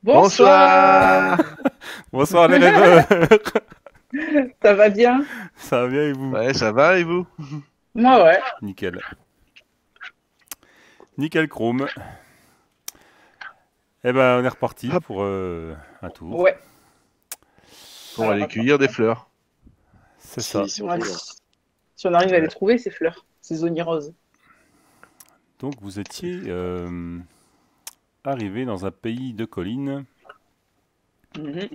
Bonsoir. Bonsoir! Bonsoir les rêveurs. Ça va bien? Ça va bien et vous? Ouais, ça va et vous? Moi, ouais. Nickel. Nickel chrome. Eh ben on est reparti Hop, pour un tour. Ouais. on va Alors, aller attends. cueillir des fleurs. C'est ça. Si on Ouais, trouve. si on arrive à les Ouais. trouver, ces fleurs, ces zonies roses. Donc vous étiez arrivé dans un pays de collines Mhm.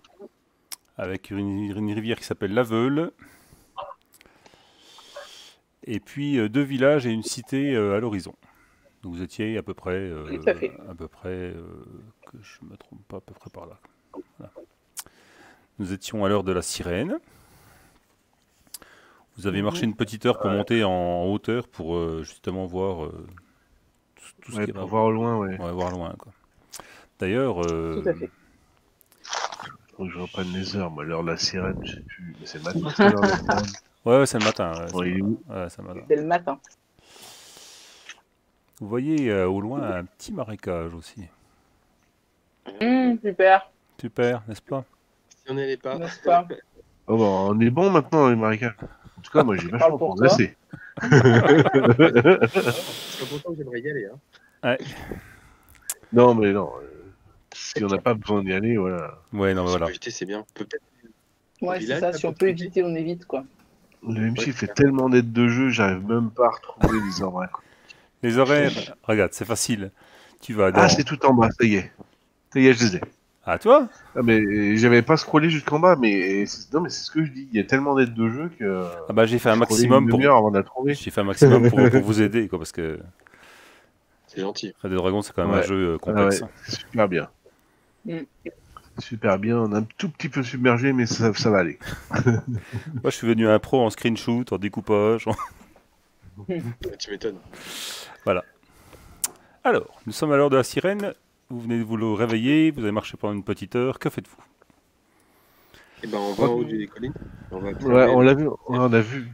avec une rivière qui s'appelle la Veule. Et puis deux villages et une cité à l'horizon. Donc vous étiez à peu près, Tout à fait. que je me trompe pas, à peu près par là. Voilà. Nous étions à l'heure de la sirène. Vous avez marché une petite heure pour monter en hauteur pour justement voir tout ce Ouais, qui pour va voir au loin, ouais. voir loin, quoi. D'ailleurs, Tout à fait. Faut que je reprenne les heures, moi, l'heure de la sirène, je sais plus. Mais c'est maintenant, c'est l'heure de la sirène. ouais, c'est le matin. Ouais, Bon, il est où? c'est le matin. C'est le matin. Vous voyez au loin un petit marécage aussi. Super, Super, n'est-ce pas? Si on n'allait pas. n'est-ce pas? Oh, bah, on est bon maintenant, les marécages. En tout cas, moi, j'ai Parle vachement pour progressé. C'est pas pourtant que j'aimerais y aller. Hein. Ouais. Non, mais non. Si on n'a pas besoin d'y aller, voilà. Ouais, non, mais Si on voilà. peut éviter, c'est bien. Peut-être. Ouais, c'est village, ça. là, Si on pour peut trouver. éviter, on évite, quoi. Le MC fait tellement d'aides de jeu, j'arrive même pas à retrouver les horaires. Les horaires, regarde, c'est facile. Tu vas dans... Ah, c'est tout en bas, ça y est. Ça y est, je les ai. Ah, toi? Ah, mais j'avais pas scrollé jusqu'en bas, mais non, mais c'est ce que je dis. Il y a tellement d'aides de jeu que. Ah bah j'ai fait un Scroller maximum une pour... demi-heure avant de la trouver. J'ai fait un maximum pour vous aider, quoi, parce que C'est gentil. Red Dead Dragon, c'est quand même un Ouais. jeu Ah complexe. ouais, c'est super bien. Mm. Super bien. On est un tout petit peu submergé, mais ça va aller. Moi, je suis venu un pro en screenshot, en découpage. Tu m'étonnes. Alors, nous sommes à l'heure de la sirène. Vous venez de vous le réveiller, vous avez marché pendant une petite heure. Que faites-vous? Et ben on va en haut des collines. On va Ouais, on l'a vu. On a vu.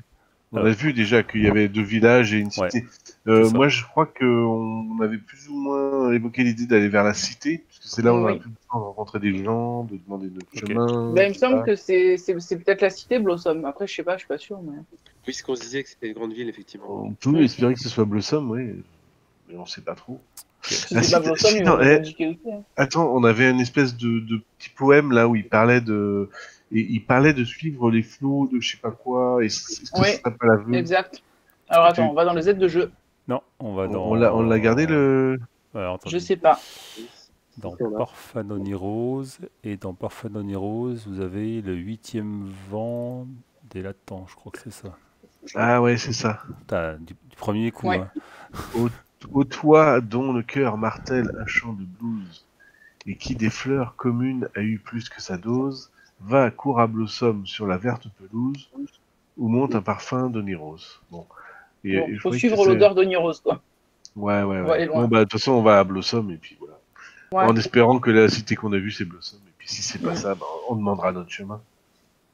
On Ah a ouais. vu déjà qu'il y avait 2 villages et une Ouais, cité. c'est ça. Moi, je crois qu'on avait plus ou moins évoqué l'idée d'aller vers la cité, parce que c'est là où on a Oui. plus de temps de rencontrer des gens, de demander notre Ok. chemin. Ben, il me tout semble ça. que c'est peut-être la cité Blossom. Après, je sais pas, je suis pas sûre. Mais... Oui, c'est qu'on se disait que c'était une grande ville, effectivement. On peut espérer que ce soit Blossom, oui, mais on sait pas trop. Si Ah, c'est pas Blossom, ils non, vont nous indiquer aussi. Hein. attends, on avait une espèce de petit poème là où il parlait de, il parlait de suivre les flots de je sais pas quoi. Est-ce que Oui, ce serait pas la veuve? exact. Alors attends, on va dans les aides de jeu. Non, on va dans... On l'a gardé le. Alors, Je attendez. sais pas. Dans Si on a. Parfanoni Rose. Et dans Parfanoni Rose, vous avez le 8e vent des latents, je crois que c'est ça. Ah ouais, c'est ça. Putain, du premier coup, Ouais. hein. Ô toi dont le cœur martèle un chant de blues, et qui des fleurs communes a eu plus que sa dose, va court à Blossom sur la verte pelouse, où monte un parfum d'onirose. Bon. Et, Bon, et je faut croyais que suivre c'est- l'odeur d'Oni Rose, quoi. Ouais, ouais, On va aller ouais. loin. Bon, bah, de toute façon, on va à Blossom, et puis voilà. Ouais. En espérant que la cité qu'on a vue, c'est Blossom. Et puis si c'est pas Ouais. ça, bah, on demandera notre chemin.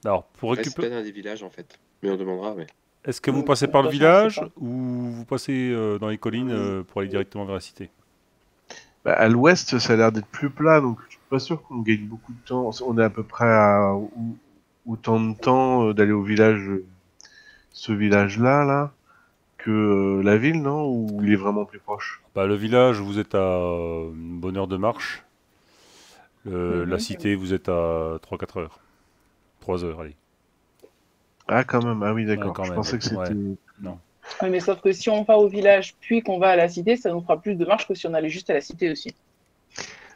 Alors, pour Ouais, c'est récupérer... pas dans des villages, en fait. Mais on demandera, ouais. Est-ce que vous Donc, passez de par le toute façon, on sait village pas. ou vous passez dans les collines pour aller directement vers la cité? Bah, à l'ouest, ça a l'air d'être plus plat, donc je suis pas sûr qu'on gagne beaucoup de temps. On est à peu près à autant de temps d'aller au village, ce village-là, là, que la ville, non? Ou il est vraiment plus proche? Bah, le village, vous êtes à une bonne heure de marche. La Mhm. cité, vous êtes à 3-4 heures. 3 heures, allez. Ah, quand même, ah oui, Ouais, d'accord. quand Je même. pensais que c'était. Ouais. Ouais, mais sauf que si on va au village puis qu'on va à la cité, ça nous fera plus de marche que si on allait juste à la cité aussi.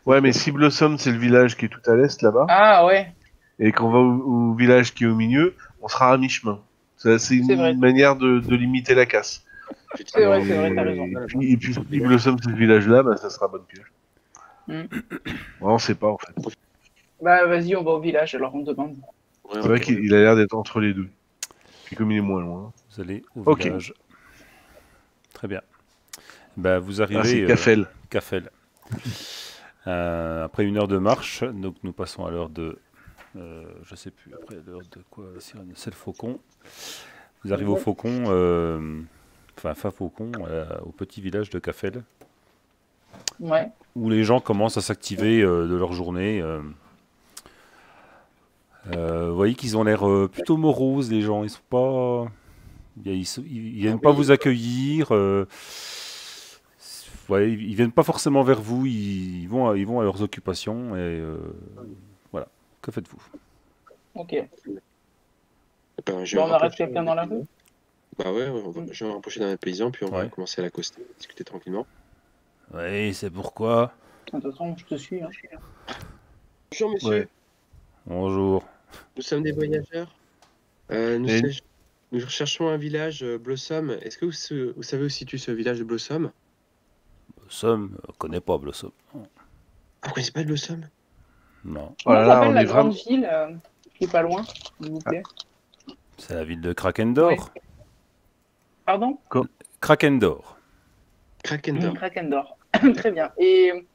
Ouais, mais si Blossom, c'est le village qui est tout à l'est, là-bas, Ah ouais, et qu'on va au village qui est au milieu, on sera à mi-chemin. Ça, c'est c'est vrai. une manière de limiter la casse. C'est vrai, Et- t'as raison. Et puis, si Blossom, c'est ce village-là, bah, ça sera bonne pioche. Mm. Ouais, on sait pas, en fait. Bah vas-y, on va au village, alors on demande. Ouais, C'est vrai qu'il a l'air d'être entre les deux. Puis comme il est moins loin. Vous allez au Ok. village. Très bien. Bah, vous Ah, arrivez c'est Cafel. Cafel. Après une heure de marche, donc nous passons à l'heure de... je sais plus, après l'heure de quoi la sirène? C'est le faucon. Vous arrivez au faucon, enfin Faucon, au petit village de Cafel. Ouais. où les gens commencent à s'activer de leur journée. Vous voyez qu'ils ont l'air plutôt moroses, les gens. Ils sont pas, ils viennent pas vous accueillir. Ouais, ils viennent pas forcément vers vous. Ils vont à leurs occupations et voilà. Que faites-vous? Ok. Ben, je Bon, vais on arrête rapprocher quelqu'un dans la rue. Bah ouais, je vais me rapprocher d'un paysan, puis on va Ouais. commencer à l'accoster, discuter tranquillement. Oui, c'est pourquoi. De toute façon, je te suis. Hein. Bonjour monsieur, Ouais. Bonjour. nous sommes des voyageurs. Nous, Et- nous recherchons un village Blossom. Est-ce que vous savez où se situe ce village de Blossom? Blossom, connais pas Blossom. Ah, vous connaissez pas Blossom? Non, Oh là Comment là, s'appelle on la est grande vraiment. ville qui est pas loin, s'il vous plaît? c'est la ville de Krakendor. Pardon? Krakendor. Krakendor. Krakendor. Très bien. Et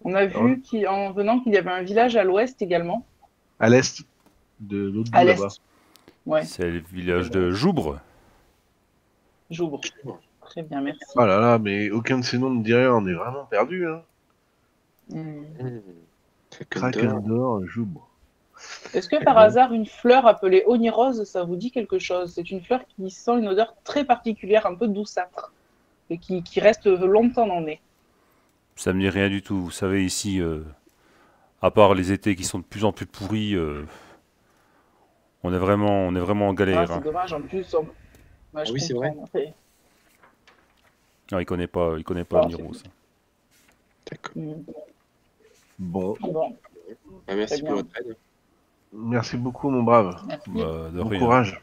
on a Alors, vu en venant qu'il y avait un village à l'ouest également. à l'est de l'autre bout À là-bas. l'est. Ouais, C'est le village de Joubre. Joubre. Très bien, merci. Oh là là, mais aucun de ces noms ne dit rien, on est vraiment perdu. Hein. Hmm. Krakendor. Krakendor, Joubre. Est-ce que par hasard, une fleur appelée onirose, ça vous dit quelque chose? C'est une fleur qui sent une odeur très particulière, un peu douceâtre, et qui reste longtemps dans le nez. Ça me dit rien du tout. Vous savez, ici, à part les étés qui sont de plus en plus pourris, on est vraiment en Ah, galère. c'est Hein. dommage, en plus. Ouais, je oui, c'est comprends. Après. Non, il connaît pas Ah, Niro, ça. D'accord. Hmm. Bon, Bon, Ah, merci Très pour bien. votre aide. merci beaucoup, mon brave. merci. Bah, de Bon rien. courage.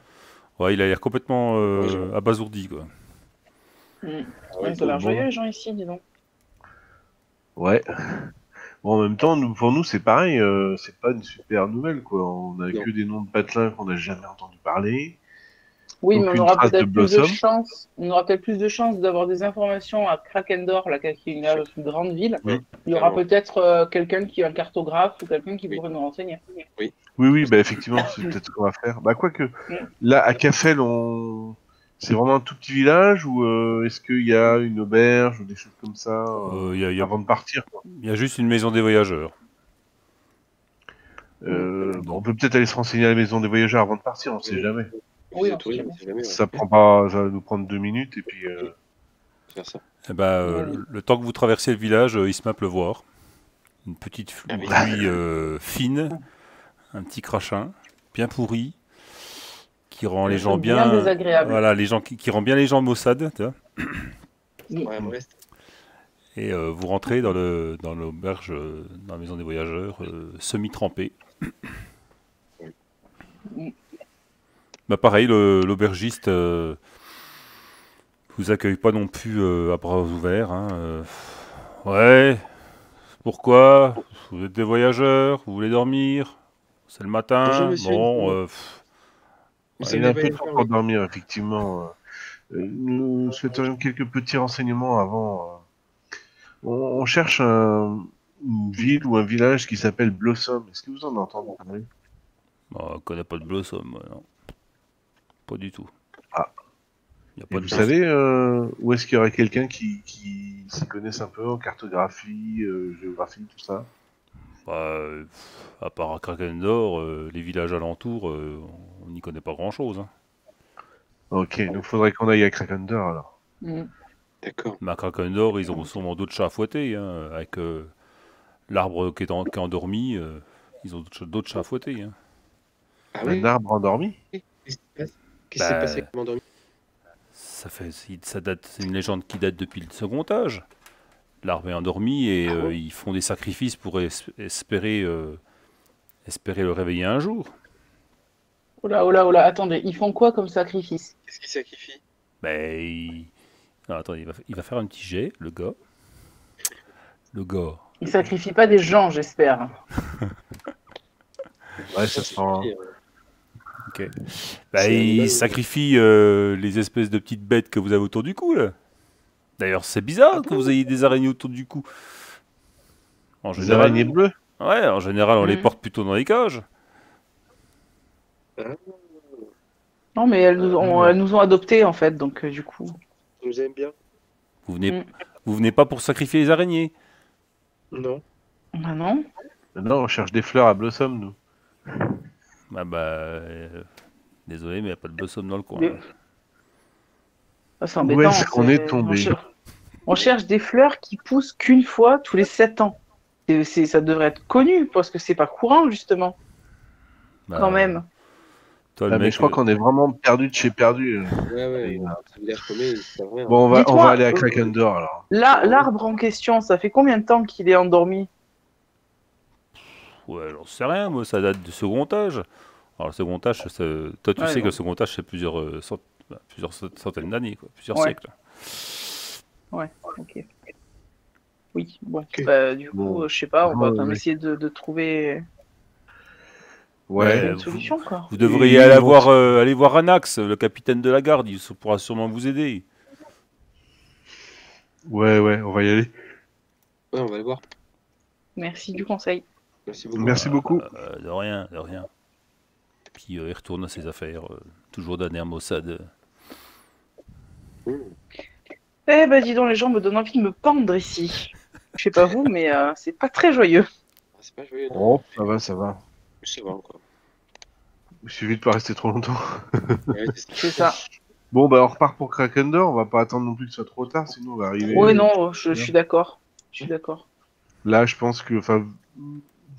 Ouais, il a l'air complètement Ouais, abasourdi, quoi. Hmm. Ah ouais, Ils ont l'air bon. joyeux, les gens ici, dis donc. Ouais. Bon, en même temps, pour nous, c'est pareil. C'est pas une super nouvelle, quoi. On a Non. que des noms de patelins qu'on n'a jamais entendu parler. Oui, mais on Aucune aura trace de peut-être plus de Blossom. chance. On aura peut-être plus de chance d'avoir des informations à Krakendor, là, qui est une grande ville. Oui, Il y aura clairement. peut-être quelqu'un qui est un cartographe ou quelqu'un qui Oui. pourrait nous renseigner. Oui, bah effectivement, c'est peut-être ce qu'on va faire. Bah quoique, là, à Cafel, c'est vraiment un tout petit village ou est-ce qu'il y a une auberge ou des choses comme ça Il y a avant de partir, quoi. juste une maison des voyageurs. On peut peut-être aller se renseigner à la maison des voyageurs avant de partir, on sait Oui. jamais. Oui, Visite on au tourisme, sait on sait jamais, ouais. Ça prend pas, ça va nous prendre 2 minutes et puis. Faire ça. Eh ben, Oui. le temps que vous traversiez le village, il se met à pleuvoir. Une petite Ah oui. pluie fine, un petit crachin, bien pourri, qui rend les gens Bien bien, désagréable. voilà, les gens qui rend bien les gens maussades, tu vois. Ouais, Brest. Et vous rentrez dans l'auberge, dans la maison des voyageurs, semi-trempé. Bah pareil, l'aubergiste vous accueille pas non plus à bras ouverts. Hein, ouais, pourquoi? Vous êtes des voyageurs, vous voulez dormir? C'est le matin. Bonjour, monsieur. Bon, Nous Il sommes est des un peu tôt voyageurs, pour oui. dormir, effectivement. Nous souhaiterions quelques petits renseignements avant. On cherche une ville ou un village qui s'appelle Blossom. Est-ce que vous en entendez parler? on connaît pas de Blossom, non. Pas du tout. Ah. Y a Et pas vous de savez où est-ce qu'il y aurait quelqu'un qui s'y connaisse un peu en cartographie, géographie, tout ça? Bah, à part à Krakendor, les villages alentours, on n'y connaît pas grand-chose. Hein. Ok, donc faudrait qu'on aille à Krakendor alors. Mm. D'accord. Mais à Krakendor, ils ont sûrement d'autres chats à fouetter. Hein, avec l'arbre qui est endormi, ils ont d'autres chats à fouetter. Hein. Ah Un oui. arbre endormi? Qu'est-ce qui s'est passé avec l'endormi? Ça date, c'est une légende qui date depuis le Second Âge. L'arbre est endormi et Ah bon? ils font des sacrifices pour espérer le réveiller un jour. Oh là, oh là, oh là, attendez, ils font quoi comme sacrifice? Qu'est-ce qui sacrifie? Ben, non, attends, il va faire un petit jet, le gars. Le gars. Ils sacrifient pas des gens, j'espère. Ouais, ça se prend. Ok. Bah, C'est un il animal. sacrifie les espèces de petites bêtes que vous avez autour du cou, là. D'ailleurs, c'est bizarre que vous ayez des araignées autour du cou. En Des général, araignées bleues? ouais, en général, on les Mhm. porte plutôt dans les cages. Non, mais elles nous ont adoptés, en fait, donc du coup. On nous aime bien. Vous venez, Mm. Vous venez pas pour sacrifier les araignées? Non. Ah non. Non, on cherche des fleurs à Blossom, nous. Désolé, mais il n'y a pas de Blossom dans le coin. Mais- Ah, c'est Où embêtant. est-ce qu'on est tombé? On cherche des fleurs qui poussent qu'une fois tous les 7 ans. Ça devrait être connu parce que c'est pas courant justement. Bah, Quand même. Toi, Ah, le mais mec, je crois qu'on est vraiment perdu de chez perdu. Ouais, Et, ça veut dire combien, c'est vrai. Bon, on va Dites-moi, aller à Krakendor alors. là, l'arbre en question, ça fait combien de temps qu'il est endormi? ouais, j'en sais rien, moi, ça date du second âge. Alors, le second âge, toi, tu Ouais, sais que bon. le second âge, c'est plusieurs centaines d'années, quoi, plusieurs Ouais. siècles. Ok. Oui, bon. Ok. Bah, du coup, Bon. je sais pas, on va Ouais, quand même ouais. essayer de trouver Ouais. une solution, quoi. Vous devriez Et aller voir Anax, le capitaine de la garde, il pourra sûrement vous aider. Ouais, on va y aller. Ouais, on va le voir. Merci du conseil. Merci beaucoup. Merci beaucoup. De rien, de rien. Puis il retourne à ses affaires, toujours d'un air maussade. Eh ben, dis donc, les gens me donnent envie de me pendre ici. Je sais pas vous, mais c'est pas très joyeux. C'est pas joyeux, non. Oh, ça va. Je sais pas encore. Il suffit de pas rester trop longtemps. Ouais, c'est ça. C'est ça. Bon, bah on repart pour Krakendor. On va pas attendre non plus que ce soit trop tard, sinon on va arriver. Oui, non, je suis d'accord. Je suis d'accord. Là, je pense que, enfin,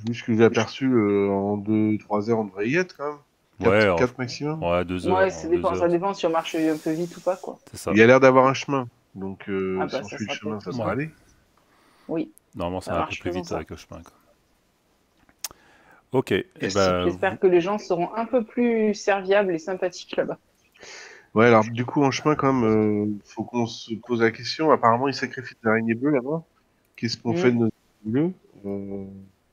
vu ce que j'ai aperçu, en 2-3 heures, on devrait y être quand même. 4, Ouais, alors, 4 maximum. ouais, 2 heures. Ouais, ça dépend, 2 ça heures, dépend si on marche un peu vite ou pas, quoi. c'est ça. Il y a l'air d'avoir un chemin. Donc, Ah bah, si on ça suit le sera chemin, peut-être ça ça. devrait aller. Oui. Normalement, Ça ça va un peu marche, plus faisons vite ça. avec le chemin, quoi. Ok, et Merci. ben, J'espère que les gens seront un peu plus serviables et sympathiques là-bas. Ouais, alors, du coup, en chemin, quand même, faut qu'on se pose la question. Apparemment, ils sacrifient des araignées bleues là-bas. Qu'est-ce qu'on fait de nos araignées bleues?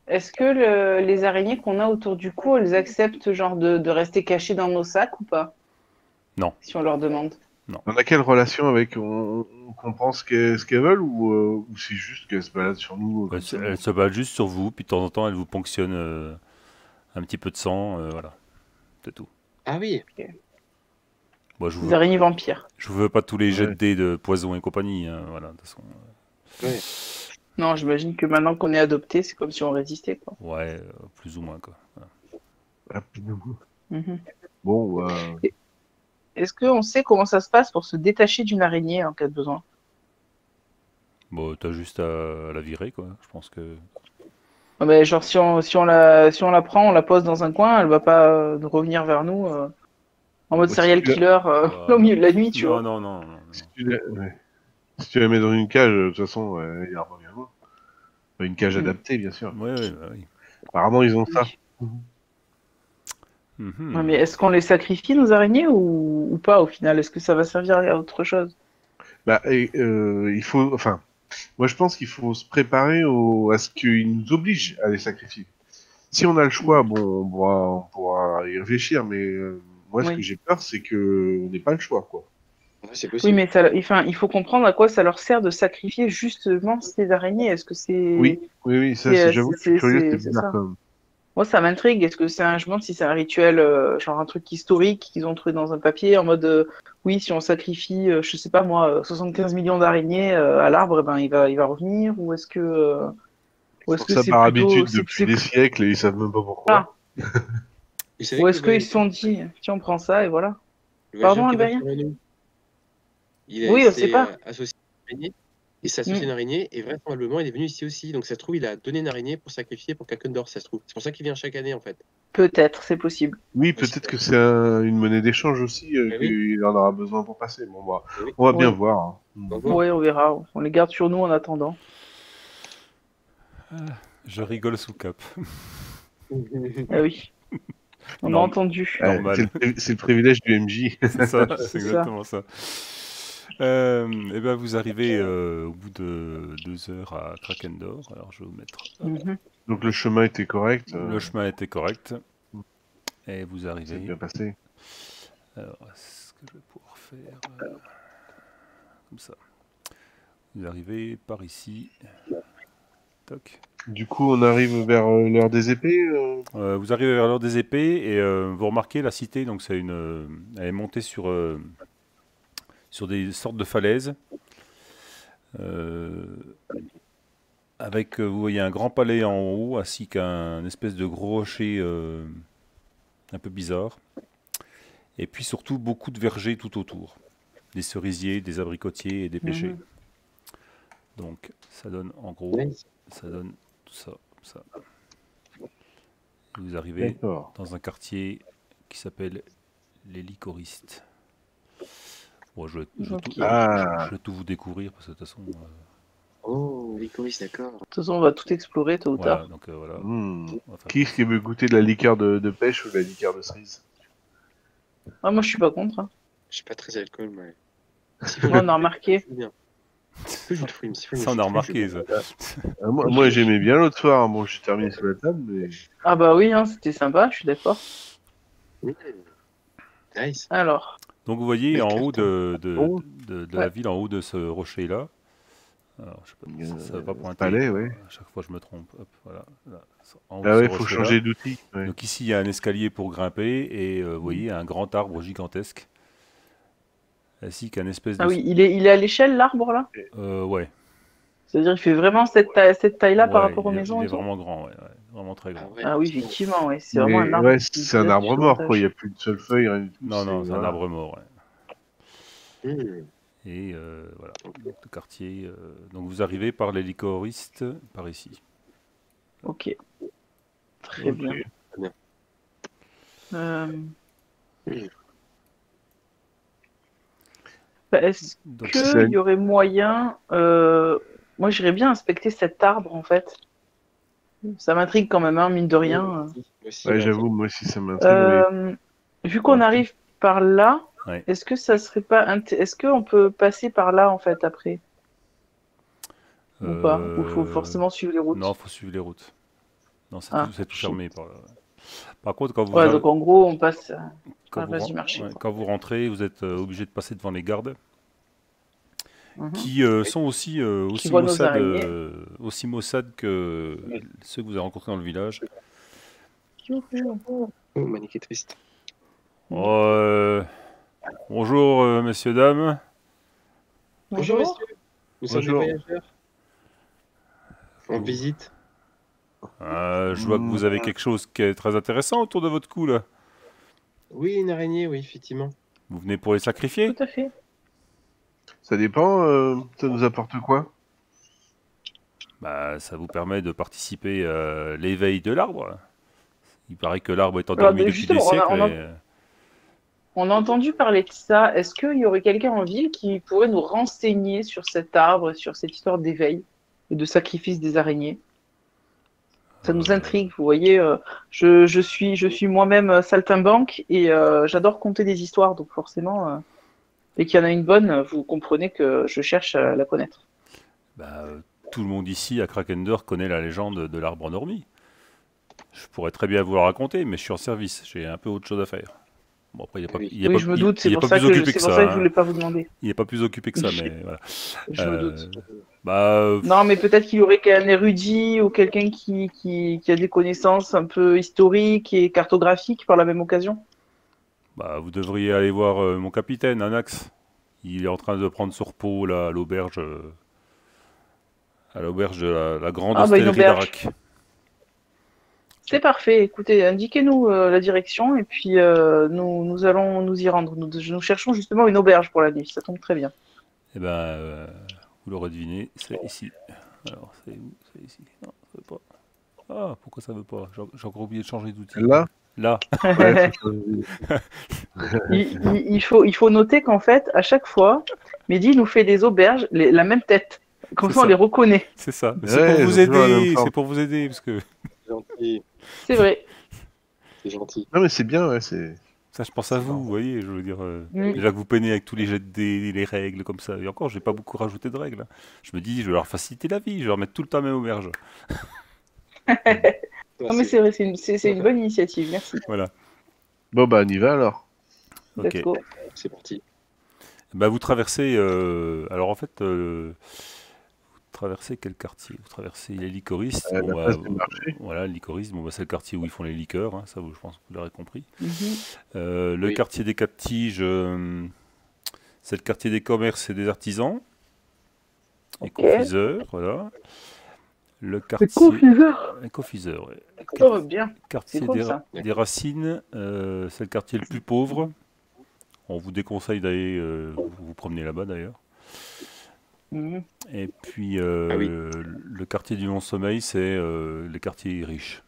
Est-ce que les araignées qu'on a autour du cou, elles acceptent genre de rester cachées dans nos sacs ou pas? Non. Si on leur demande. On a quelle relation avec on comprend ce qu'elles veulent ou c'est juste qu'elles se baladent sur nous comme ça elle se bat juste sur vous, puis de temps en temps, elle vous ponctionne un petit peu de sang, voilà. C'est tout. Ah oui. Moi, je vous Les veux, araignées vampires. je vous veux pas tous les jets de Ouais. dés de poison et compagnie, hein, voilà, de toute façon. Ouais. Non, j'imagine que maintenant qu'on est adopté, c'est comme si on résistait, quoi. Ouais, plus ou moins, quoi. Voilà. Ah, putain. Mhm. Bon, Est-ce qu'on sait comment ça se passe pour se détacher d'une araignée en cas de besoin? Bon, t'as juste à la virer, quoi. Je pense que... Ah ben, genre, si on la prend, on la pose dans un coin, elle va pas revenir vers nous en mode Ouais, serial si tu killer au milieu de la nuit, tu vois. Non. si tu la mets dans une cage, de toute façon, il revient loin. Enfin, une cage adaptée, bien sûr. Ouais, bah oui. Apparemment, ils ont ça. Mhm. Ouais, mais est-ce qu'on les sacrifie, nos araignées, ou pas au final? Est-ce que ça va servir à autre chose? Il faut, enfin, moi je pense qu'il faut se préparer à ce qu'ils nous obligent à les sacrifier. Si on a le choix, bon, on pourra y réfléchir, mais moi ce Oui. que j'ai peur, c'est que on n'ait pas le choix, quoi. Ouais, c'est Oui, possible. mais enfin, il faut comprendre à quoi ça leur sert de sacrifier justement ces araignées. Est-ce que c'est... Oui, ça, c'est- j'avoue, c'est- c'est curieux, c'est- c'est c'est bizarre ça. quand même. Moi, ça m'intrigue. Est-ce que c'est je me demande si c'est un rituel, genre un truc historique qu'ils ont trouvé dans un papier en mode, oui, si on sacrifie, je sais pas moi, 75 millions d'araignées à l'arbre, eh ben il va revenir, ou est-ce que Ça c'est par plutôt, habitude depuis des siècles et ils savent même pas pourquoi. Ah, Vous savez ou que est-ce qu'ils se sont dit, tiens, on prend ça et voilà. le Pardon, voyageur qui va Albérien? sur la Lune, Oui, on s'est sait pas. associé à une araignée. Il s'est associé à une araignée et vraisemblablement il est venu ici aussi. Donc ça se trouve, il a donné une araignée pour sacrifier pour Krakendor, ça se trouve. C'est pour ça qu'il vient chaque année en fait. Peut-être, c'est possible. Oui, peut-être que c'est une monnaie d'échange aussi, Eh oui. qu'il en aura besoin pour passer. Bon, bah, Eh oui. on va bien Oui. voir. Hein. On va voir. Ouais, on verra. On les garde sur nous en attendant. Je rigole sous cap. Ah oui. On a Non. entendu. Normal. C'est le privilège du MJ. C'est ça, C'est c'est ça. exactement ça. Et ben vous arrivez au bout de 2 heures à Krakendor. Alors je vais vous mettre. Mhm. Donc le chemin était correct. Le chemin était correct. Et vous C'est arrivez. bien passé. Alors, est-ce que je vais pouvoir faire comme ça? Vous arrivez par ici. Toc. Du coup, on arrive vers l'heure des épées. Vous arrivez vers l'heure des épées et vous remarquez la cité. Donc c'est elle est montée sur des sortes de falaises. Euh, avec, vous voyez, un grand palais en haut, ainsi qu'un espèce de gros rocher un peu bizarre. Et puis surtout beaucoup de vergers tout autour. Des cerisiers, des abricotiers et des pêchers. Mhm. Donc ça donne en gros, Nice. ça donne tout ça, comme ça. Et vous arrivez D'accord. dans un quartier qui s'appelle les Licoristes. Bon, Ok. Ah, je vais tout vous découvrir parce que de toute façon, Oh, licorice, d'accord. De toute façon, on va tout explorer tôt ou voilà, tard. donc voilà. hmm. On va faire Qui est-ce qui veut goûter de la liqueur de pêche ou de la liqueur de cerise? Ah, moi, je suis pas contre. Hein. Je suis pas très alcool, mais. Moi, on a remarqué. Bien. Plus jus de fruits, ça, on a remarqué ça. Moi j'aimais bien l'autre soir. Bon, j'ai terminé sur la table, mais Ah bah oui, hein, c'était sympa, je suis d'accord. Nice. Alors, Donc vous voyez Quel en haut Oh. de la Ouais. ville, en haut de ce rocher-là. Alors, je sais pas, ça va pas pointer. palais, ouais. À chaque fois, je me trompe. Hop, voilà. Là, en haut Ah de ouais, ce faut rocher-là. changer d'outil. Ouais. Donc ici, il y a un escalier pour grimper et vous voyez un grand arbre gigantesque. Ainsi qu'un espèce de... ah oui, il est à l'échelle, l'arbre, là? ouais. C'est-à-dire, il fait vraiment cette taille-là par Ouais, rapport aux maisons il et est tout? vraiment grand, ouais, vraiment très grand. Ah ouais. Ah oui, effectivement, ouais, c'est vraiment un Mais arbre. ouais, qui c'est un reste arbre sur mort, l'étage. quoi. Il n'y a plus une seule feuille, rien du tout. Non, non, c'est un voilà. arbre mort, ouais. Hmm. Et voilà, donc, le quartier. Donc vous arrivez par les licoristes, par ici. Ok, très Ok. bien. Euh, bah, est-ce Donc, qu'il y aurait moyen... Moi, j'irais bien inspecter cet arbre, en fait. Ça m'intrigue quand même, hein, mine de rien. Moi aussi, Ouais, ouais. j'avoue, moi aussi, ça m'intrigue. Vu qu'on Ouais. arrive par là, Ouais. est-ce que ça serait pas... Est-ce qu'on peut passer par là, en fait, après? Ou pas? Ou faut forcément suivre les routes? Non, faut suivre les routes. Non, c'est Ah, tout shit. fermé par là. Par contre, quand vous, Ouais, arri- donc en gros, on passe quand par la vous place ren- du marché. ouais, Quoi. quand vous rentrez, vous êtes obligé de passer devant les gardes, Mhm. qui sont aussi, Qui voient nos araignées. aussi Mossad que ceux que vous avez rencontrés dans le village. Oh, Manique est triste. Oh, bonjour, messieurs, dames. Bonjour, messieurs. Nous sommes des Bonjour. voyageurs. En visite. Je vois que vous avez quelque chose qui est très intéressant autour de votre cou, là. Oui, une araignée, oui, effectivement. Vous venez pour les sacrifier? Tout à fait. Ça dépend, ça nous apporte quoi? Bah, ça vous permet de participer à l'éveil de l'arbre. Il paraît que l'arbre est Alors, endormi depuis des justement, siècles. on a entendu parler de ça. Est-ce qu'il y aurait quelqu'un en ville qui pourrait nous renseigner sur cet arbre, sur cette histoire d'éveil et de sacrifice des araignées? Ça nous intrigue, vous voyez. Je suis moi-même saltimbanque et j'adore conter des histoires, donc forcément, dès qu'il y en a une bonne, vous comprenez que je cherche à la connaître. Bah, tout le monde ici à Krakendor connaît la légende de l'arbre endormi. Je pourrais très bien vous la raconter, mais je suis en service. J'ai un peu autre chose à faire. Bon, après, il n'est pas, Oui. il est Oui, pas- je me il- doute, il c'est est pour pas ça plus que occupé c'est que pour ça. ça que je Hein. voulais pas vous demander. Il n'est pas plus occupé que ça, mais voilà. Je me doute. Bah, Non, mais peut-être qu'il y aurait qu'un érudit ou quelqu'un qui a des connaissances un peu historiques et cartographiques par la même occasion. bah, vous devriez aller voir mon capitaine, Anax. Il est en train de prendre sur repos là, à l'auberge de la grande Ah, bah, une hostellerie auberge. d'Arak. C'est parfait. Écoutez, indiquez-nous la direction et puis nous allons nous y rendre. Nous cherchons justement une auberge pour la nuit. Ça tombe très bien. Eh ben, vous l'aurez deviné, c'est ici. Alors, c'est où? C'est ici. Non, ça veut pas. Ah, pourquoi ça veut pas? J'ai encore oublié de changer d'outil. Là? Là. Ouais, faut changer. Il faut noter qu'en fait, à chaque fois, Mehdi nous fait des auberges, la même tête. Comme C'est ça, on ça. les reconnaît. C'est ça. Mais Ouais, c'est pour vous c'est toujours la même aider. forme. C'est pour vous aider parce que Gentil. C'est vrai. C'est gentil. Non, mais c'est bien, ouais, c'est. ça, je pense à vous. Vous voyez, je veux dire. Mm. Déjà que vous peinez avec tous les jets de dés, les règles comme ça. Et encore, j'ai pas beaucoup rajouté de règles. Je me dis, je vais leur faciliter la vie. Je vais leur mettre tout le temps à la même auberge. Non, mais c'est vrai, c'est une bonne initiative. Merci. Voilà. Bon, bah, on y va alors. Ok. Let's go. C'est parti. Bah, vous traversez. Alors en fait, vous traversez quel quartier? Vous traversez les licoristes. La Bon, bah, place du marché. voilà, les licoristes. Bon, bah, c'est le quartier où ils font les liqueurs. Hein, ça, je pense que vous l'aurez compris. Mhm. Le Oui. quartier des Quatre Tiges, c'est le quartier des commerces et des artisans. et Ok. confiseur, voilà. Le C'est quartier... confiseur. Confiseur, ouais. Oh, bien. Quartier C'est cool, ça. des Racines, c'est le quartier le plus pauvre. On vous déconseille d'aller vous promener là-bas d'ailleurs. Mhm. Et puis Ah oui. le quartier du non-sommeil, c'est les quartiers riches.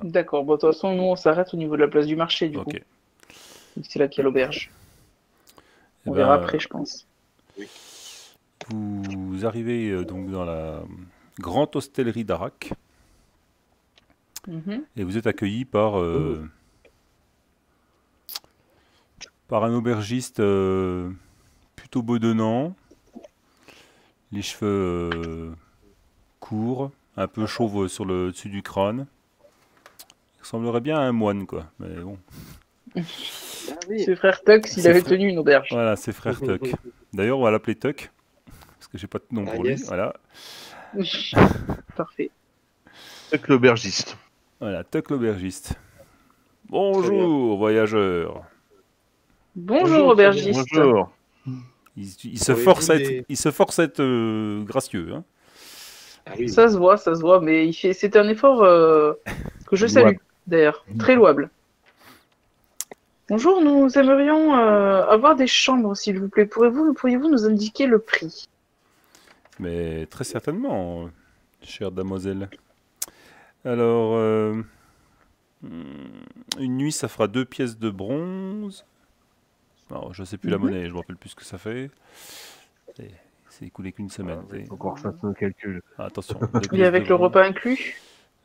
D'accord. Bon, de toute façon, nous, on s'arrête au niveau de la place du marché, du coup. Ok. C'est là qu'il y a l'auberge. Eh On ben, verra après, je pense. vous arrivez donc dans la grande hostellerie d'Arak Mhm. et vous êtes accueilli par un aubergiste plutôt bedonnant, les cheveux courts, un peu chauve sur le dessus du crâne. Il ressemblerait bien à un moine, quoi. Mais bon. Ah oui. C'est frère Tux, il C'est avait frère- tenu une auberge. Voilà, c'est frère Tuck. D'ailleurs, on va l'appeler Tuck, parce que j'ai pas de nom Ah, pour lui. yes. Voilà, Parfait. Avec l'aubergiste. voilà, Tuck l'aubergiste. Bonjour, voyageurs. Bonjour, Bonjour, aubergiste. Bonjour. Il se Auriez-vous force à être, des- il se force à être gracieux. Hein. Ah oui. Ça se voit, mais c'est un effort que je salue, d'ailleurs. Très louable. Bonjour, nous aimerions avoir des chambres, s'il vous plaît. Pourriez-vous nous indiquer le prix? Mais très certainement, chère damoiselle. Alors, une nuit, ça fera 2 pièces de bronze. Alors, je sais plus la Mhm. monnaie, je me rappelle plus ce que ça fait. C'est écoulé qu'une semaine. Il faut qu'on fasse nos calculs. Ah, attention. 2 Et pièces avec de le bronze. repas inclus?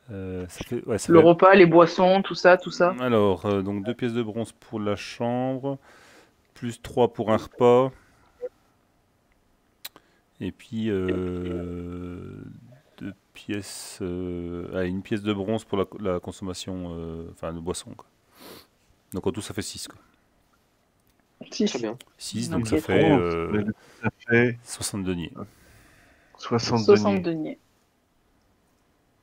Ça fait, ouais, ça Le fait- repas, les boissons, tout ça, tout ça. Alors, donc 2 pièces de bronze pour la chambre, plus 3 pour un repas. Et puis 2 pièces, une pièce de bronze pour la consommation, enfin de boisson. Quoi. Donc en tout, ça fait 6. Quoi. Si. Très bien. 6, Ok, donc ça très fait bien. Ça fait 60 deniers. 60 60 deniers. deniers.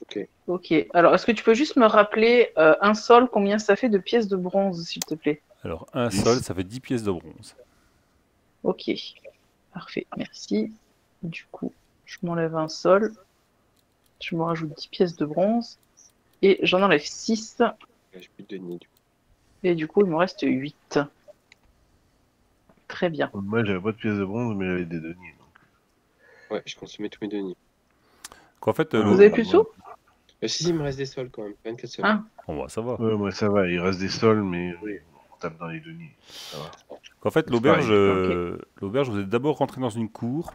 Ok. Ok. Alors, est-ce que tu peux juste me rappeler un sol, combien ça fait de pièces de bronze, s'il te plaît? Alors, un 10. sol, ça fait 10 pièces de bronze. Ok. Parfait. Merci. Du coup, je m'enlève un sol. Je me rajoute 10 pièces de bronze. Et j'en enlève 6. J'ai plus de deniers. Et du coup, il me reste 8. Très bien. Moi, j'avais pas de pièces de bronze, mais j'avais des deniers. Donc. Ouais, je consommais tous mes deniers. Quoi, en fait, Vous avez plus de sous? Si, il me reste des sols quand même. 24 sols. Ah. on va savoir. Ouais, moi, ça va. Il reste des sols, mais oui, on tape dans les deniers. Ça va. En fait, C'est l'auberge, pareil, l'auberge, vous êtes d'abord rentré dans une cour,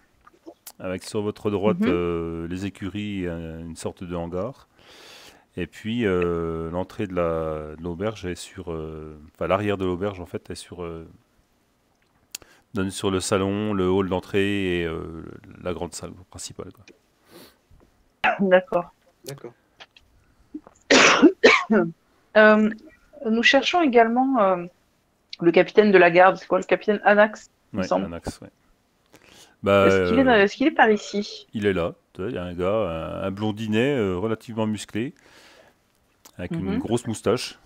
avec sur votre droite Mhm. les écuries et une sorte de hangar. Et puis l'entrée de l'auberge est sur, enfin l'arrière de l'auberge en fait est sur, donne sur le salon, le hall d'entrée et la grande salle principale. Quoi. D'accord. D'accord. Nous cherchons également le capitaine de la garde. C'est quoi le capitaine Anax, il me Ouais, semble. un axe. Ouais. Bah, Est-ce qu'il est par ici? il est là. Tu vois, il y a un gars, un blondinet relativement musclé, avec une Mhm. grosse moustache,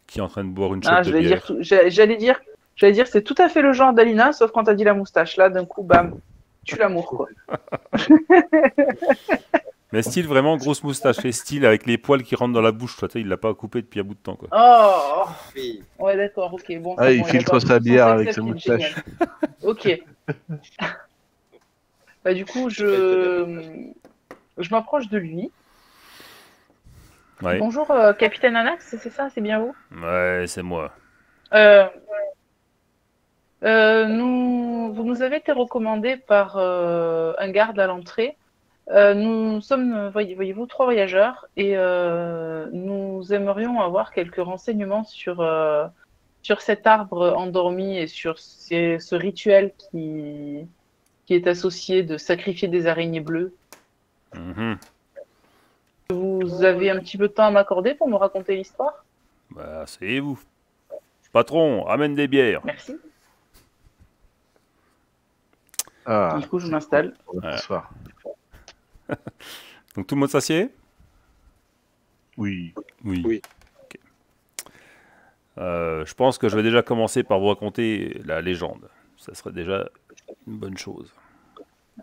qui est en train de boire une Ah, chope de bière. j'allais dire, c'est tout à fait le genre d'Alina, sauf quand t'as dit la moustache. Là, d'un coup, bam, tue l'amour, quoi. Mais style vraiment grosse moustache, et style avec les poils qui rentrent dans la bouche. Toi, tu sais, il l'a pas coupé depuis un bout de temps. Quoi. Oh, Oui. ouais, d'accord, ok. Bon, Ah, c'est il bon, filtre d'accord. sa bière Sans avec sa accepter, moustache. génial. Ok. Bah, du coup, je m'approche de lui. Ouais, Bonjour, capitaine Anax, c'est ça, c'est bien vous? ouais, c'est moi. Euh, vous nous avez été recommandé par un garde à l'entrée. Nous sommes, voyez-vous, 3 voyageurs et nous aimerions avoir quelques renseignements sur cet arbre endormi et sur ce rituel qui est associé de sacrifier des araignées bleues. Mhm. Vous avez un petit peu de temps à m'accorder pour me raconter l'histoire? Bah, asseyez-vous. Patron, ramène des bières. Merci. Ah, Du coup, je m'installe. on va Ouais. s'asseoir. Donc tout le monde s'assied? Oui. Oui. Oui. Ok. Je pense que je vais déjà commencer par vous raconter la légende. Ça serait déjà une bonne chose.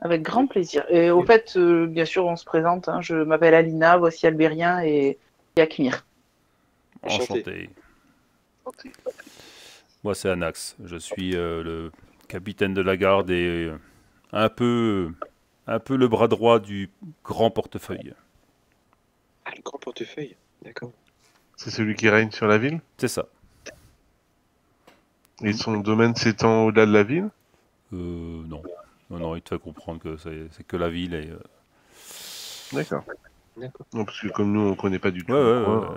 Avec grand plaisir. Et au fait, bien sûr, on se présente. Hein, je m'appelle Alina, voici Albérien et Yakmir. Enchanté. Moi, c'est Anax. Je suis le capitaine de la garde et un peu le bras droit du grand portefeuille. Ah, le grand portefeuille. D'accord. C'est celui qui règne sur la ville? C'est ça. Et son domaine s'étend au-delà de la ville? Non. Non, il te fait comprendre que c'est que la ville et... D'accord. D'accord. Non, parce que comme nous, on connaît pas du tout Ouais, le ouais, coin. ouais.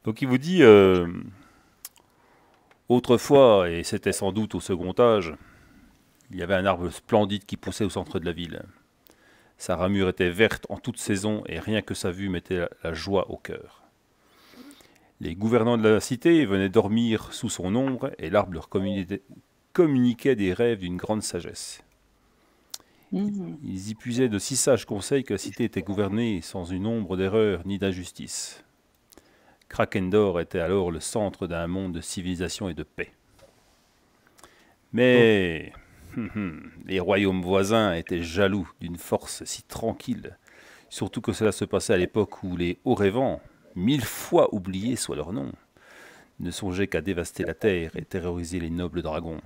Donc il vous dit, autrefois, et c'était sans doute au second âge, il y avait un arbre splendide qui poussait au centre de la ville. Sa ramure était verte en toute saison et rien que sa vue mettait la joie au cœur. Les gouvernants de la cité venaient dormir sous son ombre et l'arbre leur communiquait des rêves d'une grande sagesse. Ils y puisaient de si sages conseils que la cité était gouvernée sans une ombre d'erreur ni d'injustice. Krakendor était alors le centre d'un monde de civilisation et de paix. Mais les royaumes voisins étaient jaloux d'une force si tranquille, surtout que cela se passait à l'époque où les Hauts-Rêvants, 1000 fois oubliés soit leur nom, ne songeaient qu'à dévaster la terre et terroriser les nobles dragons.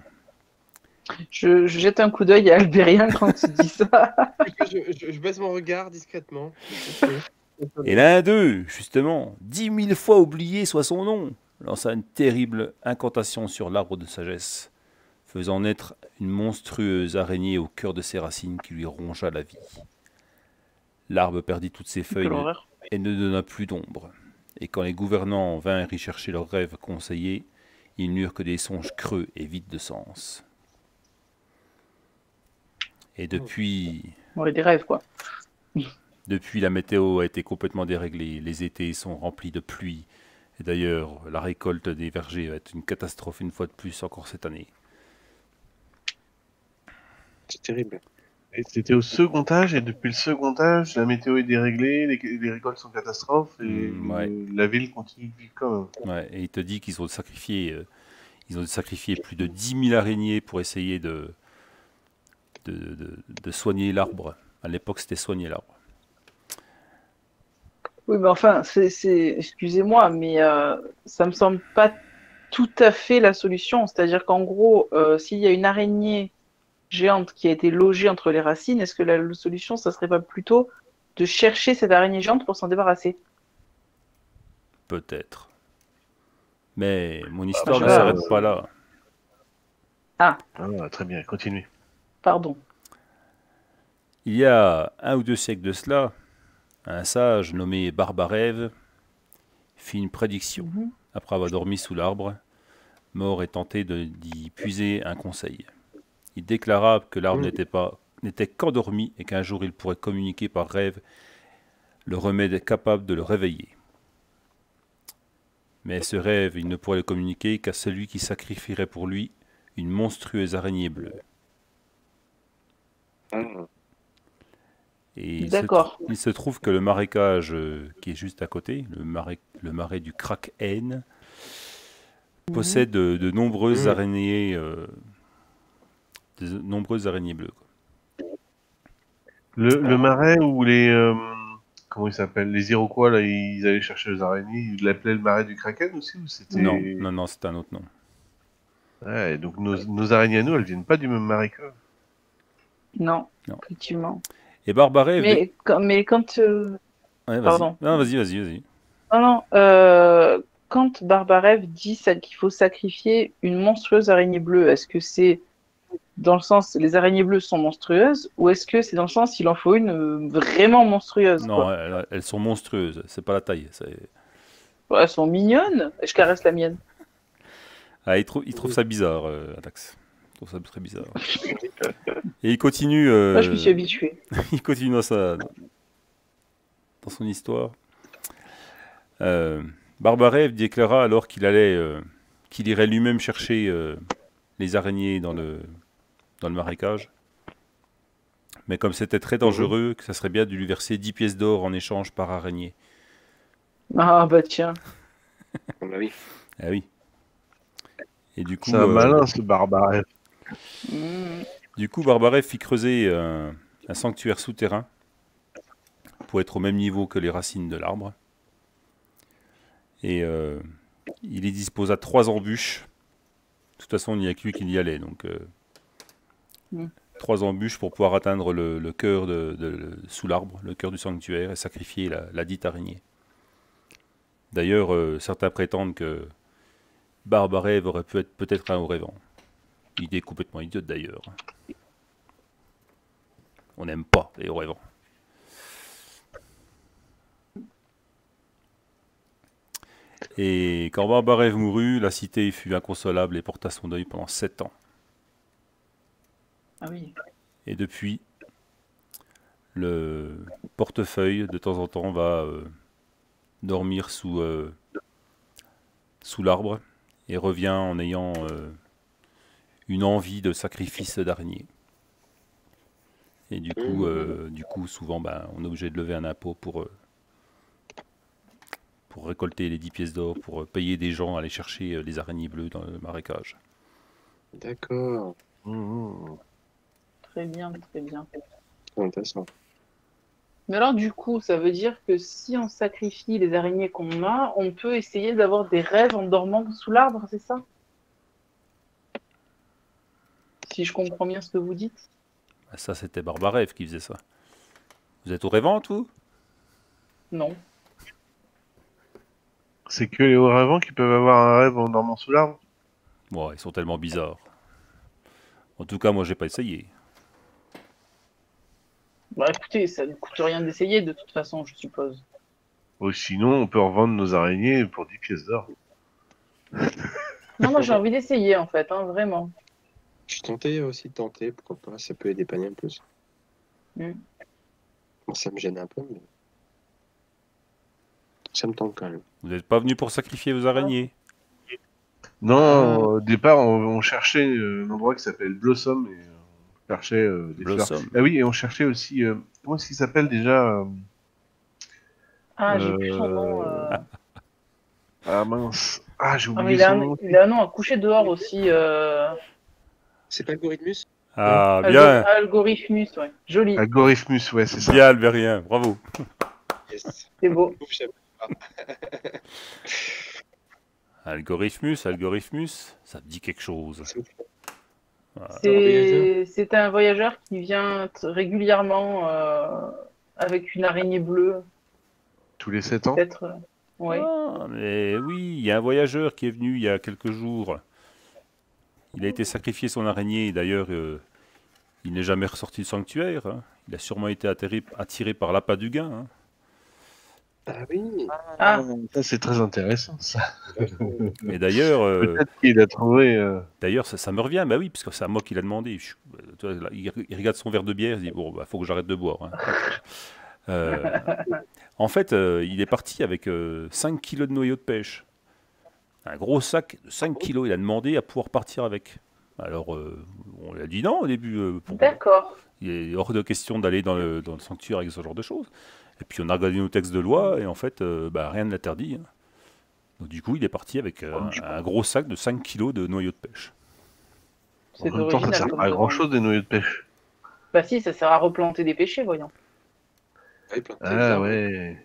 Je jette un coup d'œil à Albérien quand tu dis ça. Je baisse mon regard discrètement. Et l'un d'eux, justement, 10 000 fois oublié soit son nom, lança une terrible incantation sur l'arbre de sagesse, faisant naître une monstrueuse araignée au cœur de ses racines qui lui rongea la vie. L'arbre perdit toutes ses feuilles Quelle horreur. et ne donna plus d'ombre. Et quand les gouvernants vinrent y chercher leurs rêves conseillés, ils n'eurent que des songes creux et vides de sens. Et depuis, Ouais, des rêves, quoi. la météo a été complètement déréglée. Les étés sont remplis de pluie. Et d'ailleurs, la récolte des vergers va être une catastrophe une fois de plus encore cette année. C'est terrible. Et c'était au second âge, et depuis le second âge, la météo est déréglée, les récoltes sont catastrophes, et Ouais. la ville continue de vivre quand même. Ouais, et il te dit qu'ils ont sacrifié, plus de 10 000 araignées pour essayer de soigner l'arbre. À l'époque, c'était soigner l'arbre. Oui, mais enfin, excusez-moi, mais ça me semble pas tout à fait la solution. C'est-à-dire qu'en gros, s'il y a une araignée géante qui a été logée entre les racines, est-ce que la solution, ça serait pas plutôt de chercher cette araignée géante pour s'en débarrasser? Peut-être. Mais mon histoire je ne sais s'arrête pas. pas là. Ah, très bien, continuez. Pardon. Il y a 1 ou 2 siècles de cela, un sage nommé Barbarève fit une prédiction. Après avoir dormi sous l'arbre, mort et tenté d'y puiser un conseil. Il déclara que l'arbre n'était qu'endormi et qu'un jour il pourrait communiquer par rêve le remède capable de le réveiller. Mais ce rêve, il ne pourrait le communiquer qu'à celui qui sacrifierait pour lui une monstrueuse araignée bleue. Et D'accord. il se trouve que le marécage qui est juste à côté, le marais du Kraken, possède de nombreuses araignées, bleues. Quoi. Le marais où les... comment ils s'appellent? Les Iroquois, là, ils allaient chercher les araignées, ils l'appelaient le marais du Kraken aussi, ou c'était... Non, c'est un autre nom. Ouais, donc nos araignées à nous, elles viennent pas du même marais qu'eux. Non, Non. effectivement. Et Barbarève... Mais quand... Ouais, vas-y. Pardon. Non, vas-y. Non, quand Barbarève dit qu'il faut sacrifier une monstrueuse araignée bleue, est-ce que c'est dans le sens les araignées bleues sont monstrueuses ou est-ce que c'est dans le sens il en faut une vraiment monstrueuse? Non, quoi. elles sont monstrueuses, c'est pas la taille. Ouais, elles sont mignonnes. Je caresse la mienne. Ah, il trouve ça bizarre, Adax. Il trouve ça très bizarre. Et il continue... Moi, je me suis habituée. il continue dans son histoire. Barbarève déclara alors qu'il irait lui-même chercher les araignées dans le marécage. Mais comme c'était très dangereux, que ça serait bien de lui verser 10 pièces d'or en échange par araignée. Ah bah tiens. Oui. Ah oui. Et du coup... C'est un malin, ce Barbarève. Du coup, Barbarev fit creuser un sanctuaire souterrain pour être au même niveau que les racines de l'arbre. Et il y disposa 3 embûches. De toute façon, il n'y a que lui qui y allait. Donc, 3 embûches pour pouvoir atteindre le cœur sous l'arbre, le cœur du sanctuaire, et sacrifier la dite araignée. D'ailleurs, certains prétendent que Barbarev aurait pu être peut-être un Orévan. Idée complètement idiote d'ailleurs. On n'aime pas les Orévans. Et quand Barbarev mourut, la cité fut inconsolable et porta son deuil pendant 7 ans. Ah oui. Et depuis, le portefeuille, de temps en temps, va dormir sous l'arbre et revient en ayant une envie de sacrifice d'araignée. Et du coup, souvent, on est obligé de lever un impôt pour récolter les 10 pièces d'or, pour payer des gens à aller chercher les araignées bleues dans le marécage. D'accord. Très bien, très bien. C'est intéressant. Mais alors, du coup, ça veut dire que si on sacrifie les araignées qu'on a, on peut essayer d'avoir des rêves en dormant sous l'arbre, c'est ça? Si je comprends bien ce que vous dites. Ça, c'était Barbarev qui faisait ça. Vous êtes Orévan, tout? Non. C'est que les Orévans qui peuvent avoir un rêve en dormant sous l'arbre? Bon, ils sont tellement bizarres. En tout cas, moi, j'ai pas essayé. Bah écoutez, ça ne coûte rien d'essayer de toute façon, je suppose. Ou sinon, on peut revendre nos araignées pour 10 pièces d'or. Non, moi j'ai envie d'essayer en fait, hein, vraiment. Je suis tenté aussi de tenter, pourquoi pas, ça peut dépanner un peu. Mm. Bon, ça me gêne un peu, mais ça me tente quand même. Vous n'êtes pas venu pour sacrifier vos araignées? Non, au départ, on cherchait un endroit qui s'appelle Blossom et on cherchait des Blossom. fleurs. Ah oui, et on cherchait aussi. Comment est-ce qu'il s'appelle déjà Ah, j'ai plus son nom. Ah mince. Ah, j'ai Ah, mais oublié il a son un, nom. il a un nom à coucher dehors aussi. C'est pas Algorithmus? Ah, bien. Algorithmus, ouais. Joli, Algorithmus, ouais, c'est ça. Bien, Albérien, bravo. Yes. c'est beau. Ouf, j'aime pas. Algorithmus, ça me dit quelque chose. C'est ouf. C'est un voyageur qui vient régulièrement avec une araignée bleue, Tous les 7 ans. peut-être. Ouais. Ah, mais oui, il y a un voyageur qui est venu il y a quelques jours. Il a été sacrifié son araignée, et d'ailleurs, il n'est jamais ressorti du sanctuaire. Hein. Il a sûrement été attiré par l'appât du gain. Hein. Ah oui. Ah, Ça, c'est très intéressant, ça. Et d'ailleurs, Peut-être qu'il a trouvé. d'ailleurs, ça me revient, bah oui, parce que c'est à moi qu'il a demandé. Tu vois, là, il regarde son verre de bière, il dit bon, faut que j'arrête de boire. Hein. En fait, il est parti avec 5 kilos de noyaux de pêche. Un gros sac de 5 kilos, il a demandé à pouvoir partir avec. Alors, on lui a dit non au début. d'accord. Il est hors de question d'aller dans le sanctuaire avec ce genre de choses. Et puis on a regardé nos textes de loi, et en fait, rien ne l'interdit. Hein. Donc du coup, il est parti avec un gros sac de 5 kilos de noyaux de pêche. C'est En même temps, ça original sert comme pas à demande. grand chose des noyaux de pêche. Bah si, ça sert à replanter des pêchers, voyons. Ouais, planter les Ah arbres. ouais.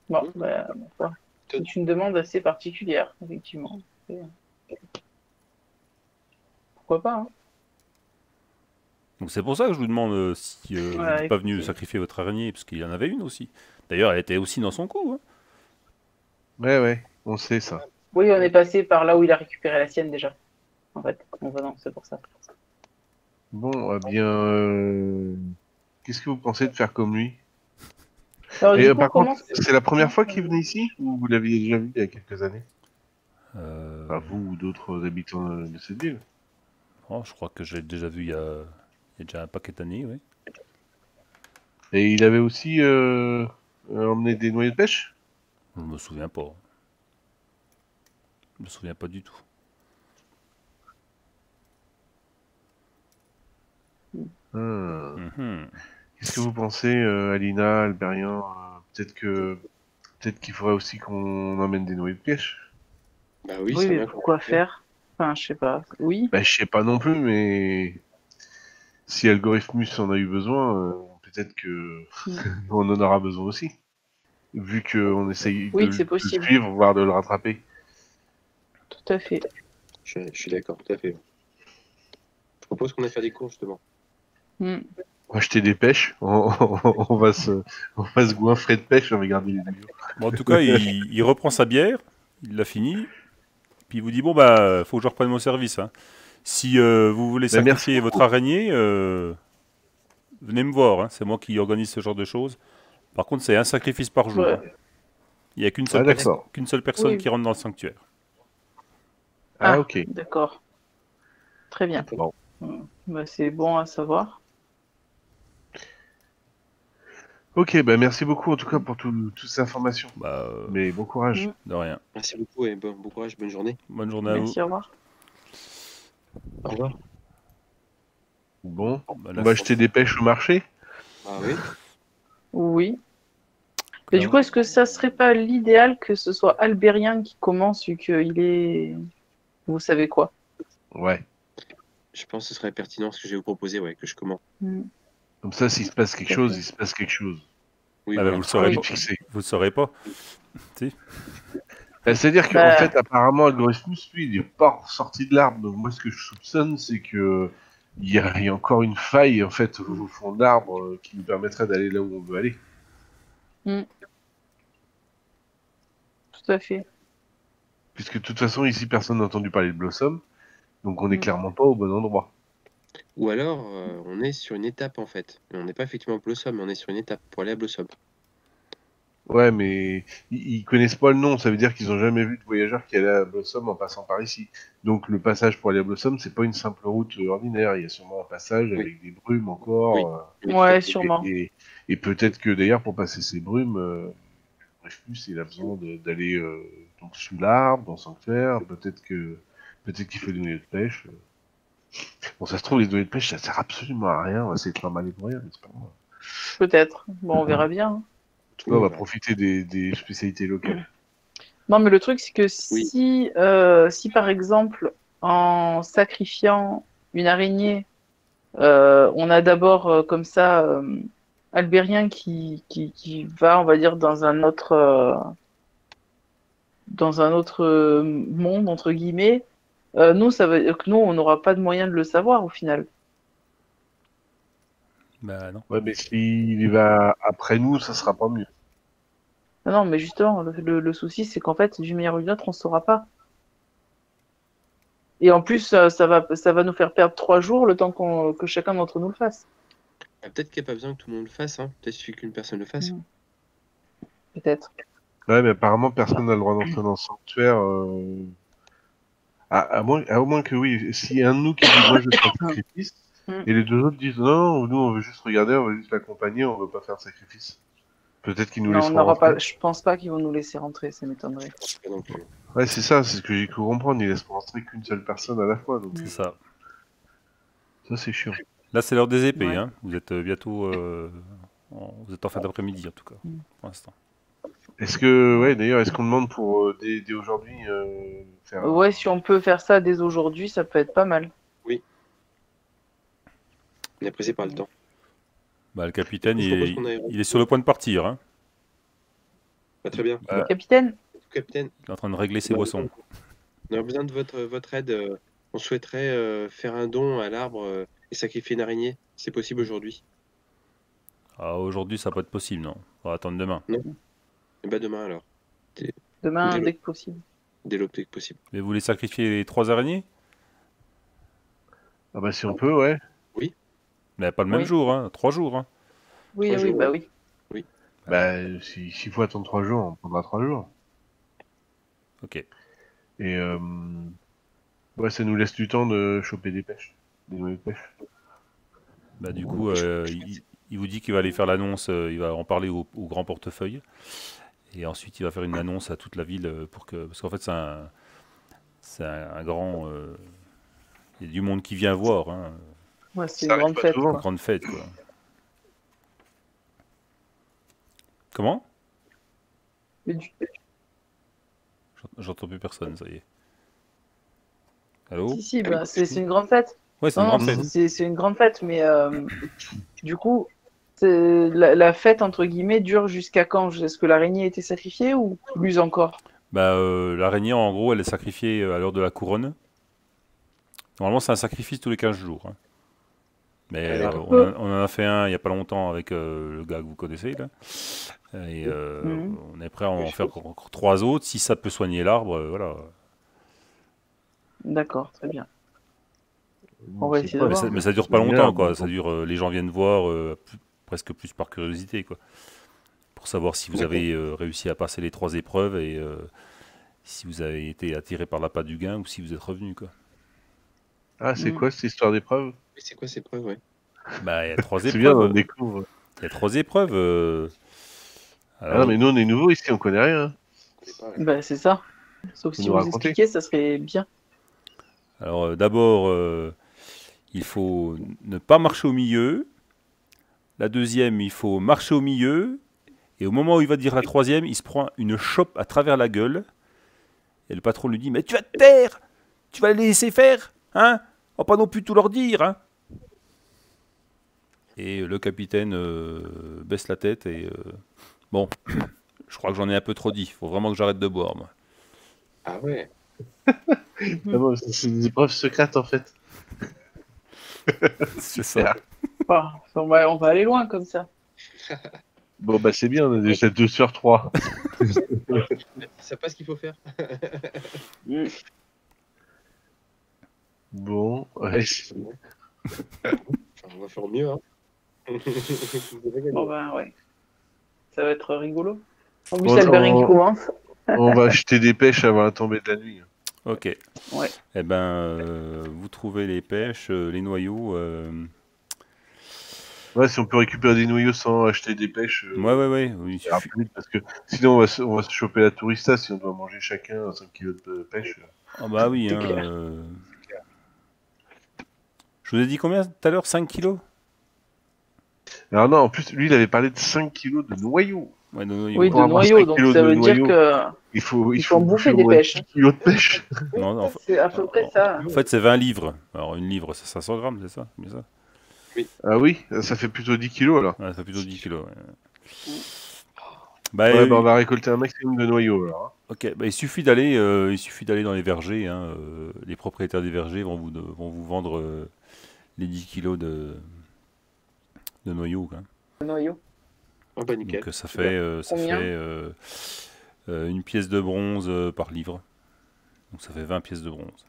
Bon, bah, ma foi. C'est une demande assez particulière, effectivement. Pourquoi pas, hein. Donc c'est pour ça que je vous demande si vous Ouais, n'êtes pas venu écoutez. sacrifier votre araignée, parce qu'il y en avait une aussi. D'ailleurs, elle était aussi dans son cou. Hein. Ouais, on sait ça. Oui, on est passé par là où il a récupéré la sienne déjà. En fait, en venant, c'est pour ça. Bon, eh bien, qu'est-ce que vous pensez de faire comme lui? Alors, Et du coup, par comment contre, c'est la première fois qu'il venait ici ou vous l'aviez déjà vu il y a quelques années? Euh, Enfin, vous ou d'autres habitants de cette ville? oh, je crois que je l'ai déjà vu il y a déjà un paquet d'années, oui. Et il avait aussi emmené des noyaux de pêche? Je me souviens pas. Je me souviens pas du tout. Mhm. Qu'est-ce que vous pensez, Alina, Albérian? Peut-être qu'il faudrait aussi qu'on emmène des noyaux de pêche. Bah oui, Oui, ça mais va. pourquoi faire? Enfin, je sais pas. Oui. Bah, je sais pas non plus, mais si Algorithmus en a eu besoin, peut-être que Mm. on en aura besoin aussi. Vu qu'on essaye Oui, c'est de le possible. suivre, voire de le rattraper. Tout à fait. Je suis d'accord, tout à fait. Je propose qu'on aille faire des cours, justement. Mm. On va acheter des pêches, on va se goinfrer de pêche, on va garder les vidéos. Bon, en tout cas, il reprend sa bière, il l'a fini, puis il vous dit bon bah faut que je reprenne mon service, hein. Si vous voulez Bah, merci sacrifier votre beaucoup. araignée, venez me voir, hein. C'est moi qui organise ce genre de choses. Par contre, c'est un sacrifice par jour, hein. Ouais. Il n'y a qu'une Ah, seule, d'accord. qu'une seule personne Oui. qui rentre dans le sanctuaire. Ah, Ah, ok. d'accord. Très bien. Bon. Bah, c'est bon à savoir. Ok, bah merci beaucoup en tout cas pour toutes ces informations. Bah, Mais bon courage. Mm. de rien. Merci beaucoup et bon courage, bonne journée. Bonne journée à vous. Merci, au revoir. Au revoir. Bon, Bah, on là, va acheter des pêches au marché. Ah oui. Oui. Mais du coup, est-ce que ça serait pas l'idéal que ce soit Albérien qui commence vu qu'il est... Vous savez quoi? Ouais. Je pense que ce serait pertinent ce que je vais vous proposer, ouais, que je commence. Mm. Comme ça, s'il se passe quelque Tout à chose, fait. il se passe quelque chose. Oui, bah, voilà. vous le On sera saurez vite pas. fixé. Vous le saurez pas. Bah, c'est-à-dire qu'en Bah, fait, apparemment, Algorithmus, lui, il est pas sorti de l'arbre. Donc moi, ce que je soupçonne, c'est que il y a encore une faille en fait au fond de l'arbre qui nous permettrait d'aller là où on veut aller. mm, tout à fait. Puisque de toute façon, ici, personne n'a entendu parler de Blossom. Donc on n'est Mm. clairement pas au bon endroit. Ou alors, on est sur une étape en fait. On n'est pas effectivement à Blossom, mais on est sur une étape pour aller à Blossom. Ouais, mais ils connaissent pas le nom, ça veut dire qu'ils ont jamais vu de voyageurs qui allaient à Blossom en passant par ici. Donc le passage pour aller à Blossom, c'est pas une simple route ordinaire, il y a sûrement un passage Oui. avec des brumes Oui. encore. Oui, tout à Ouais, fait. sûrement. Et peut-être que d'ailleurs pour passer ces brumes, Dreyfus il a besoin d'aller donc sous l'arbre, dans le sanctuaire, peut-être qu'il fait des noyaux de pêche. Bon, ça se trouve, les noyaux de pêche, ça sert absolument à rien, on va essayer de faire mal pour rien, mais c'est pas grave. Peut-être. Bon, on verra bien. En tout cas, on va profiter des spécialités locales. Non, mais le truc, c'est que Oui. si par exemple, en sacrifiant une araignée, on a d'abord comme ça Albérien qui va, on va dire, dans un autre monde, entre guillemets, nous, ça veut dire que nous, on n'aura pas de moyen de le savoir au final. Bah non. Ouais, mais s'il va après nous, ça sera pas mieux. Non, mais justement, le souci, c'est qu'en fait, d'une manière ou d'une autre, on ne saura pas. Et en plus, ça va nous faire perdre 3 jours le temps que chacun d'entre nous le fasse. Ah, peut-être qu'il n'y a pas besoin que tout le monde le fasse, hein. Peut-être qu'il suffit qu'une personne le fasse. Mm. Peut-être. Ouais, mais apparemment, personne n'a le droit d'entrer dans le sanctuaire. À moins que oui, s'il y a un de nous qui dit moi je veux faire le sacrifice, Mm. et les deux autres disent non, nous on veut juste regarder, on veut juste l'accompagner, on veut pas faire le sacrifice. Peut-être qu'ils nous Non, on laisseront n'aura rentrer. pas. Je pense pas qu'ils vont nous laisser rentrer, ça m'étonnerait. Pas non plus. Ouais, c'est ça, c'est ce que j'ai cru comprendre, ils laisseront rentrer qu'une seule personne à la fois, donc C'est ça. ça c'est chiant. Là, c'est l'heure des épées, Ouais. hein. Vous êtes bientôt. Vous êtes en fin d'après-midi, en tout cas, Mm. pour l'instant. Est-ce que, ouais, d'ailleurs, est-ce qu'on demande pour dès aujourd'hui faire Ouais, si on peut faire ça dès aujourd'hui, ça peut être pas mal. On est pressé par le temps. Bah, le capitaine, Je propose qu'on aille- il est sur le point de partir, hein. Pas très bien. Capitaine? Capitaine, Il est en train de régler ses boissons. on aurait besoin de votre aide. On souhaiterait faire un don à l'arbre et sacrifier une araignée. C'est possible aujourd'hui. Ah, aujourd'hui, ça va pas être possible, non. On va attendre demain. Et bah demain alors. Demain, Dès le- dès que possible. Dès le plus que possible. Mais vous voulez sacrifier les 3 araignées? Ah bah si on peut, ouais. Mais pas le même Oui. jour, hein. 3 jours, hein. Oui, 3 oui, jours. bah oui. Bah s'il faut attendre 3 jours, on prendra 3 jours. Ok. Et ouais, ça nous laisse du temps de choper des pêches, des noyaux de pêche. Bah, du coup, il vous dit qu'il va aller faire l'annonce, il va en parler au grand portefeuille. Et ensuite, il va faire une annonce à toute la ville pour que. Parce qu'en fait, c'est un grand. Il y a du monde qui vient voir, hein. Ouais, c'est Ça une arrive grande pas fête, souvent. Une quoi. grande fête, quoi. Comment? Mais du- J'entends plus personne, ça y est. Allô? Si, bah, c'est une grande fête. Ouais, c'est une Non, grande fête. c'est une grande fête, mais du coup, la fête, entre guillemets, dure jusqu'à quand? Est-ce que l'araignée a été sacrifiée ou plus encore? Bah, l'araignée, en gros, elle est sacrifiée à l'heure de la couronne. Normalement, c'est un sacrifice tous les 15 jours, hein. Mais Ah, d'accord. on en a fait un il n'y a pas longtemps avec le gars que vous connaissez, là. Et Mhm. on est prêt à en faire encore 3 autres. Si ça peut soigner l'arbre, voilà. D'accord, très bien. On Bon, va c'est essayer pas de Mais voir. ça, mais ça dure pas soigner longtemps, l'arbre, quoi. mais Ça bon. dure, les gens viennent voir presque plus par curiosité, quoi. Pour savoir si vous D'accord. avez réussi à passer les 3 épreuves et si vous avez été attiré par l'appât du gain ou si vous êtes revenu, quoi. Ah, c'est Mhm. quoi cette histoire d'épreuve? Mais c'est quoi ces preuves, ouais? Bah, il y a 3 C'est bien, on épreuves. découvre. Il y a 3 épreuves. Ah non, Alors, mais nous, on est nouveaux ici, on connaît rien. Je connais pas, ouais. Bah, c'est ça. Sauf Faut si nous vous raconter. expliquez, ça serait bien. d'abord, il faut ne pas marcher au milieu. La deuxième, il faut marcher au milieu. Et au moment où il va dire la troisième, il se prend une chope à travers la gueule. Et le patron lui dit, mais tu vas te taire! Tu vas les laisser faire, hein? On va pas non plus tout leur dire, hein? Et le capitaine baisse la tête et bon, je crois que j'en ai un peu trop dit. Il faut vraiment que j'arrête de boire, moi. Ah ouais. Ah bon, c'est des épreuves secrètes en fait. C'est ça. Enfin, on va aller loin comme ça. Bon, bah c'est bien, on a déjà 2 sur 3. Ils savent pas ce qu'il faut faire. Mm. Bon, ouais. Enfin, on va faire au mieux, hein. Bon, ben, ouais. Ça va être rigolo. En plus, On- il y a le Bering qui on- commence. On va acheter des pêches avant la tombée de la nuit. Ok. Ouais. Eh ben, vous trouvez les pêches, les noyaux. Ouais, si on peut récupérer des noyaux sans acheter des pêches, Ouais. Il ça ira suffit. plus vite, parce que sinon on va se choper la tourista si on doit manger chacun 5 kilos de pêche. Ah bah oui, C'est hein. clair. Je vous ai dit combien tout à l'heure? 5 kilos? Alors non, en plus, lui, il avait parlé de 5 kilos de noyaux. Ouais, de noyaux. Oui, Pour de avoir noyaux. 5 Donc, kilos ça de veut dire noyaux, que il faut il faut en bouffer au des moins pêches. 10 kilos de pêche. Non, C'est à peu près ça. en fait, c'est 20 livres. Alors, une livre, c'est 500 grammes, c'est ça? Mais ça? Ah oui, ça fait plutôt 10 kilos alors. Ouais, ça fait plutôt 10 kilos. Ouais. Bah, Ouais, bah on va récolter un maximum de noyaux alors. ok, bah, il suffit d'aller dans les vergers, hein, les propriétaires des vergers vont vous vendre les 10 kilos de noyaux, hein. Le noyau. Ah bah nickel. Donc ça Super. fait, Combien une pièce de bronze par livre. Donc ça fait 20 pièces de bronze.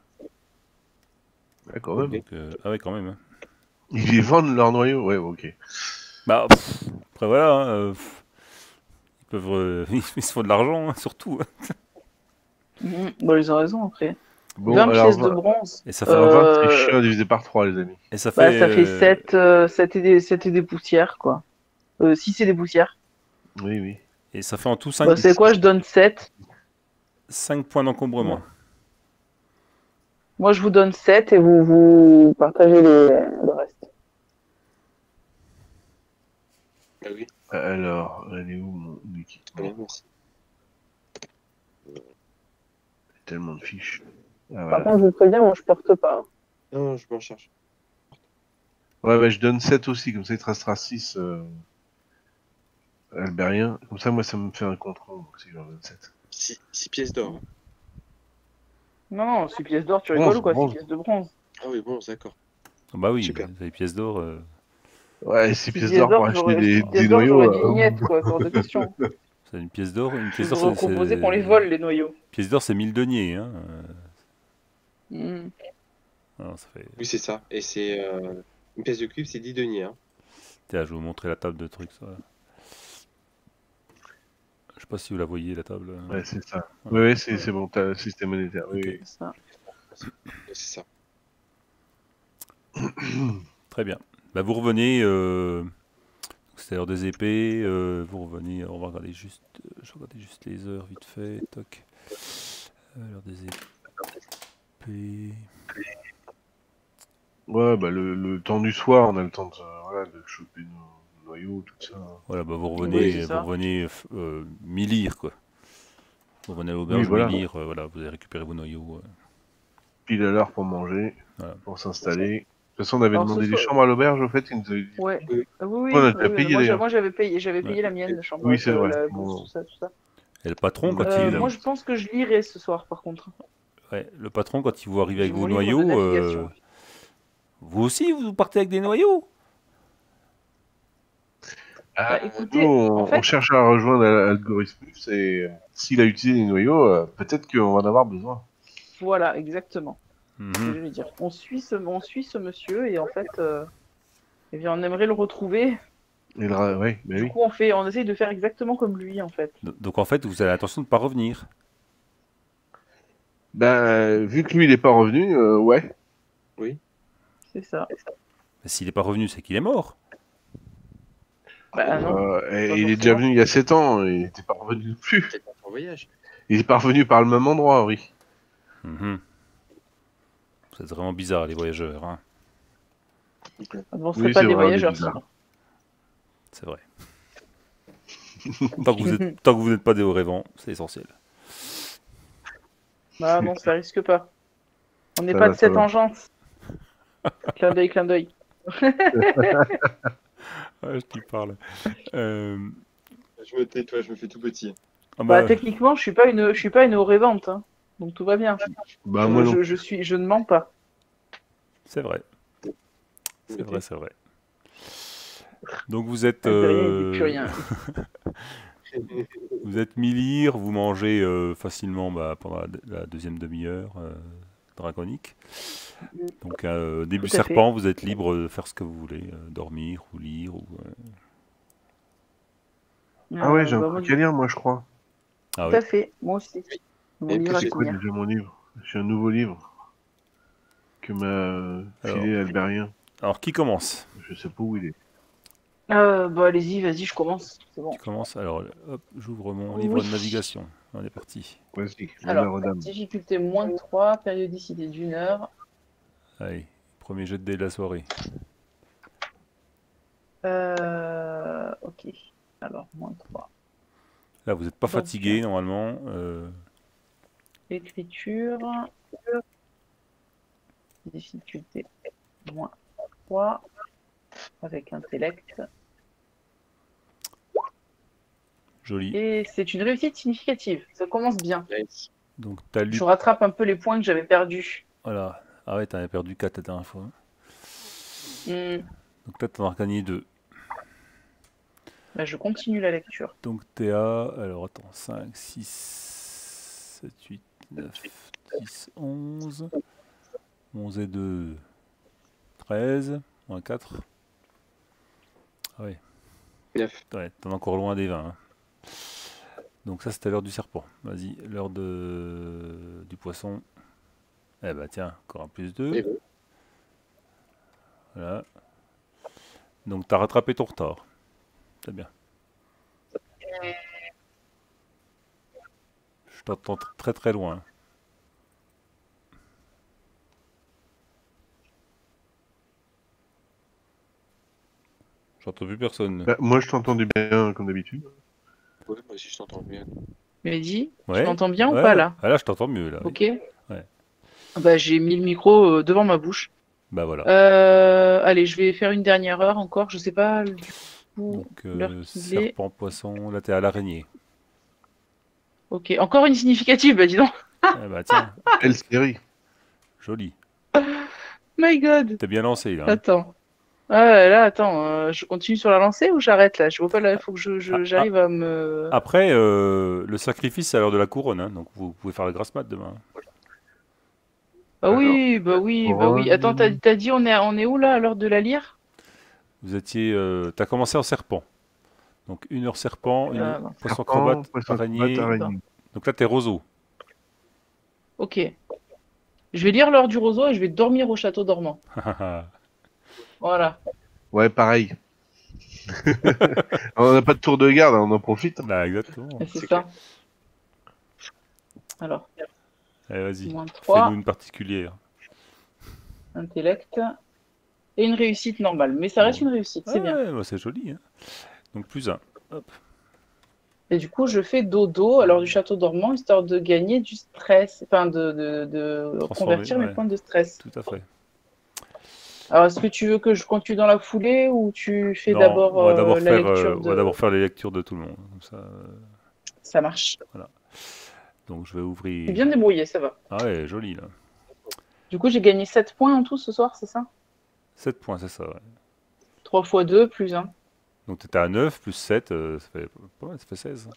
Ouais, quand même. Ok. Donc, ah ouais, quand même, hein. Ils les vendent leurs noyaux, ouais, ok. Bah, après voilà, hein, ils peuvent, ils se font de l'argent, hein, surtout, hein. Bon, ils ont raison après. Bon, 20 alors, pièces de bronze. Et ça fait, alors 20, c'est chiant divisé par 3, les amis. et ça Bah, fait, ça fait 7 et des poussières, quoi. 6 et des poussières. Oui, oui. et ça fait en tout Bah, c'est quoi, je donne 7. 5 points d'encombrement. Moi, je vous donne 7 et vous partagez le reste. Ah oui. Alors, elle est où mon équipement? Allez, merci. Tellement de fiches. Ah, Par voilà. contre, je vous préviens, moi, je porte pas. Non, je m'en charge. Ouais, bah je donne 7 aussi, comme ça il te restera 6 albériens. Comme ça, moi, ça me fait un contrôle, donc si j'en donne 7. 6 pièces d'or. Non, 6 pièces d'or, tu Bronze, rigoles ou quoi? bronze. 6 pièces de bronze. Ah oui, bon, d'accord. Ah bah oui, Super. les pièces d'or. Ouais, 6 6 pièces d'or pour acheter des d'or, noyaux. j'aurais dit niette, quoi, hors de question. C'est une pièce d'or. Une Je pièce vous d'or, aurais proposé qu'on les vole, les noyaux. pièce d'or, c'est 1000 deniers, hein. Mm. Alors, ça fait... Oui, c'est ça. Et c'est une pièce de cuivre, c'est 10 deniers. Hein. Tiens, je vais vous montrer la table de trucs. Ça. Je sais pas si vous la voyez, la table. Ouais, c'est ça. Ouais, c'est bon, t'as le système monétaire. Oui, Ok. oui. C'est ça. C'est ça. Très bien. Bah, vous revenez. C'est l'heure des épées. Vous revenez. On va regarder juste. Je vais regarder juste les heures vite fait. Toc. L'heure des épées. Ouais, bah le temps du soir, on a le temps de, voilà, de choper nos noyaux, tout ça. Voilà, bah, vous Oui, revenez. c'est ça. Vous revenez mi-lire, quoi. Vous revenez à l'auberge Oui, voilà. mi-lire. Voilà, vous avez récupéré vos noyaux. pile à l'heure pour manger, Voilà. pour s'installer. De toute façon, on avait Alors, demandé ce des soir- chambres à l'auberge, au fait, ils nous avaient dit. Ouais. Oui. Ah oui, On a oui, déjà oui, payé, moi, d'ailleurs. moi j'avais payé Ouais. la mienne, la chambre Oui, avec c'est vrai. la Bon. bouffe, tout ça, tout ça. Et le patron, quand Ok, il... là. Moi, je pense que je lirai ce soir, par contre. Ouais, le patron, quand il vous arrive avec J'ai mon vos livre de noyaux, navigation. vous aussi, vous partez avec des noyaux? Ah, Bah, nous, écoutez, en on fait, cherche à rejoindre Algorithmus et s'il a utilisé les noyaux, peut-être qu'on va en avoir besoin. voilà, exactement. C'est ce que Mhm. je vais dire. On suit ce monsieur et en fait, eh bien, on aimerait le retrouver. Ouais, bah Du oui. coup, on essaye de faire exactement comme lui, en fait. Donc en fait, vous avez l'intention de ne pas revenir. Ben, vu que lui, il est pas revenu, ouais. Oui. C'est ça. S'il n'est pas revenu, c'est qu'il est mort. Bah non, Et pas il est déjà forcément. venu il y a 7 ans, il n'était pas revenu non plus. Peut-être pas en voyage. Il est pas revenu par le même endroit, oui. Mhm. C'est vraiment bizarre, les voyageurs, hein. Bon, ce Oui, serait pas c'est des vrai, voyageurs, bizarre. sinon. C'est vrai. Tant que vous n'êtes pas des hauts rêvants, c'est essentiel. Bah non, ça risque pas. On n'est Ça pas va, de ça cette va. engeance. Clin d'œil, clin d'œil. Ouais, je t'y parle. Je me tais, toi, je me fais tout petit. Ah Bah bah, techniquement, je suis pas une rêvante, hein. Donc tout va bien. Bah, moi non. Je ne mens pas. c'est vrai. C'est Ok. vrai, c'est vrai. Donc vous êtes, Rien et plus rien. vous êtes mi-lire, vous mangez facilement pendant la deuxième demi-heure draconique. Donc début Tout à fait. serpent, vous êtes libre de faire ce que vous voulez, dormir ou lire. Ah ouais, j'ai un Bah, moi, truc à lire, moi, je crois. Ah tout oui. à fait. Moi aussi. Mon Et livre à C'est quoi finir. déjà mon livre? J'ai un nouveau livre que m'a Alors, filé Albérien. alors qui commence? Je sais pas où il est. Bah allez-y, vas-y, je commence. C'est bon. Tu commences. Alors hop, j'ouvre mon Oui. livre de navigation. On est parti. Vas-y, Alors, l'honneur aux dames. difficulté -3, périodicité d'1 heure. Allez, premier jet de dés de la soirée. Ok. Alors, -3. Là, vous n'êtes pas Donc, fatigué normalement. Écriture. Difficulté -3. Avec intellect. Joli. Et c'est une réussite significative. Ça commence bien. Nice. Donc t'as lu. Je rattrape un peu les points que j'avais perdus. Voilà. Ah ouais, t'en avais perdu 4 la dernière fois. Hmm. Donc là, t'en as gagné 2. Bah, je continue la lecture. Donc t'es à. Alors attends, 5, 6, 7, 8, 9, 10, 11. 11 et 2, 13. Moins 4. Ah ouais. 9. Ouais, t'en es encore loin des 20. Hein. Donc ça, c'était l'heure du serpent. Vas-y, l'heure du poisson. Eh bah tiens, encore un plus 2. Et bon. Voilà. Donc t'as rattrapé ton retard. C'est bien. Je t'entends très très loin. J'entends plus personne. Bah, moi, je t'entendais bien, comme d'habitude. Ouais, moi aussi, je t'entends bien. Mehdi, Ouais. tu m'entends bien Ouais. ou pas là? Ah là, je t'entends mieux là. Oui. Ok. Ouais. Bah, j'ai mis le micro devant ma bouche. Bah voilà. Allez, je vais faire une dernière heure encore. Je sais pas du coup Donc l'heure qu'il est. serpent, poisson, là t'es à l'araignée. Ok, encore une significative, bah dis donc. Eh bah tiens, Quelle série? joli. My God. T'es bien lancé là. Hein. Attends. Ah là, attends, je continue sur la lancée ou j'arrête là? Je vois pas là, il faut que j'arrive à me. Après, le sacrifice c'est à l'heure de la couronne, hein, donc vous pouvez faire la grasse mat demain. Ah oui, bah oui, bah oui. Attends, t'as dit on est où là à l'heure de la lyre? Vous étiez, t'as commencé en serpent. Donc 1 heure serpent, une Ah, non. poisson Serpent, acrobate, poisson araignée. acrobate, araignée. Donc là t'es roseau. Ok. Je vais lire l'heure du roseau et je vais dormir au château dormant. Voilà. Ouais, pareil. On n'a pas de tour de garde, on en profite. Là, exactement. Et c'est C'est ça. Alors, Allez, vas-y. -3, Fais-nous une particulière. intellect. Et une réussite normale. Mais ça reste Bon. une réussite, c'est bien. Ouais, bah, c'est joli. Hein. Donc plus 1. Hop. Et du coup, je fais dodo à l'heure du château dormant, histoire de gagner du stress, enfin de Transformer, convertir mes ouais, points de stress. tout à fait. Alors, est-ce que tu veux que je continue dans la foulée ou tu fais Non, d'abord la lecture on va de... d'abord faire les lectures de tout le monde. Comme ça, Ça marche. voilà. Donc je vais C'est bien ouvrir. débrouillé, ça va. Ah ouais, joli là. Du coup, j'ai gagné 7 points en tout ce soir, c'est ça? 7 points, c'est ça. Ouais. 3 fois 2 plus 1. Donc tu étais à 9 plus 7, ça fait pas mal, ça fait 16.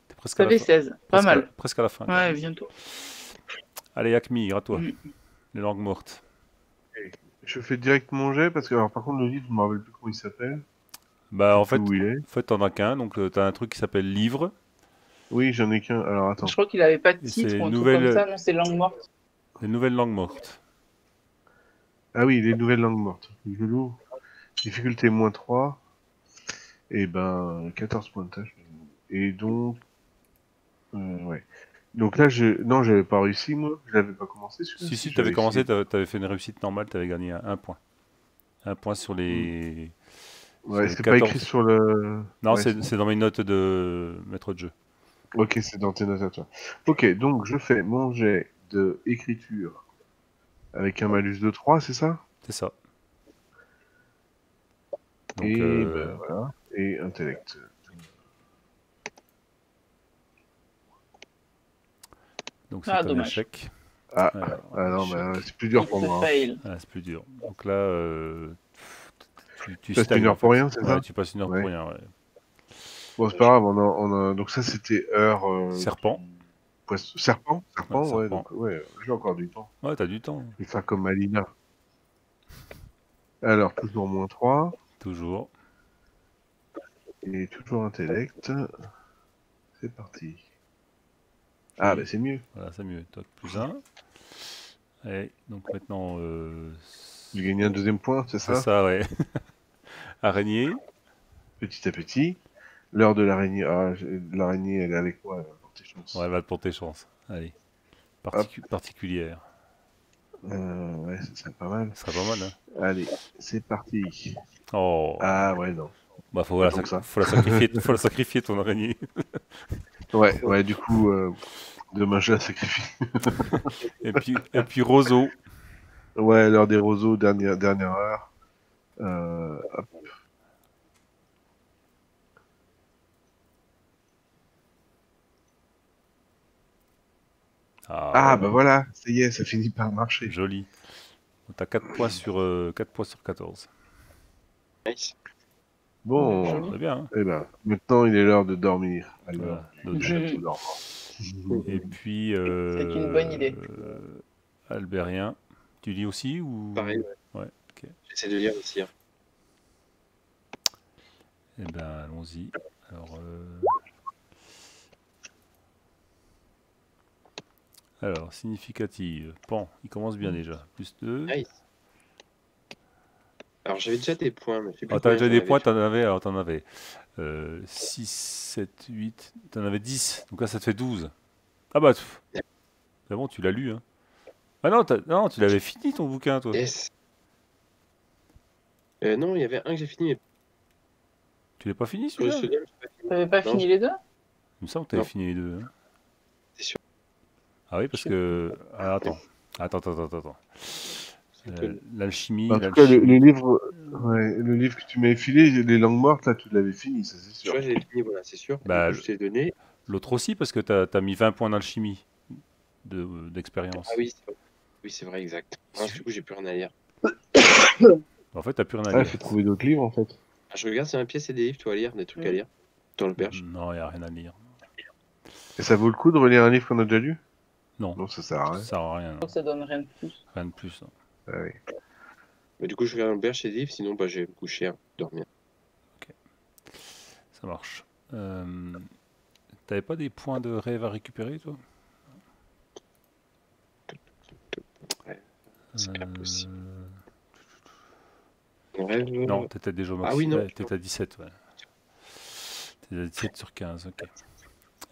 T'es presque à Ça la fait fin. 16. Pas mal. Presque à la fin, quoi. Ouais, bientôt. Allez, Acmi, à toi. Mm. Les langues mortes. Je fais direct mon jet parce que, alors, par contre, le livre, je me rappelle plus comment il s'appelle. Bah, Je en sais plus fait, où il est. t'en as qu'un, donc t'as un truc qui s'appelle livre, Oui, j'en ai qu'un. Alors, attends. Je crois qu'il avait pas de et titre c'est ou un truc comme nouvelle, ça. Non, c'est langue morte. les nouvelles langues mortes. Ah oui, les nouvelles langues mortes. Je l'ouvre. Difficulté -3. Et ben, 14 pointages. Et donc, ouais. Donc là, non, j'avais pas réussi, moi. Je l'avais pas commencé, celui-là. Si, J'avais t'avais commencé, essayé. t'avais fait une réussite normale, t'avais gagné un point. Un point sur Mm. les, sur Ouais, les c'est pas écrit 14. sur le... Non, Ouais, c'est dans mes notes de maître de jeu. ok, c'est dans tes notes à toi. Ok, donc je fais mon jet de écriture avec un malus de 3, c'est ça? C'est ça. Donc, Et ben voilà. Et intellect. donc c'est Ah, un dommage. échec. Ah, Alors, ah non, échec. bah, c'est plus dur pour It's a moi. fail. Ah, c'est plus dur. Donc là, tu Tu passes une stagnes en heure pour fait. rien, c'est Ouais, ça? tu passes une heure pour Ouais. rien. Ouais. Bon, c'est pas grave, donc ça c'était heure... Serpent. Serpent? Ouais, Serpent, ouais, serpent. donc ouais, j'ai encore du temps. Ouais, t'as du temps. Je vais faire comme Alina. Alors, toujours -3. Toujours. Et toujours intellect. C'est parti. Puis, Ah, bah c'est mieux. voilà, c'est mieux. Toc, plus 1. Et donc maintenant, J'ai gagné un deuxième point, c'est c'est ça? ça, ouais. Araignée. Petit à petit. L'heure de l'araignée. Ah, l'araignée, elle est avec moi, elle va porter chance. Ouais, va te porter chance. Allez. Hop. Particulière. Ouais, ça serait pas mal. Ce serait pas mal, hein. Allez, c'est parti. Oh. Ah, ouais, non. Bah, Pas tant que ça. faut la sacrifier, faut la sacrifier ton araignée. Ouais, ouais, du coup, dommage, je la sacrifie. Et puis roseau. Ouais, l'heure des roseaux, dernière heure. Hop. Ah, Ouais, bah voilà, ça y est, ça finit par marcher. joli. T'as 4 points sur 14. Nice. Bon, Joli. C'est bien, hein. eh ben, maintenant il est l'heure de dormir. À l'heure Voilà, du dodo. château dormant. Et puis, C'est une bonne idée. Albérien. Tu lis aussi ou... Pareil, ouais. Ouais, ok. J'essaie de lire aussi. Hein. Eh ben, allons-y. Alors, significative. Pan, il commence bien déjà. Plus 2. Nice. Alors j'avais déjà des points, mais je sais plus Ah, t'avais combien déjà j'en des avais. points, t'en avais 6, 7, 8, t'en avais 10, donc là ça te fait 12. Ah bah, c'est bon, tu l'as lu, hein. Ah non, non, tu l'avais fini ton bouquin, toi. Yes. Non, il y avait un que j'ai fini, mais Tu l'as pas fini pour le celui-là? second, j'ai pas fini. T'avais pas Non, fini les deux? Il me semble que t'avais Non. fini les deux, hein. C'est sûr. Ah oui, parce que... Ah, attends. L'alchimie, En tout cas, le livre, ouais, le livre que tu m'avais filé, les langues mortes, là, tu l'avais fini, ça c'est Tu sûr. vois, je l'ai fini, voilà, c'est sûr. Bah, Du coup, je t'ai donné. l'autre aussi, parce que t'as mis 20 points d'alchimie d'expérience. Ah oui, c'est vrai. Oui, c'est vrai, exact. Ah, du coup, j'ai plus rien à lire. En fait, t'as plus rien à Ah, il lire. faut trouver d'autres livres, en fait. Ah, je regarde, c'est un pièce et des livres, tu vas lire, des trucs à lire. Dans le berge. Non, il n'y a rien à lire. Et ça vaut le coup de relire un livre qu'on a déjà lu? Non, Non, ça sert à ça rien. sert à rien. Donc ça donne rien de plus. Rien de plus, hein. Ah oui. Mais du coup, je regarde dans le berge et des livres, sinon, bah, je vais me coucher, hein, dormir. Ça marche. T'avais pas des points de rêve à récupérer, toi? Ouais, c'est impossible. Euh, Mon rêve. Non, t'étais déjà au Ah oui, non. T'étais à 17, ouais. T'étais à 17 sur 15, ok.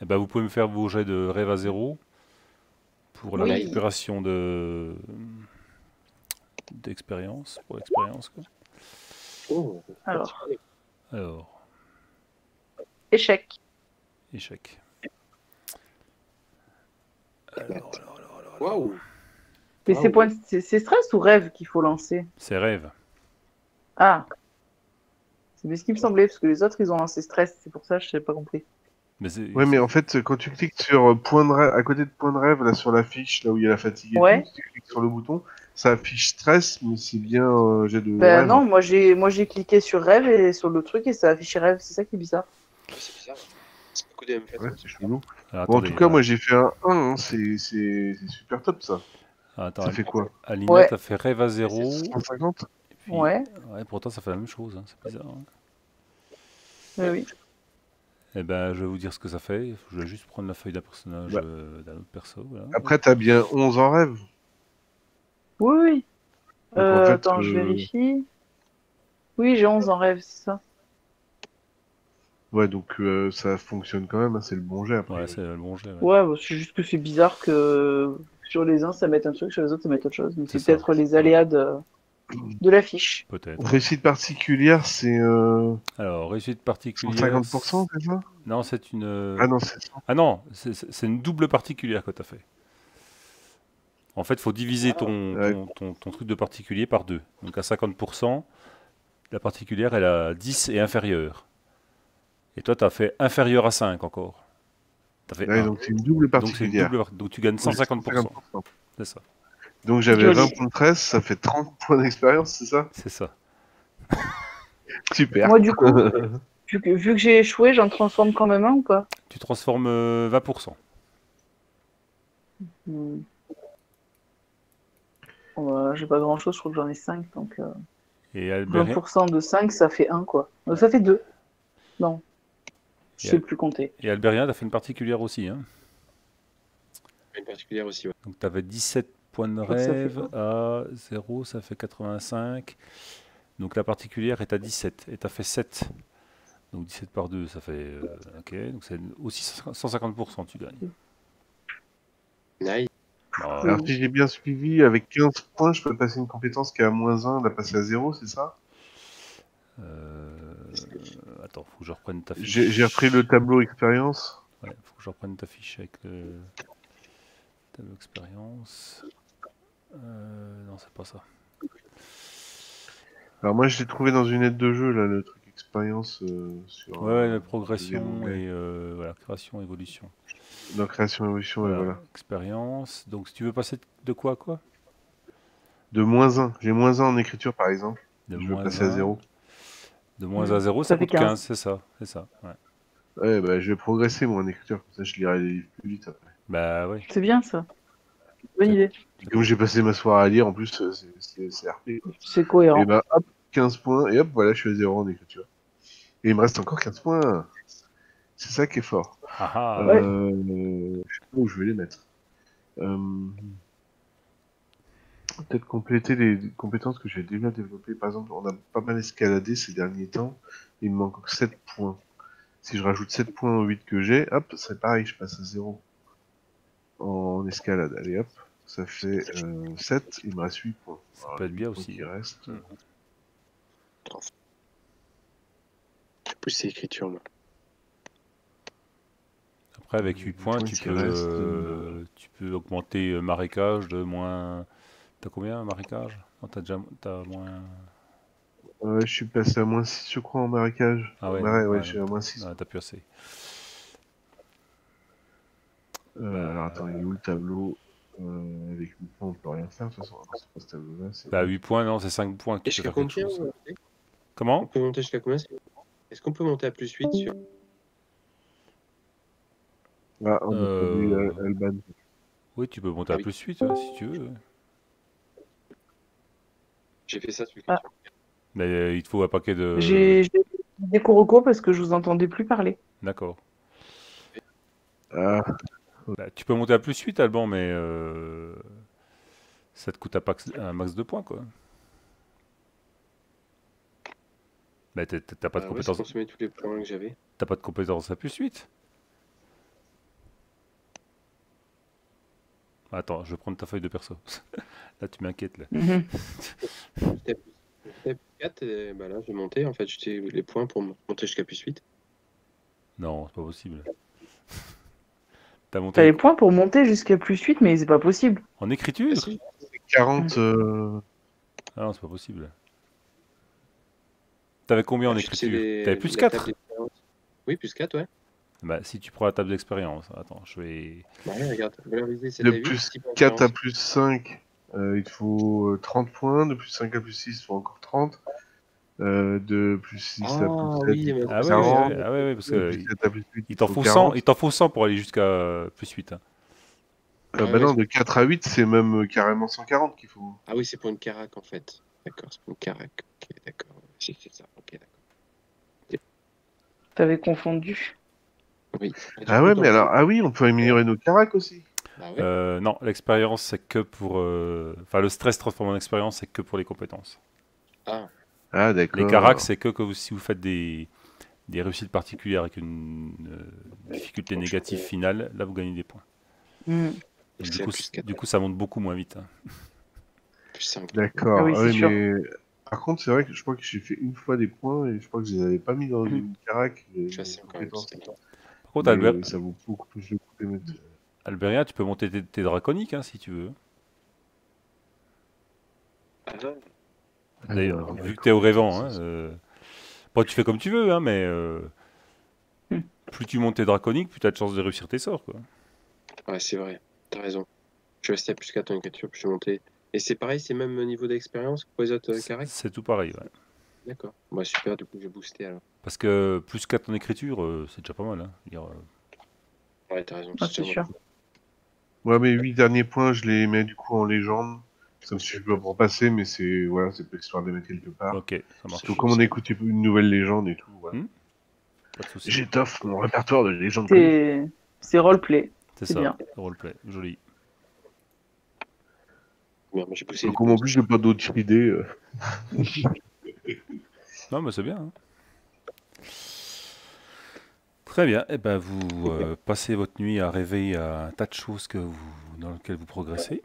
Eh ben, vous pouvez me faire vos jets de rêve à 0 pour la Oui. récupération d'expérience, pour l'expérience, quoi. Oh, Alors, Alors, échec. échec. Waouh. Mais Waouh. c'est stress ou rêve qu'il faut lancer? C'est rêve. Ah, c'est bien ce qui me semblait, parce que les autres, ils ont lancé stress. C'est pour ça que je n'ai pas compris. Mais c'est- Ouais, mais en fait, quand tu cliques sur point de rêve, à côté de point de rêve, là sur la fiche, là où il y a la fatigue et Ouais. tout, si tu cliques sur le bouton, ça affiche stress, mais c'est bien j'ai de Ben rêve. non, moi j'ai cliqué sur rêve et sur le truc et ça affichait rêve. C'est ça qui est bizarre. C'est bizarre. C'est beaucoup des mêmes Ouais, c'est chelou. Ah, Bon, en attendez, tout cas, là. moi j'ai fait un 1, hein, c'est super top ça. Ah, attends, Ça fait quoi? Alina, Ouais. t'as fait rêve à 0. 150? Et puis, Ouais. ouais, pourtant ça fait la même chose, hein, c'est bizarre. Hein. Oui. Eh ben, je vais vous dire ce que ça fait. Je vais juste prendre la feuille d'un personnage, Bah. d'un autre perso. Voilà. Après, t'as bien 11 en rêve. Oui. Donc, en fait, Attends, je vérifie. Oui, j'ai 11 en rêve, c'est ça. Ouais, donc ça fonctionne quand même, hein, c'est le bon jet après. Ouais, c'est le bon jet. Ouais. Ouais, bah, c'est juste que c'est bizarre que sur les uns ça mette un truc, sur les autres ça mette autre chose. Mais C'est c'est ça. peut-être les aléas de la fiche. Peut-être. Réussite particulière, c'est Alors, réussite particulière. 150%, c'est ça? Non, c'est une. Ah non, c'est ça. Ah non, c'est une double particulière que tu as fait. En fait, il faut diviser ton truc de particulier par 2. Donc à 50%, la particulière, elle a 10 et inférieure. Et toi, tu as fait inférieur à 5 encore. Tu as fait Ouais, 1. donc c'est une double Donc c'est une particulière. donc tu gagnes 150%. C'est ça. Donc j'avais Joli. 20 points de 13, ça fait 30 points d'expérience, c'est ça? C'est ça. Super. Moi du coup, vu que j'ai échoué, j'en transforme quand même un ou pas? Tu transformes 20%. Hmm. Bon, bah, j'ai pas grand chose, je crois que j'en ai 5, donc Et Albérien, 20% de 5, ça fait 1 quoi. Ça fait 2. Non. Je sais plus compter. tu as fait une particulière aussi. Hein. Une particulière aussi, ouais. Donc tu avais 17 points de Je crois que ça fait rêve à 0, ça fait 85. Donc la particulière est à 17 et tu as fait 7. Donc 17 par 2, ça fait... ok, donc c'est aussi 150%, tu gagnes. Nice. Bah, Alors si j'ai bien suivi, avec 15 points, je peux passer une compétence qui est à -1, la passer à 0, c'est ça? attends, faut que je reprenne ta fiche. J'ai repris le tableau expérience. Ouais, faut que je reprenne ta fiche avec le tableau expérience. Non, c'est pas ça. Alors moi je l'ai trouvé dans une aide de jeu, là, le truc expérience sur... Ouais, la progression onglet. et voilà, création, évolution. Dans création évolution, Voilà, et voilà. expérience. Donc si tu veux passer de quoi à quoi? De -1. J'ai -1 en écriture par exemple. De Je veux moins passer à 1. 0. De moins à 0, ça Ça fait coûte 15, 15. c'est ça. C'est ça. Ouais. Ouais, bah je vais progresser moi en écriture, comme ça je lirai les livres plus vite après. Bah oui. C'est bien ça. Bonne idée. Et comme j'ai passé ma soirée à lire, en plus c'est RP. C'est cohérent. Et bah hop, 15 points, et hop, voilà, je suis à 0 en écriture. Et il me reste encore 15 points. C'est ça qui est fort. Ah ah. Je sais pas où je vais les mettre. Peut-être compléter les compétences que j'ai déjà développées. Par exemple, on a pas mal escaladé ces derniers temps. Il me manque 7 points. Si je rajoute 7 points aux 8 que j'ai, hop, c'est pareil, je passe à 0 en escalade. Allez hop, ça fait 7, il me reste 8 points. Ça peut être bien aussi. Il reste. Plus c'est écriture, moi. Après, avec 8 points, points tu qui peux, restent, tu peux augmenter marécage de moins... T'as combien marécage? Non, t'as moins... Je suis passé à -6, je crois, en marécage. Ah ouais, ouais, ouais, je suis à -6. Ouais, t'as plus assez. Alors attends, il est où le tableau avec 8 points, on peut rien faire de toute façon. C'est pas ce tableau-là. Bah 8 points, non, c'est 5 points Et qui jusqu'à peut faire quelque combien chose. on Comment? peut monter jusqu'à combien? Est-ce qu'on peut monter à +8 sur... Ah, on a produit Alban. Oui, tu peux monter Ah à oui. plus 8 si tu veux. J'ai fait ça sur Ah. l'écriture. Mais il te faut un paquet de... J'ai des corocos parce que je vous entendais plus parler. D'accord. Ah, Bah, tu peux monter à plus 8, Alban, mais ça te coûte un max de points, quoi. Bah, t'as pas de Ouais, compétences. c'est consommer tous les points que j'avais. T'as pas de compétences à plus 8. Attends, je vais prendre ta feuille de perso. Là, tu m'inquiètes, là. J'étais à +4 et bah là, j'ai monté. En fait, j'étais les points pour monter jusqu'à +8. Non, c'est pas possible. T'as T'as monté les points pour monter jusqu'à +8, mais c'est pas possible. en écriture? Ah, si. 40. Ah non, c'est pas possible. T'avais combien en Je sais que c'est écriture? T'avais plus la table 4? d'expérience. Oui, plus 4, ouais. Bah, si tu prends la table d'expérience. Attends, je vais. Bah, regarde, valoriser 7 De à 8, plus 6 points 4 à d'expérience. plus 5, il faut 30 points. De plus 5 à plus 6, il faut encore 30. De plus 6 à plus Ah 7, oui, il mais faut Ah c'est ouais, ouais, 40. ouais, ah ouais, ouais, parce De que plus 7 à plus 8, il il t'en faut faut 100, 40. il t'en faut 100 pour aller jusqu'à +8. Hein. Ah, Bah ouais, non, de 4 à 8, c'est même carrément 140 qu'il faut. ah oui, c'est pour une carac en fait. D'accord, c'est pour une carac. Ok, d'accord. C'est ça. Ok, d'accord. T'avais confondu. Oui. Et du Ah coup, ouais, mais t'en alors, fais- ah oui, on peut améliorer nos caracs aussi. Bah ouais. Non, l'expérience, c'est que pour. Enfin, le stress transformé en expérience, c'est que pour les compétences. Ah, Ah Les caracs, d'accord. c'est que si vous faites des réussites particulières avec une difficulté négative finale, là, vous gagnez des points. Hmm. Donc, c'est à plus 4, du coup, ça monte beaucoup moins vite. Hein. plus 5. Ah D'accord. oui, Ah c'est oui, sûr. mais par contre, c'est vrai que je crois que j'ai fait une fois des points et je crois que je les avais pas mis dans une carac, Je suis les assez quand même. compétences. Par contre, Mais ça vaut beaucoup plus le coup de les mettre. Albérien, tu peux monter tes draconiques hein, si tu veux. D'ailleurs, Alors, vu que tu es au Révent, hein, bon, tu fais comme tu veux, hein, mais Hmm. plus tu montes tes draconiques, plus tu as de chances de réussir tes sorts. Quoi. Ouais, c'est vrai. T'as raison. Je suis resté à plus 4 en écriture, puis je suis monté. Et c'est pareil, c'est même niveau d'expérience que pour les autres caracs? C'est tout pareil. Ouais. D'accord. Bah super, du coup, j'ai boosté alors. Parce que plus 4 en écriture, c'est déjà pas mal. Hein. Je veux dire, Ouais, t'as raison. Ah, c'est déjà sûr. ouais, mes 8 derniers points, je les mets du coup en légende. Ça me suffit pas pour passer, mais c'est voilà, c'est pas histoire de les mettre quelque part. ok, ça marche. Surtout comme on écoute une nouvelle légende et tout. Voilà. Pas de soucis. J'étoffe mon répertoire de légendes connues. C'est roleplay. C'est C'est ça, bien. roleplay, joli. Merde, mais j'ai poussé. Donc, comme en plus, j'ai pas d'autres idées. Non, mais c'est bien. Hein. Très bien. Et ben, vous passez votre nuit à rêver à un tas de choses dans lesquelles vous progressez.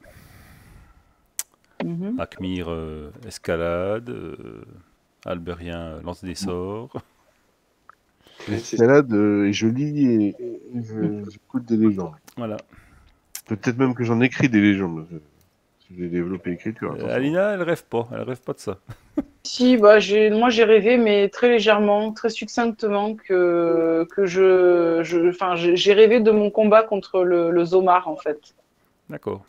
Mhm. Akmir, escalade. Albérien, lance des sorts. L'escalade, et je lis et j'écoute des légendes. Voilà. Peut-être même que j'en écris des légendes. J'ai développé l'écriture. attention. Alina, elle rêve pas. Elle rêve pas de ça. Si, bah, moi j'ai rêvé, mais très légèrement, très succinctement, enfin, j'ai rêvé de mon combat contre le Zomar, en fait, D'accord.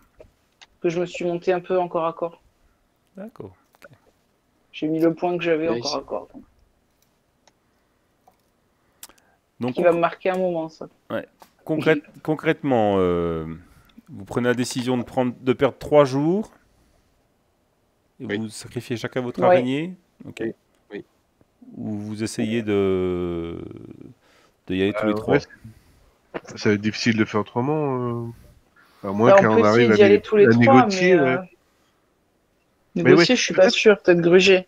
que je me suis monté un peu en corps à corps. D'accord. J'ai mis le point que j'avais en Nice. corps à corps. Donc, Qui va me marquer un moment, ça. concrètement, vous prenez la décision de perdre 3 jours. Et Oui. vous sacrifiez chacun votre Ouais. araignée. Ok. Oui. Ou vous essayez de y aller tous les 3. Ouais, ça va être difficile de faire autrement. À moins Bah, on qu'on peut arrive essayer d'y aller tous les à 3, négocier. mais Ouais. négocier, oui, je suis pas sûre. Peut-être gruger.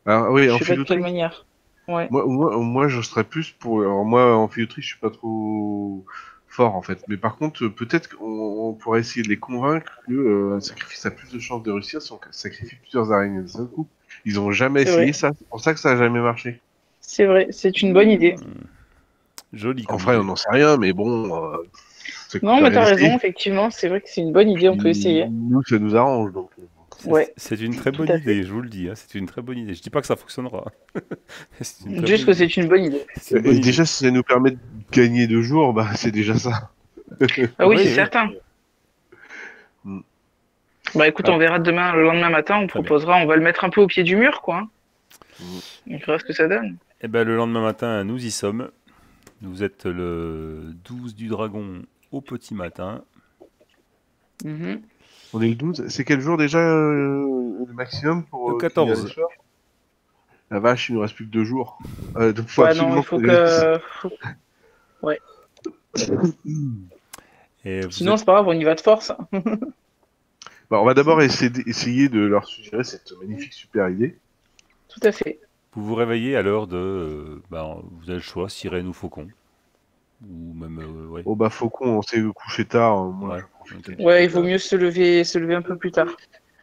Alors, oui, Je en sais pas de quelle filouterie. manière. Ouais. Moi, je serais plus pour. Alors, moi, en filouterie, je suis pas trop fort, en fait. Mais par contre, peut-être qu'on pourrait essayer de les convaincre que un sacrifice a plus de chances de réussir si on sacrifie plusieurs araignées d'un seul coup. Ils ont jamais C'est essayé vrai. ça. C'est pour ça que ça a jamais marché. C'est vrai, c'est une bonne idée. Joli En comme vrai, on idée. n'en sait rien, mais bon. Ça Non, coûte mais rien t'as d'essayer. raison, effectivement, c'est vrai que c'est une bonne idée, on peut essayer. Nous, ça nous arrange, donc. Ouais, C'est une très tout bonne à fait. idée, je vous le dis. Hein, c'est une très bonne idée. Je dis pas que ça fonctionnera. C'est une très Juste bonne que idée. c'est une bonne idée. C'est une bonne Et idée. déjà, si ça nous permet de gagner 2 jours, bah, c'est déjà ça. Ah oui, Oui, c'est oui. certain. Mm. Bah écoute, Ah. on verra demain, le lendemain matin, on Très bien. proposera, on va le mettre un peu au pied du mur, quoi. Hein. Mm. On verra ce que ça donne. Et ben, le lendemain matin, nous y sommes. Vous êtes le 12 du dragon au petit matin. Mhm. On est le 12. C'est quel jour déjà le maximum pour Le finir 14. les soirs? La vache, il nous reste plus que 2 jours. Donc faut Ouais, non, absolument il faut qu'on réussisse. que. Et vous Sinon, êtes- c'est pas grave, on y va de force. Bah, on va d'abord essayer de leur suggérer cette magnifique super idée. Tout à fait. vous vous réveillez à l'heure de... vous avez le choix, sirène ou faucon. Ou même... ouais. Oh bah Faucon, on s'est couché tard. Moi, Ouais, je profite ok. un petit Ouais, peu il vaut de- mieux se lever un peu plus tard.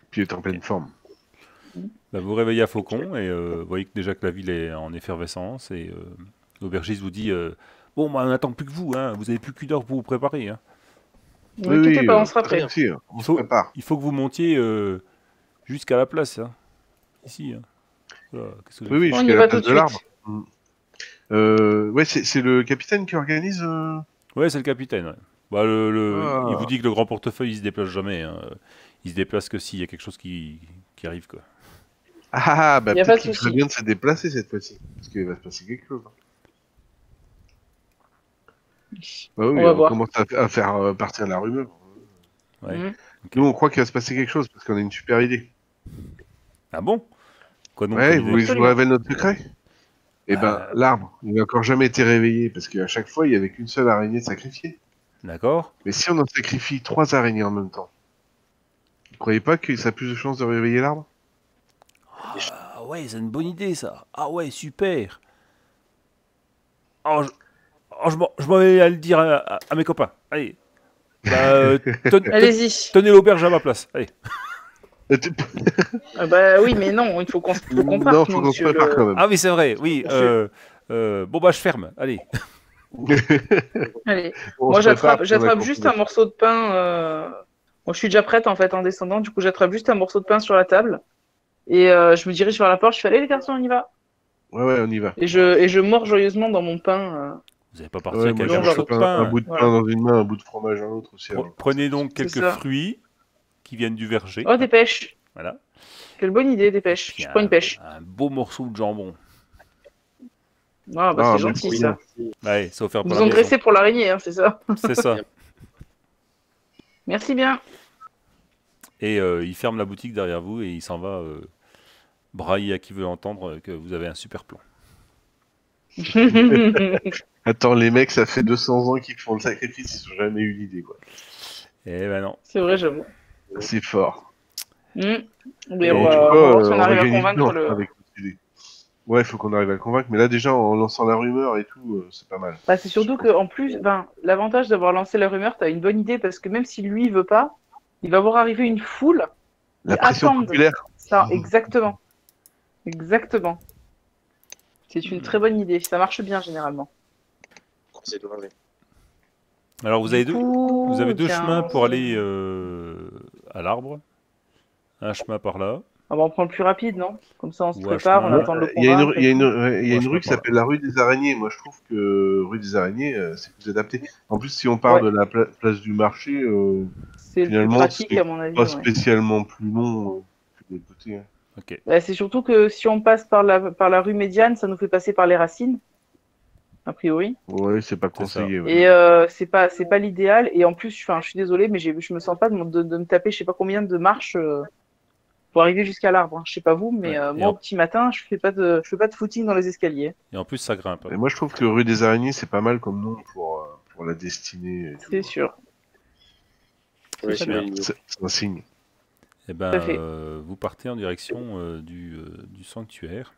Puis il est en pleine forme. Bah, vous réveillez à Faucon et vous voyez que déjà que la ville est en effervescence et l'aubergiste vous dit Bon, bah, on n'attend plus que vous, hein. Vous avez plus qu'une heure pour vous préparer. Hein. Ne vous inquiétez pas, on sera très prêts. bien. Si, on se prépare. Il faut que vous montiez jusqu'à la place. Hein. Ici. Hein. Qu'est-ce que je Oui, oui, fais On jusqu'à y la va place tout de de suite. l'arbre. Ouais, c'est le capitaine qui organise. Ouais, c'est le capitaine. Ouais. Bah, Ah. il vous dit que le grand portefeuille, il se déplace jamais. Hein. Il se déplace que s'il y a quelque chose qui arrive. Quoi. Ah, bah Y a pas peut-être de qu'il souci. ferait bien de se déplacer cette fois-ci. Parce qu'il va se passer quelque chose. Bah oui, On va on voir. commence à faire partir la rumeur. Ouais. Mhm. Ok. Nous, on croit qu'il va se passer quelque chose parce qu'on a une super idée. Ah bon? Quoi donc Ouais, comme vous idée voulez que je vous Absolument. révèle notre secret? Eh ben, l'arbre, il n'a encore jamais été réveillé parce qu'à chaque fois, il n'y avait qu'une seule araignée sacrifiée. D'accord. Mais si on en sacrifie 3 araignées en même temps, vous croyez pas que ça a plus de chances de réveiller l'arbre? Ah ouais, c'est une bonne idée ça. Ah ouais, super. Oh, je m'en vais à le dire à mes copains. Allez. Bah, Allez-y. tenez l'auberge à ma place. Allez. Ah bah oui, mais non, il faut qu'on Non, parte, faut nous, qu'on se monsieur prépare le... quand même. Ah oui, c'est vrai. Oui. Monsieur. Bon bah je ferme. Allez. Allez. On Moi, se prépare, puis on a j'attrape compris juste le un morceau de pain. Moi, je suis déjà prête, en fait, en descendant. Du coup, j'attrape juste un morceau de pain sur la table. Et je me dirige vers la porte. Je fais, allez, les garçons, on y va. Ouais, on y va. Et je mords joyeusement dans mon pain. Vous n'allez pas partir Ouais, avec moi un j'ai morceau de un pain. un bout de Voilà. pain dans une main, un bout de fromage dans l'autre aussi. alors. Prenez donc C'est quelques ça. fruits qui viennent du verger. Oh, des pêches. Voilà. Quelle bonne idée, des pêches. Puis Je prends une pêche. un beau morceau de jambon. Ah, bah, Ah, c'est gentil, merci. ça. Ouais, c'est offert Ils pour nous la ont maison. graissé pour l'araignée, hein, c'est ça. C'est ça. Merci bien. Et il ferme la boutique derrière vous et il s'en va brailler à qui veut entendre que vous avez un super plan. Attends, les mecs, ça fait 200 ans qu'ils font le sacrifice, ils n'ont jamais eu l'idée, quoi. Eh ben non. C'est vrai, j'avoue. C'est fort. Mais Et on tu va vois, voir si on va arrive à gagner du convaincre temps le... avec notre idée. Ouais, il faut qu'on arrive à le convaincre, mais là, déjà, en lançant la rumeur et tout, c'est pas mal. Bah, c'est surtout qu'en plus, ben, l'avantage d'avoir lancé la rumeur, t'as une bonne idée, parce que même si lui, il veut pas, il va voir arriver une foule La qui pression attendent populaire. ça. Exactement. Exactement. C'est une très bonne idée. Ça marche bien, généralement. Croisez les doigts, ouais. Alors vous avez Du deux, coup, vous avez deux tiens, chemins pour aller à l'arbre. Un chemin par là. on va en prendre le plus rapide, non? Comme ça, on se Ou un prépare, on chemin- attend de le Il y a une, convaincre. il y a une, et ouais, il y a Ouais, une je rue qui comprends. s'appelle la rue des Araignées. Moi, je trouve que rue des Araignées, c'est plus adapté. En plus, si on part Ouais. de la place du marché, tout. C'est le plus finalement, pratique, c'est à mon avis. pas Ouais. spécialement plus long que de l'autre côté. Hein. Ok. Bah, c'est surtout que si on passe par la rue médiane, ça nous fait passer par les racines, a priori. Ouais, c'est pas C'est ça. conseillé. Ouais. Et c'est pas l'idéal. Et en plus, je suis désolée, mais je me sens pas de me taper je sais pas combien de marches pour arriver jusqu'à l'arbre. Hein. Je sais pas vous, mais Ouais. moi, au petit matin, je fais pas de footing dans les escaliers. Et en plus ça grimpe. Et moi, je trouve que rue des Araignées, c'est pas mal comme nom pour la destinée. Et tout. C'est sûr. Ouais, très c'est bien. bien. C'est un signe. Et ben Tout à fait. vous partez en direction du sanctuaire.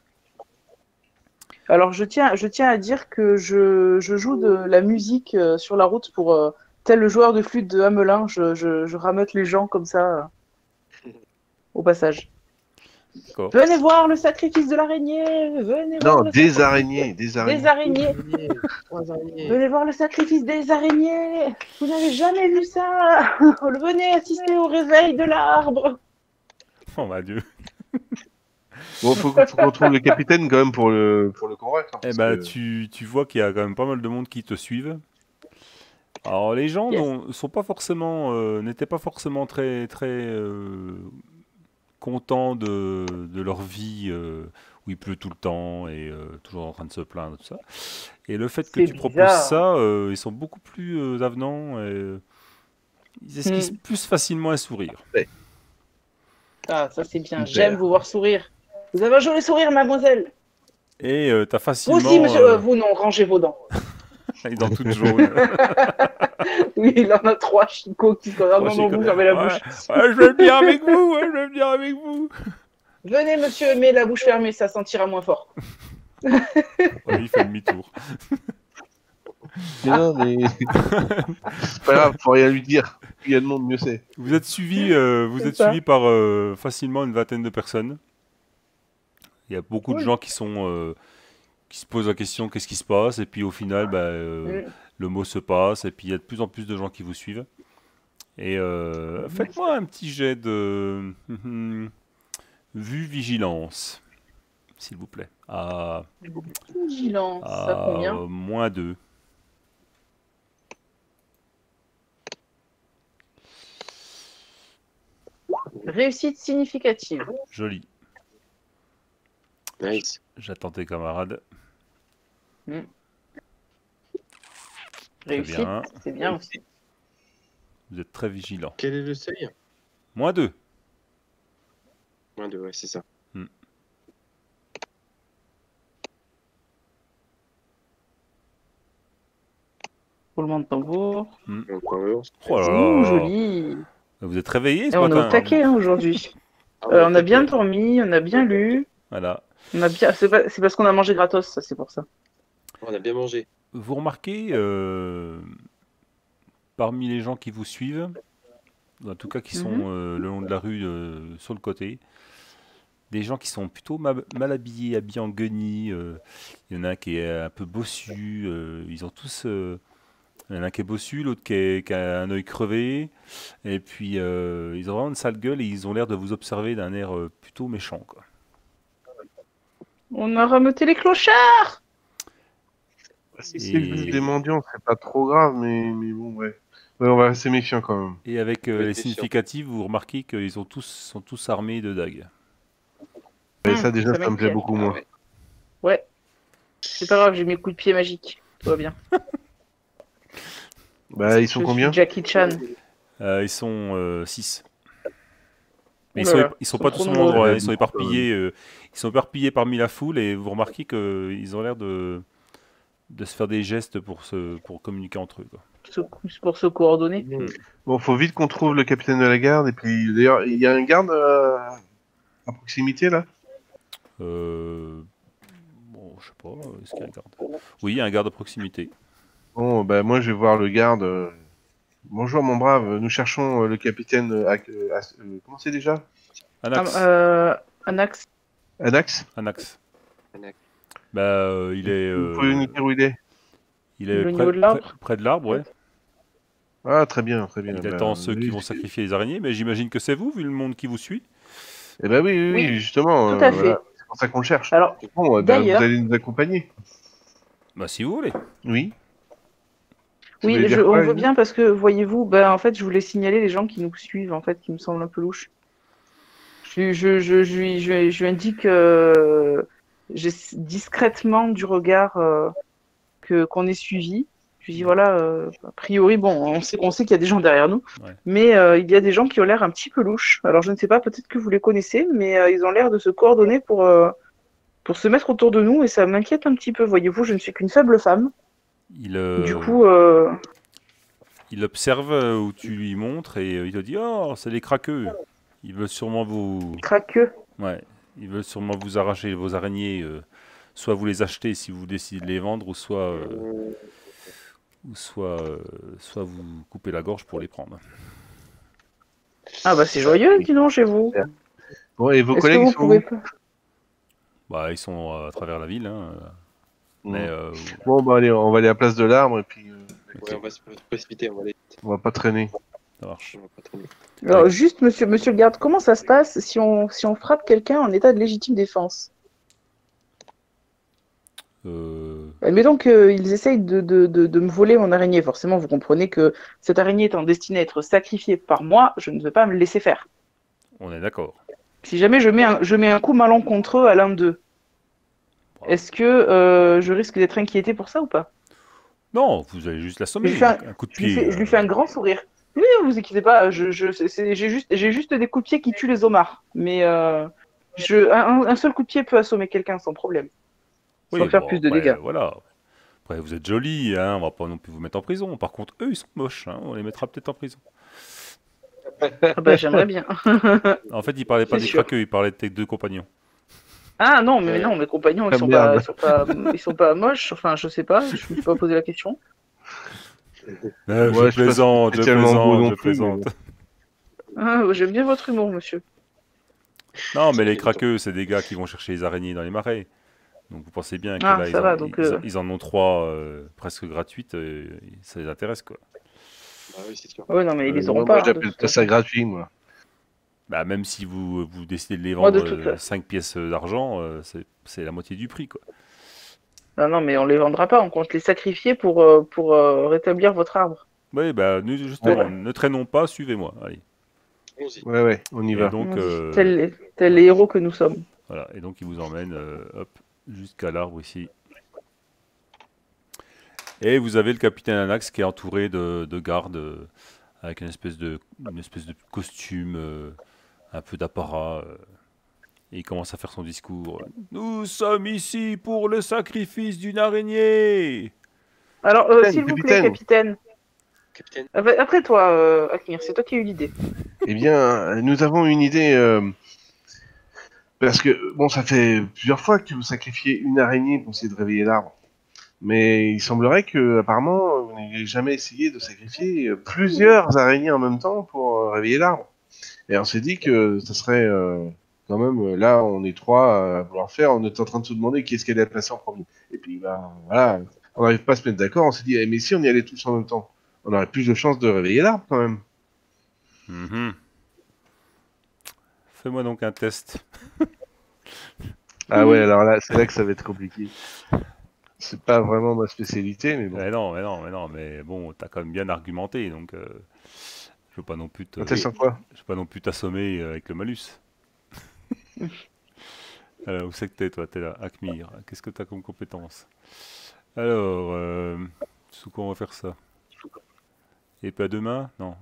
Alors, je tiens à dire que je joue de la musique sur la route pour tel le joueur de flûte de Hamelin. Je rameute les gens comme ça au passage. D'accord. Venez voir le sacrifice de l'araignée. Venez voir Non, le des sacrifice araignées. Des araignées. des araignées. Trois araignées. Venez voir le sacrifice des araignées. Vous n'avez jamais vu ça. Venez assister au réveil de l'arbre. Oh mon Dieu. Bon, faut qu'on trouve le capitaine quand même pour le convaincre. hein, Eh parce ben que- tu vois qu'il y a quand même pas mal de monde qui te suivent. Alors les gens Yes. sont pas forcément n'étaient pas forcément très contents de leur vie où il pleut tout le temps et toujours en train de se plaindre tout ça. Et le fait que C'est tu proposes bizarre. ça, ils sont beaucoup plus avenants et ils esquissent plus facilement un sourire. Ah, ça c'est bien. Super. J'aime vous voir sourire. Vous avez un joli sourire, mademoiselle. Et t'as Vous facilement aussi, monsieur. Vous non, rangez vos dents. les dents toutes jaunes. Oui, il en a 3 chicots qui se regardent. Oh, Non, non, Chico. vous fermez la Ouais. bouche. Ouais, je vais venir avec vous, ouais, je vais venir avec vous. Venez, monsieur, mais la bouche fermée, ça sentira moins fort. Ouais, il fait demi-tour. Mais non, mais. c'est pas grave, faut rien lui dire. Plus il y a de monde, mieux c'est. Vous êtes suivi, C'est ça. par facilement une vingtaine de personnes. Il y a beaucoup de Cool. gens qui sont qui se posent la question qu'est-ce qui se passe, et puis au final, le mot se passe, et puis il y a de plus en plus de gens qui vous suivent. Et faites-moi un petit jet de vue vigilance, s'il vous plaît. Vigilance, ça combien? -2. Réussite significative. Joli. Nice. J'attends tes camarades. Réussite, bien. c'est bien aussi. Vous êtes très vigilants. Quel est le seuil? -2. Moins 2, ouais, c'est ça. Roulement de tambour. Donc, ouais, Oh là Ouh, là. joli. Vous êtes réveillés ce Et on est matin, au taquet hein, aujourd'hui. Ah, On a bien taquet. dormi, on a bien lu. Voilà. On a bien... C'est parce qu'on a mangé gratos, ça, c'est pour ça. On a bien mangé. Vous remarquez, parmi les gens qui vous suivent, en tout cas qui sont le long de la rue sur le côté, des gens qui sont plutôt mal habillés, habillés en guenilles. Il y en a un qui est un peu bossu. Ils ont tous. Il y en a un qui est bossu, l'autre qui a un œil crevé. Et puis, ils ont vraiment une sale gueule et ils ont l'air de vous observer d'un air plutôt méchant, quoi. On a rameuté les clochards. Si c'est juste des mendiants, c'est pas trop grave, mais bon, ouais. Ouais, on va rester méfiant quand même. Et avec être les méfiant. significatifs, vous remarquez qu'ils sont tous armés de dagues. Et ça, déjà, ça ça me plaît m'inquiète. beaucoup moins. Ouais. C'est pas grave, j'ai mes coups de pied magiques. Tout va bien. Bah, ils sont Je combien? suis Jackie Chan. Ils sont 6. Mais Ouh là là, ils sont ils pas sont tous trop au même endroit, nombreux. ils sont éparpillés parmi la foule et vous remarquez qu'ils ont l'air de se faire des gestes pour communiquer entre eux, quoi. Pour se coordonner. Bon, faut vite qu'on trouve le capitaine de la garde. Et puis, d'ailleurs, il y a un garde à proximité, là? Bon, je sais pas, est-ce qu'il y a un garde? Oui, il y a un garde à proximité. Bon, bah, moi, je vais voir le garde. Bonjour, mon brave. Nous cherchons le capitaine... comment c'est déjà? Anax. Anax. Anax? Anax. Anax. Il est, Vous pouvez nous dire où il est? il est Le niveau de l'arbre. près de l'arbre, ouais. Ah, très bien, très bien. Il Bah, attend ceux oui, qui vont sacrifier les araignées, mais j'imagine que c'est vous, vu le monde qui vous suit. Eh ben oui, Oui, justement. tout à voilà. fait. C'est pour ça qu'on le cherche. Alors, Bon, bah, d'ailleurs- vous allez nous accompagner. Bah, si vous voulez. Oui. Tu voulais oui, dire on quoi, veut Annie? bien parce que, voyez-vous, en fait, je voulais signaler les gens qui nous suivent, en fait, qui me semblent un peu louches. Je lui indique discrètement du regard qu'on est suivi. Je lui dis voilà, a priori, bon, on sait qu'il y a des gens derrière nous, Ouais. mais il y a des gens qui ont l'air un petit peu louches. Alors je ne sais pas, peut-être que vous les connaissez, mais ils ont l'air de se coordonner pour se mettre autour de nous et ça m'inquiète un petit peu. Voyez-vous, je ne suis qu'une faible femme. Du coup, il observe où tu lui montres et il te dit oh, c'est les craqueux. Ils veulent sûrement vous. craqueux. Ouais, ils veulent sûrement vous arracher vos araignées. Soit vous les achetez si vous décidez de les vendre, ou soit vous coupez la gorge pour les prendre. Ah bah c'est joyeux, dis donc, chez vous. Bon, et vos Est-ce que collègues vous sont pouvez où? pas Bah, ils sont à travers la ville, hein. Mais Bon, bah allez, on va aller à la place de l'arbre et puis Ouais, on va se précipiter, on va aller. on va pas traîner. ça marche. On va pas traîner. Alors, juste, monsieur le garde, comment ça se passe si on frappe quelqu'un en état de légitime défense? Admettons qu'ils essayent de me voler mon araignée. Forcément, vous comprenez que cette araignée étant destinée à être sacrifiée par moi, je ne veux pas me le laisser faire. On est d'accord. Si jamais je mets un coup malencontreux à l'un d'eux, est-ce que je risque d'être inquiété pour ça ou pas? Non, vous allez juste l'assommer. Je lui fais Un coup de pied. Je lui fais un grand sourire. Oui, vous inquiétez pas, j'ai juste des coups de pied qui tuent les homards. Mais un seul coup de pied peut assommer quelqu'un sans problème. Sans faire plus de après, dégâts. Voilà. Après, vous êtes joli, hein, on va pas non plus vous mettre en prison. Par contre, eux, ils sont moches, hein, on les mettra peut-être en prison. Ah bah, j'aimerais bien. En fait, il parlait pas C'est des sûr. craqueux, il parlait de tes deux compagnons. Ah non, mais non, mes compagnons, Ah, merde. ils sont pas moches. Enfin, je sais pas, je me suis pas posé la question. Je je suis pas plaisante, spécialement beau non je plus, plaisante. Ah, j'aime bien votre humour, monsieur. Non, mais les craqueux, c'est des gars qui vont chercher les araignées dans les marais. Donc vous pensez bien que Ah, là, ça va, donc, ils en ont 3 presque gratuites, ça les intéresse, quoi. Bah oui, c'est sûr. Ouais, non, mais ils les auront Moi, pas, hein, de j'appelle toute pas ça façon. gratuit, moi. Bah, même si vous décidez de les Moi, de vendre toute façon. 5 pièces d'argent, c'est la moitié du prix, quoi. Non, non, mais on les vendra pas, on compte les sacrifier pour rétablir votre arbre. Oui, bah, justement, ne traînons pas, suivez-moi. Allez. Allons-y. Ouais, on y Et va. donc, Vas-y, tels les héros que nous sommes. voilà. Et donc, il vous emmène hop, jusqu'à l'arbre ici. Et vous avez le capitaine Anax qui est entouré de gardes avec une espèce de costume, un peu d'apparat. Et il commence à faire son discours. Nous sommes ici pour le sacrifice d'une araignée. Alors, Capitaine, s'il vous plaît, capitaine. Capitaine. Après toi, Akmir, c'est toi qui as eu l'idée. Eh bien, nous avons une idée. Parce que, bon, ça fait plusieurs fois que vous sacrifiez une araignée pour essayer de réveiller l'arbre. Mais il semblerait que, apparemment, vous n'ayez jamais essayé de sacrifier plusieurs araignées en même temps pour réveiller l'arbre. Et on s'est dit que ça serait quand même, là, on est 3 à vouloir le faire. On est en train de se demander qui est-ce qui allait la placer en premier. Et puis, bah, voilà, on n'arrive pas à se mettre d'accord. On s'est dit, mais si on y allait tous en même temps, on aurait plus de chances de réveiller l'arbre quand même. Mhm. Fais-moi donc un test. Ah ouais, alors là, c'est là que ça va être compliqué. C'est pas vraiment ma spécialité, mais bon. Mais bon, t'as quand même bien argumenté, donc je veux pas non plus Un test en quoi? je veux pas non plus t'assommer avec le malus. Alors, où c'est que toi? T'es là, Akmir. Qu'est-ce que t'as comme compétence? Alors, sous quoi on va faire ça? Et pas demain? Non.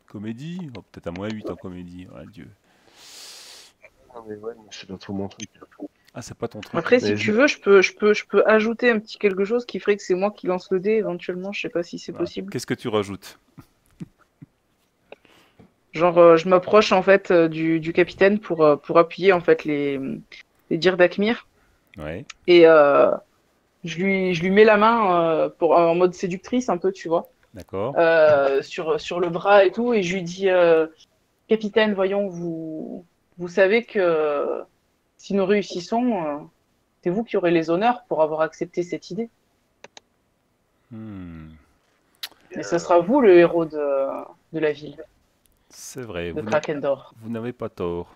Comédie? Oh, peut-être à -8 en comédie. Oh, Dieu. Ah, mais ouais, mais c'est pas trop mon truc. Ah, c'est pas ton truc. Après, si Mais tu veux, je peux ajouter un petit quelque chose qui ferait que c'est moi qui lance le dé éventuellement. Je sais pas si c'est Ah, possible. qu'est-ce que tu rajoutes? Genre, je m'approche en fait du capitaine pour appuyer en fait les dires d'Akmir Ouais, et je lui mets la main en mode séductrice un peu, tu vois, d'accord. sur le bras et tout, et je lui dis capitaine, voyons, vous savez que si nous réussissons, c'est vous qui aurez les honneurs pour avoir accepté cette idée. Hmm, Mais ce sera vous le héros de la ville, c'est vrai, de Krakendor. vous n'avez pas tort.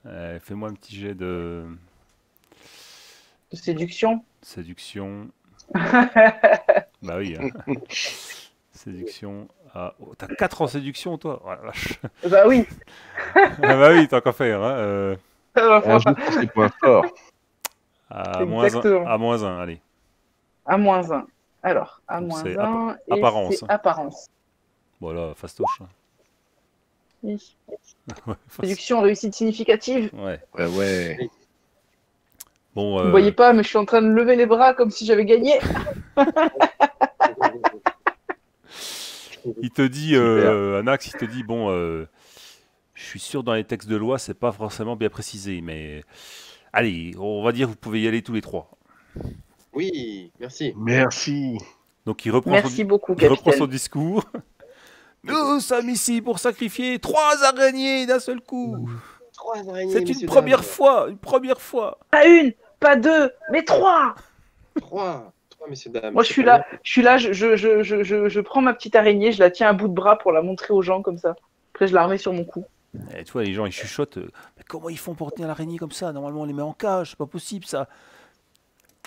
Fais-moi un petit jet de De séduction. séduction. Bah oui, hein. Séduction. Ah, oh, t'as 4 en séduction, toi? Oh la vache. Bah oui. Ah bah oui, tant qu'à faire. Hein, on joue pour ses points forts. à Exactement. -1, allez. À -1. Alors, à Donc c'est -1 et apparence. c'est apparence. Voilà, fastoche. Hein. Oui. Ouais, Séduction, réussite significative. ouais. Ouais. Bon, Vous ne voyez pas, mais je suis en train de lever les bras comme si j'avais gagné. il te dit, Super. Anax, il te dit, bon, je suis sûr dans les textes de loi, c'est pas forcément bien précisé, mais allez, on va dire vous pouvez y aller tous les 3. Oui, merci. Merci. Donc il reprend, Merci beaucoup, il reprend son capitaine. discours. Nous sommes ici pour sacrifier 3 araignées d'un seul coup. 3 araignées, C'est une messieurs, première dames. fois, une première fois. Pas une, pas deux, mais trois. 3, messieurs, dames. Moi, je suis là, je prends ma petite araignée, je la tiens à bout de bras pour la montrer aux gens comme ça. Après, je la remets sur mon cou. Et tu vois, les gens ils chuchotent. Mais comment ils font pour tenir l'araignée comme ça? Normalement on les met en cage, c'est pas possible ça.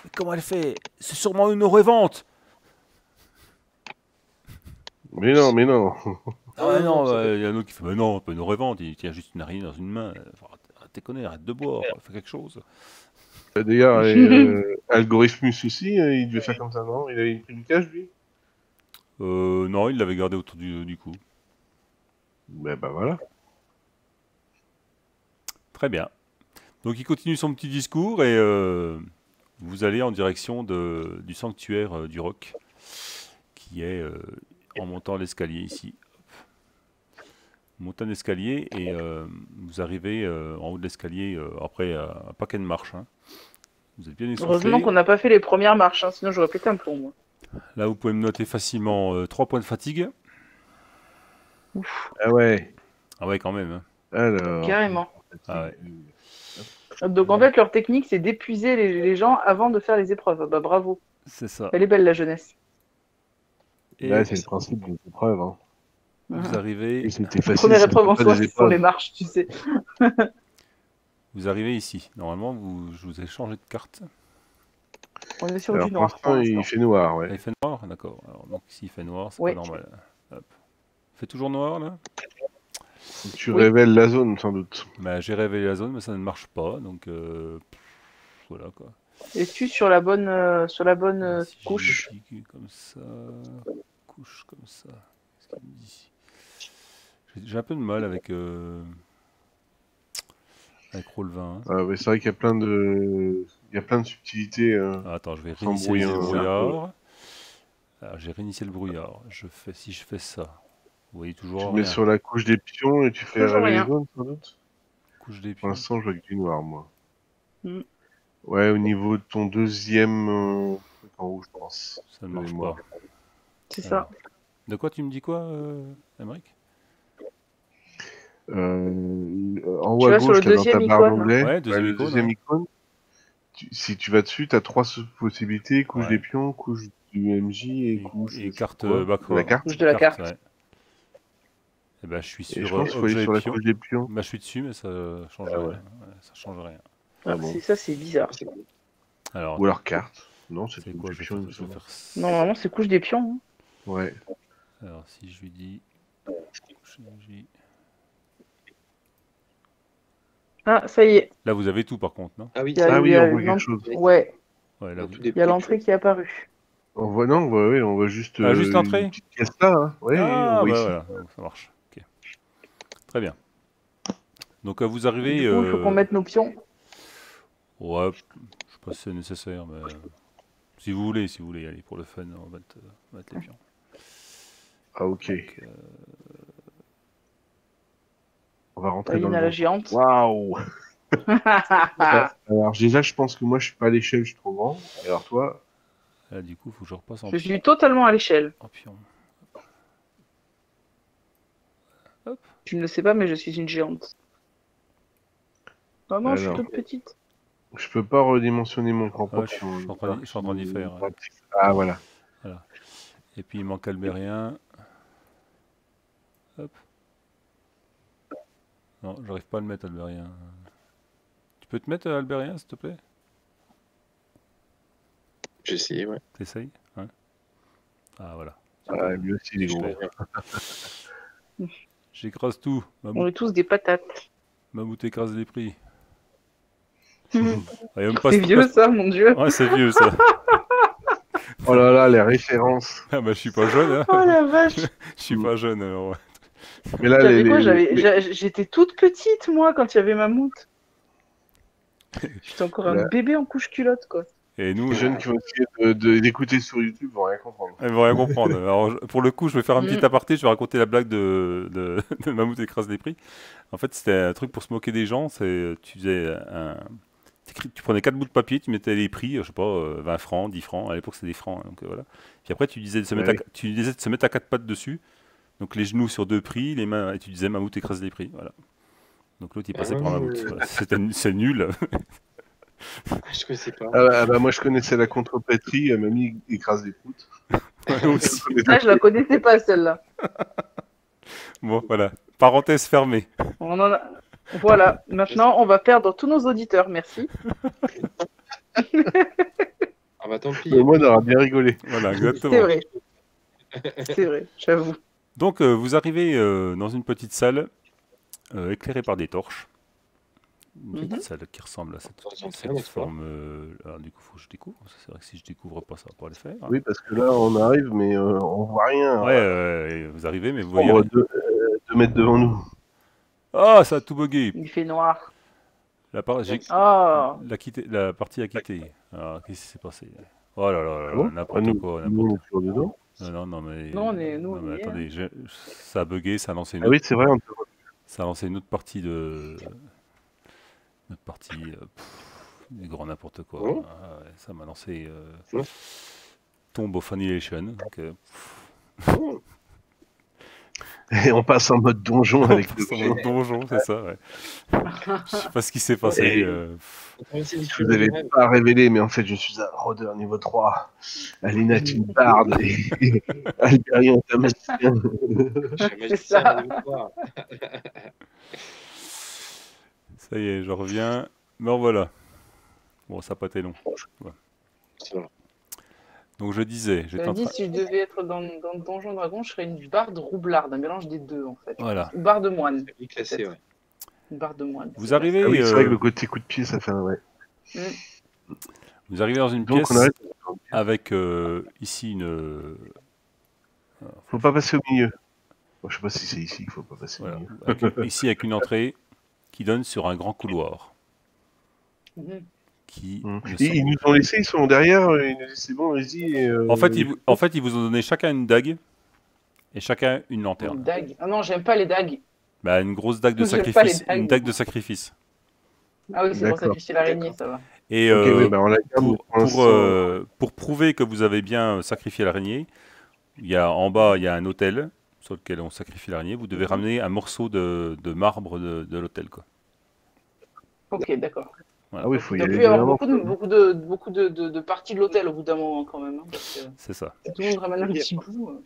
Mais comment elle fait? C'est sûrement une revente. Mais non, mais non. Ah ouais, non, ça il y a un autre qui fait, mais non, pas une revente, il tient juste une araignée dans une main. Arrête de déconner, arrête de boire, fais quelque chose. D'ailleurs, Algorithmus aussi, il devait faire comme ça, non? Il avait pris du cash, lui? Non, il l'avait gardé autour du cou. Bah voilà. Très bien. Donc il continue son petit discours et vous allez en direction du sanctuaire du roc, qui est en montant l'escalier ici. Vous montez un escalier et vous arrivez en haut de l'escalier après un paquet de marches. Hein. Vous êtes bien essoufflé. Heureusement qu'on n'a pas fait les premières marches, hein, sinon j'aurais pété un plomb, moi. Là, vous pouvez me noter facilement 3 points de fatigue. Ouf, Ah ouais. Ah ouais, quand même. Hein. Alors. carrément. Ah ouais. Donc en fait, leur technique, c'est d'épuiser les gens avant de faire les épreuves. Bah bravo. C'est ça. Elle est belle, la jeunesse. Et Là, c'est le principe des épreuves. Hein. vous Mhm. arrivez, Et c'était facile, Première c'était épreuve en pas soi, des ce sont les épreuves. marches, tu sais. vous arrivez ici. Normalement, je vous ai changé de carte. On est sur Alors du pour noir pour l'instant, il l'instant. fait noir, Ah, ouais. il fait noir, d'accord. Alors donc ici il fait noir, c'est Oui. pas normal. Hop. Il fait toujours noir là. Faut que tu Oui. révèles la zone, sans doute. Bah, j'ai révélé la zone, mais ça ne marche pas, donc voilà quoi. Es-tu sur la bonne Si couche? je clique comme ça, couche comme ça, qu'est-ce qu'il me dit? J'ai un peu de mal avec Roll20. Hein. Ah, ouais, c'est vrai qu'il y a il y a plein de subtilités. Ah, attends, je vais Sans réinitialiser le bruit, hein. brouillard. Alors, j'ai réinitialisé le brouillard. Si je fais ça, vous voyez Tu toujours te mets rien. sur la couche des pions et tu fais Toujours révéler les rien. zones, sans doute. Couche des Pour pions. l'instant, je vois que du noir, moi. Mm. Ouais, au niveau de ton deuxième truc en haut, je pense. Ça ne De marche mémoire. pas. C'est Alors, ça. de quoi tu me dis quoi, Emmerich? En haut Tu à vas sur le gauche, là, dans ta deuxième barre icône. d'onglet, Ouais, deuxième le icône, deuxième ouais. icône, si tu vas dessus, tu as trois possibilités, couche Ouais. des pions, couche du MJ et couche Et je sais carte quoi, de la carte. Couche de la carte. ouais. Et ben, je suis Et je sur pense qu'il faut aller objet et sur la pion. couche des pions. Bah, je suis dessus, mais ça change Ah rien. ouais. Ouais, ça change rien. Ah Ah, bon. c'est bizarre. Alors, Ou alors carte. Non, c'est c'est couche quoi? des Je vais pions, faire, il me je vais semble. faire ça. Normalement, c'est couche des pions. Hein. Ouais. Alors, si je lui dis. Couche. Ah, ça y est. Là, vous avez tout par contre, non? Ah oui, Il y a Ah eu oui, on voit une quelque chose. Ouais, Ouais, là, vous... il y a l'entrée qui est apparue. On voit, non, oui, on voit juste, Ah, juste une l'entrée? petite pièce là. Hein. Oui, on Ah, voit bah ici. voilà, donc ça marche. Ok. Très bien. Donc, vous Et arrivez. du coup, il faut qu'on mette nos pions. Ouais, je sais pas si c'est nécessaire, mais si vous voulez, allez, pour le fun, on va mettre les pions. Ah, ok. Donc, On va rentrer dans Une le à la bon. géante. Waouh. Alors déjà, je pense que moi, je suis pas à l'échelle, je suis trop grand. Et alors toi, là, du coup, il faut que je repasse en Je suis totalement à l'échelle. pion. Tu ne le sais pas, mais je suis une géante. Ah non, je suis alors, toute petite. je peux pas redimensionner mon propre Ouais, je suis en train d'y faire. Ouais. Ah voilà. Voilà. Et puis il manque Albérien. Hop. Non, j'arrive pas à le mettre, Albérien. Tu peux te mettre, Albérien, s'il te plaît? J'ai essayé, ouais. T'essayes? Ouais. Ah, voilà. Ah, lui aussi, il est gros. Super. J'écrase tout. On est tous des patates. Mammouth écrase les prix. C'est Ah, y a même pas vieux ça, mon dieu. Ouais, c'est vieux ça. Oh là là, les références. Ah bah je suis pas jeune, hein. Oh la vache. Je suis pas jeune alors. Ouais. Mais là, T'avais quoi J'étais toute petite, moi, quand il y avait Mammouth. J'étais encore un Là. bébé en couche culotte, quoi. Et nous, les jeunes qui vont essayer d'écouter sur YouTube vont rien comprendre. elles vont rien comprendre. Alors, pour le coup, je vais faire un petit Mm. aparté, je vais raconter la blague de Mammouth écrase les prix. En fait, c'était un truc pour se moquer des gens. Tu faisais tu prenais 4 bouts de papier, tu mettais les prix, je sais pas, 20 francs, 10 francs. À l'époque, c'était des francs. Hein, donc voilà. Puis après, tu disais de se mettre à 4 pattes dessus. Donc les genoux sur 2 prix, les mains, et tu disais Mammouth écrase les prix. Voilà. Donc l'autre, il passait pour un mammouth. Voilà. C'est nul. Je connaissais pas. Ah bah moi, je connaissais la contrepétrie, mamie écrase les proutes. Aussi. Ah, je la connaissais pas, celle-là. Bon, voilà. Parenthèse fermée. On en a... Voilà, maintenant, on va perdre tous nos auditeurs, merci. Ah bah tant pis. Mais moi, on aura bien rigolé. Voilà, C'est exactement. vrai. C'est vrai, j'avoue. Donc, vous arrivez dans une petite salle éclairée par des torches. Une petite salle qui ressemble à cette forme. Alors, du coup, il faut que je découvre. C'est vrai que si je découvre pas, ça va pas le faire. Oui, parce que là, on arrive, mais on voit rien. Ouais, vous arrivez, mais vous voyez. On voit 2 mètres devant nous. Ah, ça a tout bugué. Il fait noir. La partie a quitté. Alors, qu'est-ce qui s'est passé? Oh là là, Ah bon n'importe quoi. Nous, on est toujours dedans. Non, mais. Non, nous, on y est. Attendez, ça a bugué, ça a lancé une Ah oui, c'est vrai, on peut... Ça a lancé une autre partie de. Notre partie. Du grand n'importe quoi. Oh. Ah ouais, ça m'a lancé. Ouais. Tombe of Annihilation. Donc, Et on passe en mode donjon avec le C'est un donjon, c'est ça, ouais. Je sais pas ce qui s'est passé. Et- Je vous avais pas révélé, mais en fait, je suis un rôdeur niveau 3. Alina est une barde et Albérian est un magicien. C'est ça. Ça y est, je reviens. Bon, voilà. Bon, ça n'a pas été long. Ouais. Donc, je disais, Je me dis, si je devais être dans Donjon Dragon, je serais une barde roublarde, un mélange des deux, en fait. Voilà. Une barde moine. Classé, ouais. Une barde moine. Vous arrivez, Ah oui, c'est vrai que le côté coup de pied, ça fait un ouais. vous arrivez dans une Donc pièce on arrête. avec ici une. Faut pas passer au milieu. Bon, je sais pas si c'est ici qu'il faut pas passer Voilà. au milieu. Ici, avec une entrée qui donne sur un grand couloir. Mhm. Qui Hum. ne Et sort- ils nous ont laissé, ils sont derrière, ils nous disent c'est bon, allez-y. et, En fait, ils vous ont donné chacun une dague et chacun une lanterne. Une dague. Ah non, j'aime pas les dagues. Bah, une grosse dague de J'aime pas sacrifice. les dagues. Une dague de sacrifice. Ah oui, c'est pour D'accord. sacrifier l'araignée, ça va. Et Ok, oui, bah, on la garde pour l'instant. pour prouver que vous avez bien sacrifié l'araignée, en bas, il y a un autel sur lequel on sacrifie l'araignée. Vous devez ramener un morceau de marbre de l'autel, quoi. Ok, d'accord. Ah oui, il faut Il y doit aller. plus y avoir vraiment. beaucoup de parties de l'hôtel au bout d'un moment, quand même. Hein, parce que C'est ça. si tout le monde ramène un petit bout,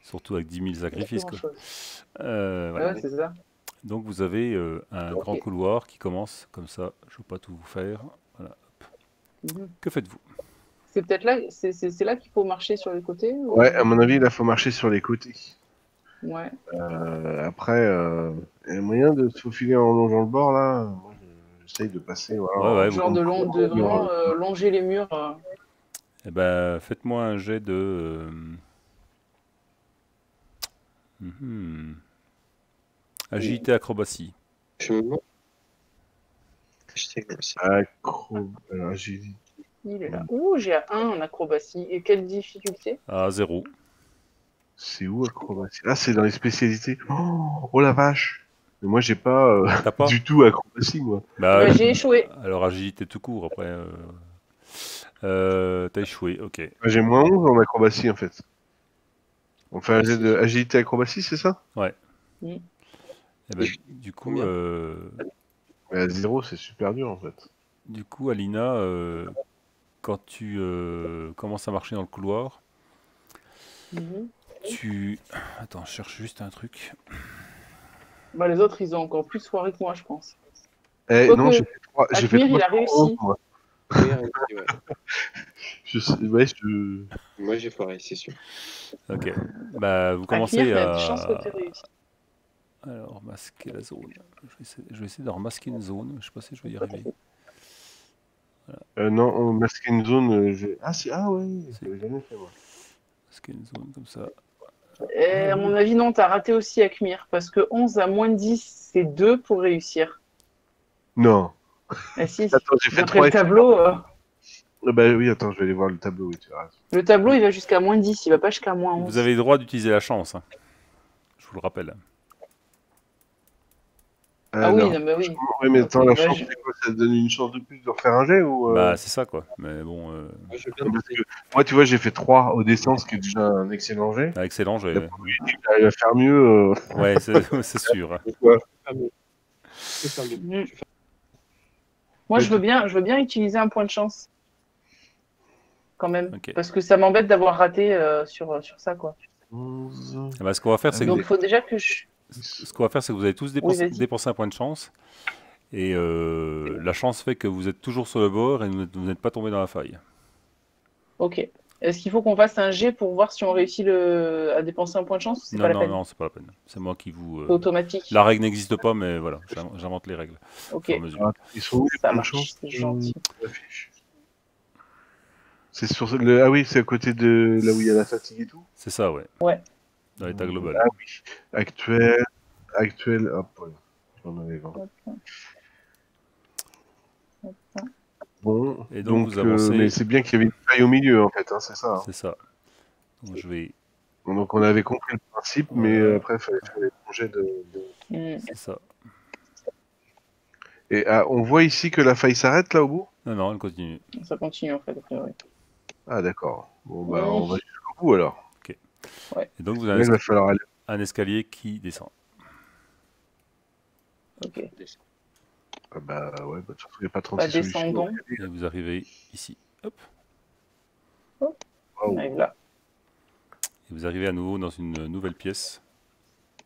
Surtout avec 10 000 c'est pas sacrifices, quoi. grand-chose. Voilà. Ouais, c'est ça. Donc vous avez un Ok. grand couloir qui commence comme ça. Je ne veux pas tout vous faire. Voilà. Mhm. Que faites-vous? C'est peut-être là, c'est là qu'il faut marcher sur les côtés ou- Ouais, à mon avis, là, faut marcher sur les côtés. Ouais. Après, il y a moyen de se faufiler en longeant le bord, là. Moi, j'essaye de passer. Voilà, Ouais, Genre de vraiment longer les murs. Eh ben, faites-moi un jet de... agilité acrobatie. Je me demande. Alors, j'ai dit. Il est là. Ouh, j'ai un en acrobatie. Et quelle difficulté? À 0. C'est où acrobatie? Ah, c'est dans les spécialités. Oh la vache! Mais moi, j'ai pas, T'as pas? du tout acrobatie, moi. Bah, Bah, j'ai échoué. alors agilité tout court après. T'as échoué, ok. J'ai moins 11 en acrobatie, en fait. On fait un jet de agilité acrobatie, c'est ça? Eh ben, du coup, Combien Mais à 0, c'est super dur, en fait. Alina, quand tu commences à marcher dans le couloir, Mhm. Attends, je cherche juste un truc. Bah, les autres, ils ont encore plus foiré que moi, je pense. Eh, Quoique, non, j'ai fait 3. J'ai fait Akmir, 3 il a sur réussi. 11, moi. Ouais. Ouais, Moi, j'ai foiré, c'est sûr. Ok. Bah, vous commencez Akmir, il y a des chances que à... tu réussis. Alors, masquer la zone. Je vais essayer de remasquer une zone. Je sais pas si je vais y arriver. non, on masque une zone. Ah ouais, Si. je l'avais jamais fait, moi. Masquer une zone comme ça. Et à mon avis, non, t'as raté aussi Akmir. Parce que 11 à moins 10, c'est 2 pour réussir. Non. Ah si, Attends, j'ai fait d'après 3. le tableau, Bah oui, attends, je vais aller voir le tableau. Oui, tu as raison. le tableau, il va jusqu'à moins 10, il va pas jusqu'à moins 11. Vous avez le droit d'utiliser la chance, hein. Je vous le rappelle. Ah oui, non. non, bah oui. Oui, mais attends, Ok, la bah, chance, c'est quoi? Ça te donne une chance de plus de refaire un jet ou Bah, c'est ça, quoi. Mais bon, Moi, je viens de Parce que moi, tu vois, j'ai fait 3 au dessin, ce qui est déjà un excellent jet. excellent. J'arrive à faire mieux. Ouais, c'est sûr. Hein. faire mieux. Je peux faire mieux. Mhm. Moi, je veux bien utiliser un point de chance. Quand même. Ok. Parce que ça m'embête d'avoir raté sur ça, quoi. 11. Eh ben, ce qu'on va faire, c'est que Donc, il faut déjà que je... vous allez tous vas-y. dépenser un point de chance. Et la chance fait que vous êtes toujours sur le bord et vous n'êtes pas tombé dans la faille. Ok. Est-ce qu'il faut qu'on fasse un jet pour voir si on réussit à dépenser un point de chance ou c'est pas la peine? Non, c'est pas la peine. C'est moi qui vous. C'est automatique. La règle n'existe pas, mais voilà, j'invente les règles. Au Ok, fur et à mesure. Ils sont où les ça points de marche, chance c'est gentil. l'affiche. C'est sur le. Ah oui, c'est à côté de là où il y a la fatigue et tout. C'est ça, ouais. Ouais. Dans l'état global. Ah oui. Actuel. Hop, voilà. J'en avais 20. Bon. Et donc, vous avancez. Mais c'est bien qu'il y avait une faille au milieu, en fait, hein, c'est ça. Hein. C'est ça. Donc, je vais. Donc on avait compris le principe, mais Voilà. après, il fallait faire les projets de. Mm. C'est ça. Et on voit ici que la faille s'arrête là au bout? Non, elle continue. Ça continue en fait. Après, ouais. Ah d'accord. Bon bah Oui. on va jusqu'au bout alors. Et donc, vous Là, avez il va falloir aller un escalier qui descend. Ok. Ah bah ouais, bah, de toute façon, il n'y a pas 36 Bah, solutions. descendons. Et vous arrivez ici. Hop. Waouh. On arrive là. Et vous arrivez à nouveau dans une nouvelle pièce.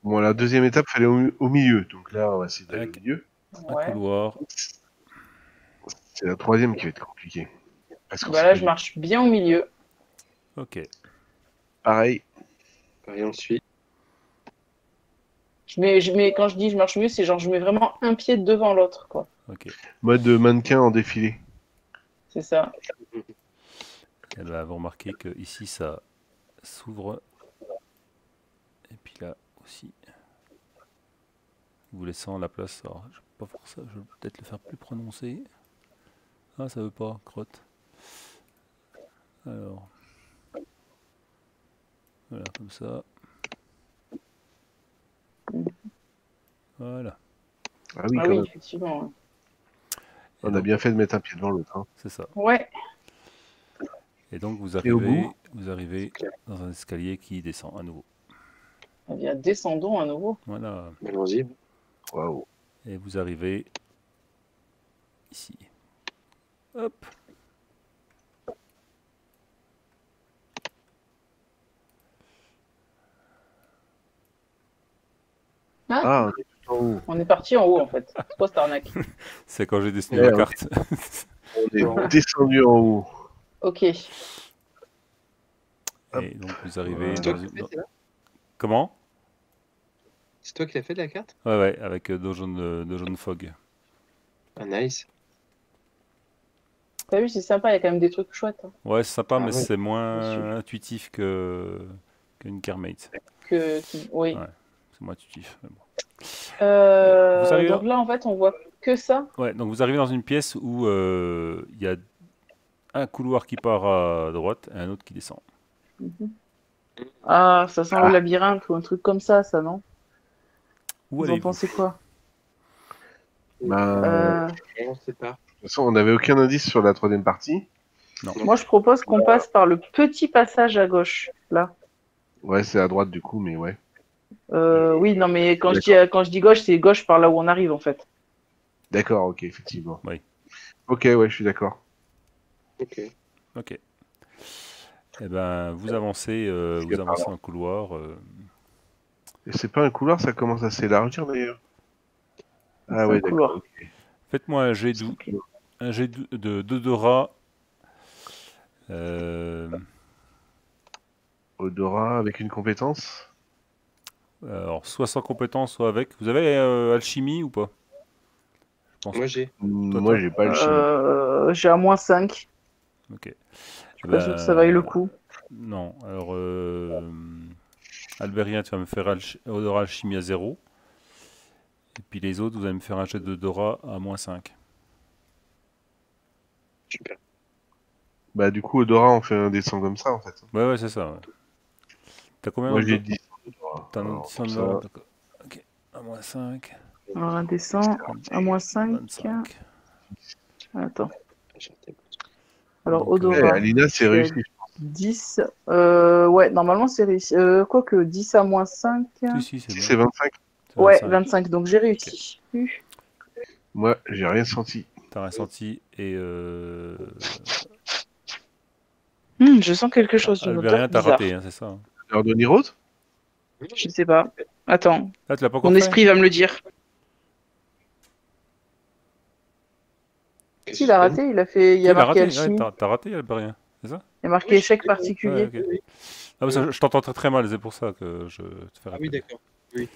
Bon, la deuxième étape, fallait au milieu. Donc là, on va essayer d'aller au Tac. milieu. Un Ouais. couloir. C'est la troisième qui va être compliquée. Parce qu'on Bah sait là, pas je du- marche bien au milieu. Ok. Pareil. Et on suit. Quand je dis je marche mieux, c'est genre je mets vraiment un pied devant l'autre, quoi. Ok. Mode mannequin en défilé. C'est ça. Et ben, vous remarquez que ici ça s'ouvre. Et puis là aussi. Vous laissant la place. Alors, je vais pas faire ça. Je vais peut-être le faire plus prononcé. Ah, ça veut pas, crotte. Alors. Voilà, comme ça. Voilà, Ah oui, Ah quand oui, même. effectivement. et On a donc, bien fait de mettre un pied devant l'autre. Hein. c'est ça. Ouais. Et donc vous Et au arrivez dans un escalier qui descend à nouveau. Eh bien, descendons à nouveau. Voilà. Allons-y. Waouh. Et vous arrivez ici. Hop. Ah, on est tout en haut. On est parti en haut, en fait. C'est quoi cette arnaque? C'est quand j'ai dessiné Ouais, la ok. carte. On est descendu en haut. Ok. Et donc vous arrivez C'est toi dans qui une... l'as fait, là Comment? C'est toi qui l'as fait de la carte? Ouais, ouais, avec Dojon Fog. Ah, nice. T'as vu, c'est sympa, il y a quand même des trucs chouettes. Hein. Ouais, c'est sympa, Ah mais ouais. c'est moins Dessus. intuitif qu'une Carmate. Oui. Ouais, c'est moins intuitif. Mais bon. Vous arrivez Donc là, en fait, on voit que ça. Ouais, donc vous arrivez dans une pièce où il y a un couloir qui part à droite et un autre qui descend. Mhm. Ah, ça sent le labyrinthe ou un truc comme ça, non? Où Vous en allez-vous? pensez quoi? Bah, On sait pas. de toute façon, on n'avait aucun indice sur la troisième partie. Moi, je propose qu'on passe par le petit passage à gauche, là. Ouais, c'est à droite du coup, mais ouais. Oui, non, mais quand je dis gauche, c'est gauche par là où on arrive, en fait. D'accord, ok, effectivement. Oui. Ok, ouais, je suis d'accord. Ok. Ok. Eh ben, vous avancez dans le couloir. Et c'est pas un couloir, ça commence à s'élargir d'ailleurs. C'est Ah un ouais, couloir. d'accord. ok. Faites-moi un jet Ok. d'odorat. Odorat avec une compétence. Alors, soit sans compétence, soit avec. Vous avez alchimie ou pas? Je pense. Moi, j'ai. Moi, j'ai pas le chimie. J'ai un -5. Ok. Je suis pas sûr que ça vaille le coup. Non. Alors, Albérien, tu vas me faire odorat alchimie à 0. Et puis les autres, vous allez me faire un jet d'odorat à -5. Super. Bah, du coup, odorat, on fait un descend comme ça en fait. Ouais, ouais, c'est ça. Ouais. T'as combien Moi, j'ai d'odorat? 10 odorat. T'as un Alors, 10 comme ça. d'odorat, d'accord. Ok. À -5. Alors, un descend à -5. 25. Attends. Alors, Donc, Eh, odorat. Alina, c'est Je suis à réussi. 10. Ouais, normalement, c'est réussi. Quoique 10 à -5. Si, c'est Si bon. c'est 25, C'est Ouais, 25. 25. Donc, j'ai réussi. moi, j'ai rien senti. T'as ressenti et Je sens quelque chose, une Albérien, odeur t'as bizarre. raté, hein, c'est ça. Hein. Alors, Denis Rose Je sais pas. Attends, Ah, tu l'as pas encore mon fait? esprit va me le dire. Si, il a raté, il a fait. Il y a Il a marqué raté, ouais, alchimie. t'as raté Albérien, c'est ça? Il y a marqué échec particulier. Ouais, ok. Ah, parce que je t'entends très très mal, c'est pour ça que je te fais Ah oui, répéter. d'accord. Oui.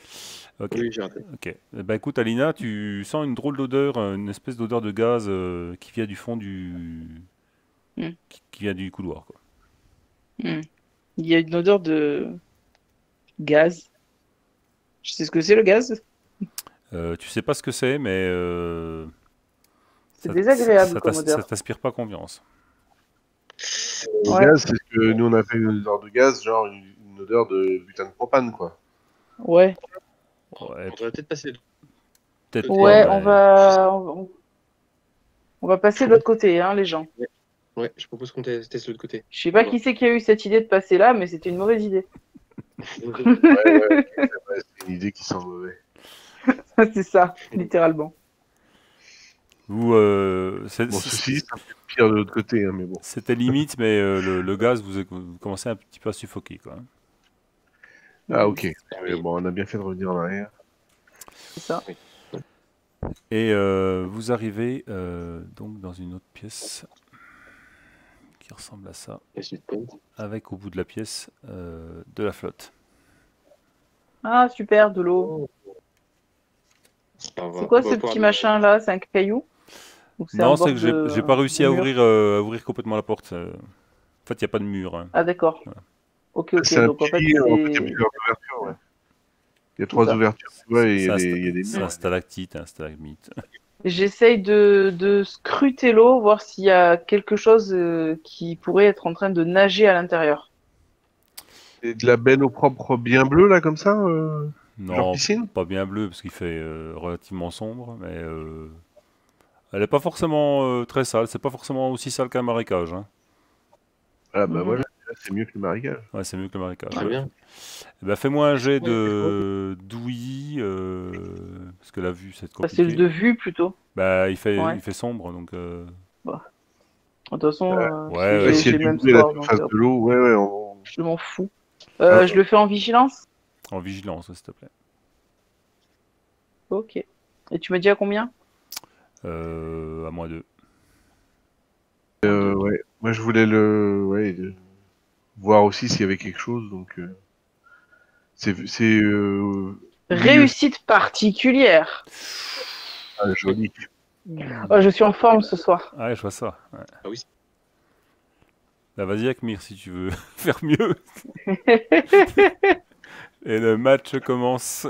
Ok. Oui, j'ai raté. Ok. Eh ben, écoute, Alina, tu sens une drôle d'odeur, une espèce d'odeur de gaz qui vient du fond Hmm. qui vient du couloir, quoi. Il y a une odeur de gaz. Je sais ce que c'est le gaz. Tu sais pas ce que c'est, mais C'est désagréable ça comme odeur. ça t'inspire pas confiance. Le Ouais. gaz, c'est ce que nous on appelle une odeur de gaz, genre une odeur de butane de propane, quoi. Ouais. Ouais, On devrait peut-être passer. peut-être Ouais, pas, on mais- va. On va passer de l'autre côté, hein, les gens. Ouais, je propose qu'on teste l'autre côté. Je sais pas qui c'est qui a eu cette idée de passer là, mais c'était une mauvaise idée. Ouais, c'est une idée qui sent mauvais. C'est ça, littéralement. Vous, Bon, ceci dit, ça peut être pire de l'autre côté, hein, mais bon. c'était limite, mais le gaz, vous commencez un petit peu à suffoquer, quoi. Ah, ok. Ah Mais oui. bon, on a bien fait de revenir en arrière. C'est ça. Et vous arrivez donc dans une autre pièce qui ressemble à ça, La suite point. avec au bout de la pièce de la flotte. Ah, super, de l'eau. On va- C'est quoi on va ce pouvoir petit le- machin-là? C'est un caillou? Ou c'est un Non, bord c'est que j'ai de- j'ai pas réussi à de mur ouvrir complètement la porte. En fait, il n'y a pas de mur, hein. Ah, d'accord. Voilà. Ok, C'est un donc en fait, puits, en fait, il y a c'est... plusieurs ouvertures, ouais. Il y a C'est 3 ça. ouvertures, tu vois, et il y C'est a un, des c'est un murs. stalactite, un stalagmite. J'essaye de scruter l'eau, voir s'il y a quelque chose qui pourrait être en train de nager à l'intérieur. Et de la benne au propre bien bleue, là, comme ça genre Non, piscine. pas bien bleu parce qu'il fait relativement sombre, mais elle est pas forcément très sale. C'est pas forcément aussi sale qu'un marécage, hein. Ah, bah Mhm. voilà, là, c'est mieux que le marécage. Ouais, c'est mieux que le marécage. Très bien. Eh ben, fais-moi un jet Est-ce qu'on- de d'ouïe, parce que la vue c'est Bah, c'est compliqué. de vue plutôt. Bah, Ouais. il fait sombre, donc Bah, de toute façon, ouais, j'ai ouais, S'il y j'ai a le du même bruit à la score, donc surface de l'eau, ouais, je m'en fous. Ah. Je le fais en vigilance? en vigilance, s'il te plaît. Ok. Et tu m'as dit à combien? À -2. ouais. Moi, je voulais voir aussi s'il y avait quelque chose, donc c'est oui, Réussite particulière. joli. Oh, je suis en forme ce soir. Ah, je vois ça. Ouais. Ah oui. Bah, vas-y, Akmir, si tu veux faire mieux. Et le match commence.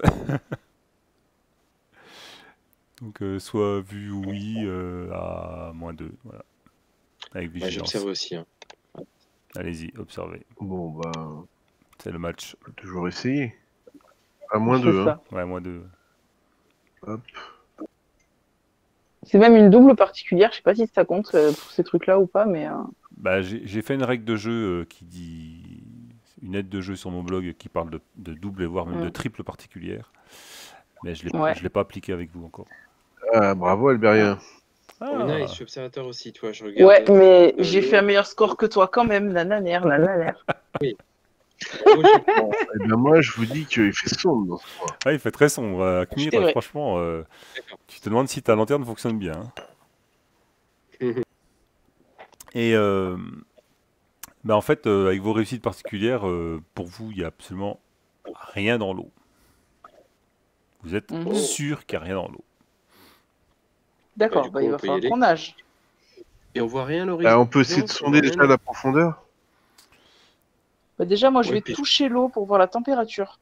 Donc, soit vue oui à -2. Voilà. Avec Ouais, vigilance. j'observe aussi. Hein. Allez-y, observez. Bon, bah, C'est le match. on peut toujours essayer. À C'est -2, hein. ça. Ouais, -2. Hop. C'est même une double particulière. Je sais pas si ça compte pour ces trucs-là ou pas, mais Bah, j'ai fait une règle de jeu qui dit. Une aide de jeu sur mon blog qui parle de double et voire même de triple particulière. Mais je ouais. l'ai pas appliqué avec vous encore. Ah, bravo, Albérien. Omina, Ah, je suis observateur aussi, toi, je regarde. Ouais, mais j'ai l'eau. fait un meilleur score que toi quand même, nananère. L'eau, j'ai- Bon, eh ben moi, je vous dis qu'il fait sombre dans ce coin. ah, il fait très sombre. Akmir, C'est vrai. franchement, D'accord. tu te demandes si ta lanterne fonctionne bien, hein. Et bah, en fait, avec vos réussites particulières, pour vous, il n'y a absolument rien dans l'eau. Vous êtes Mhm. sûr qu'il n'y a rien dans l'eau. D'accord, du bah, coup, il on va peut y falloir aller. qu'on nage. Et on voit rien à l'horizon. Bah, on peut essayer de On sonder voit déjà rien. la profondeur. Bah, déjà, moi, je Ouais, vais puis- toucher l'eau pour voir la température.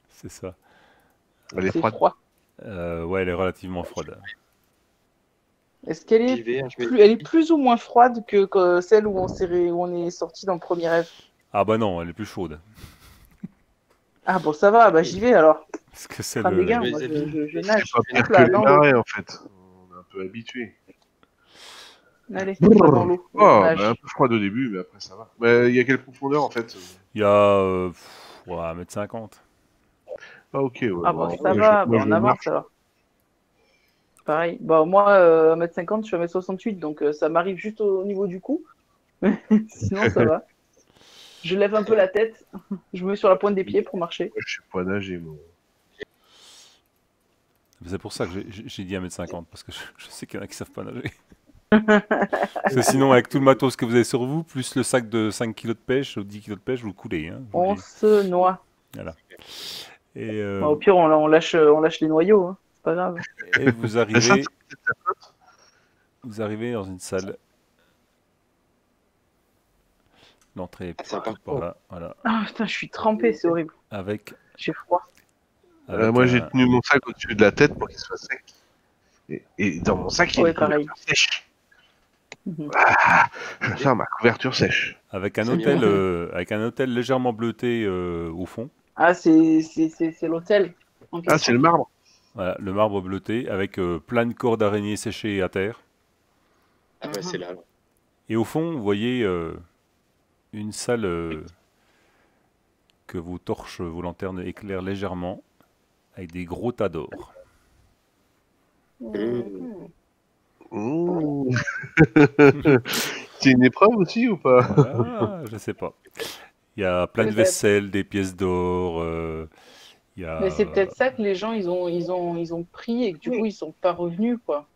C'est ça. Elle est C'est froide. froid. Ouais, elle est relativement froide. Est-ce qu'elle J'y est vais, hein, je mets- elle est plus ou moins froide que celle où où on est sorti dans le premier rêve? Ah bah non, elle est plus chaude. Ah bon, ça va, bah j'y vais alors. Parce que c'est Prends des gains, les moi, habits. je nage. C'est pas pire Hop que là, les dans l'eau. marées, en fait. On est un peu habitué. Allez, on va dans l'eau. Oh, On nage. bah, un peu froid au début, mais après ça va. Mais il y a quelle profondeur en fait Il y a ouais, 1,50 m. Ah, ok, ouais. Ah bah bon, ça moi, va, moi, bah, je on avance marche. alors. Pareil. Bah moi, 1m50, je suis 1m68, donc ça m'arrive juste au niveau du cou. Sinon, ça va. Je lève un peu la tête, je me mets sur la pointe des pieds pour marcher. Moi, je sais pas nager, moi. C'est pour ça que j'ai dit 1,50 m, parce que je sais qu'il y en a qui savent pas nager. Parce que sinon, avec tout le matos que vous avez sur vous, plus le sac de 5 kg de pêche ou 10 kg de pêche, vous le coulez, hein, je vous le On dis. se noie. Et, Bah, au pire, on lâche les noyaux, hein. C'est pas grave. et vous arrivez dans une salle. L'entrée est C'est un par parcours. là, voilà, Ah putain, je suis trempée, c'est horrible. avec J'ai froid. Moi, j'ai un- tenu mon sac au-dessus de la tête pour qu'il soit sec. Et dans mon sac, il y a Ouais, une pareil. couverture sèche. Mhm. Je sers ma couverture sèche. avec C'est mieux. un hôtel légèrement bleuté au fond. Ah, c'est l'hôtel en Ah, question. c'est le marbre. Voilà, le marbre bleuté avec plein de corps d'araignées séchées à terre. Ah bah, c'est là. alors. Et au fond, vous voyez une salle que vos torches, vos lanternes éclairent légèrement, avec des gros tas d'or. Ouh. C'est une épreuve aussi ou pas? Voilà, je sais pas. Il y a plein de Peut-être. vaisselle, des pièces d'or. Il y a... Mais c'est peut-être ça que les gens ils ont pris et que du coup ils sont pas revenus quoi.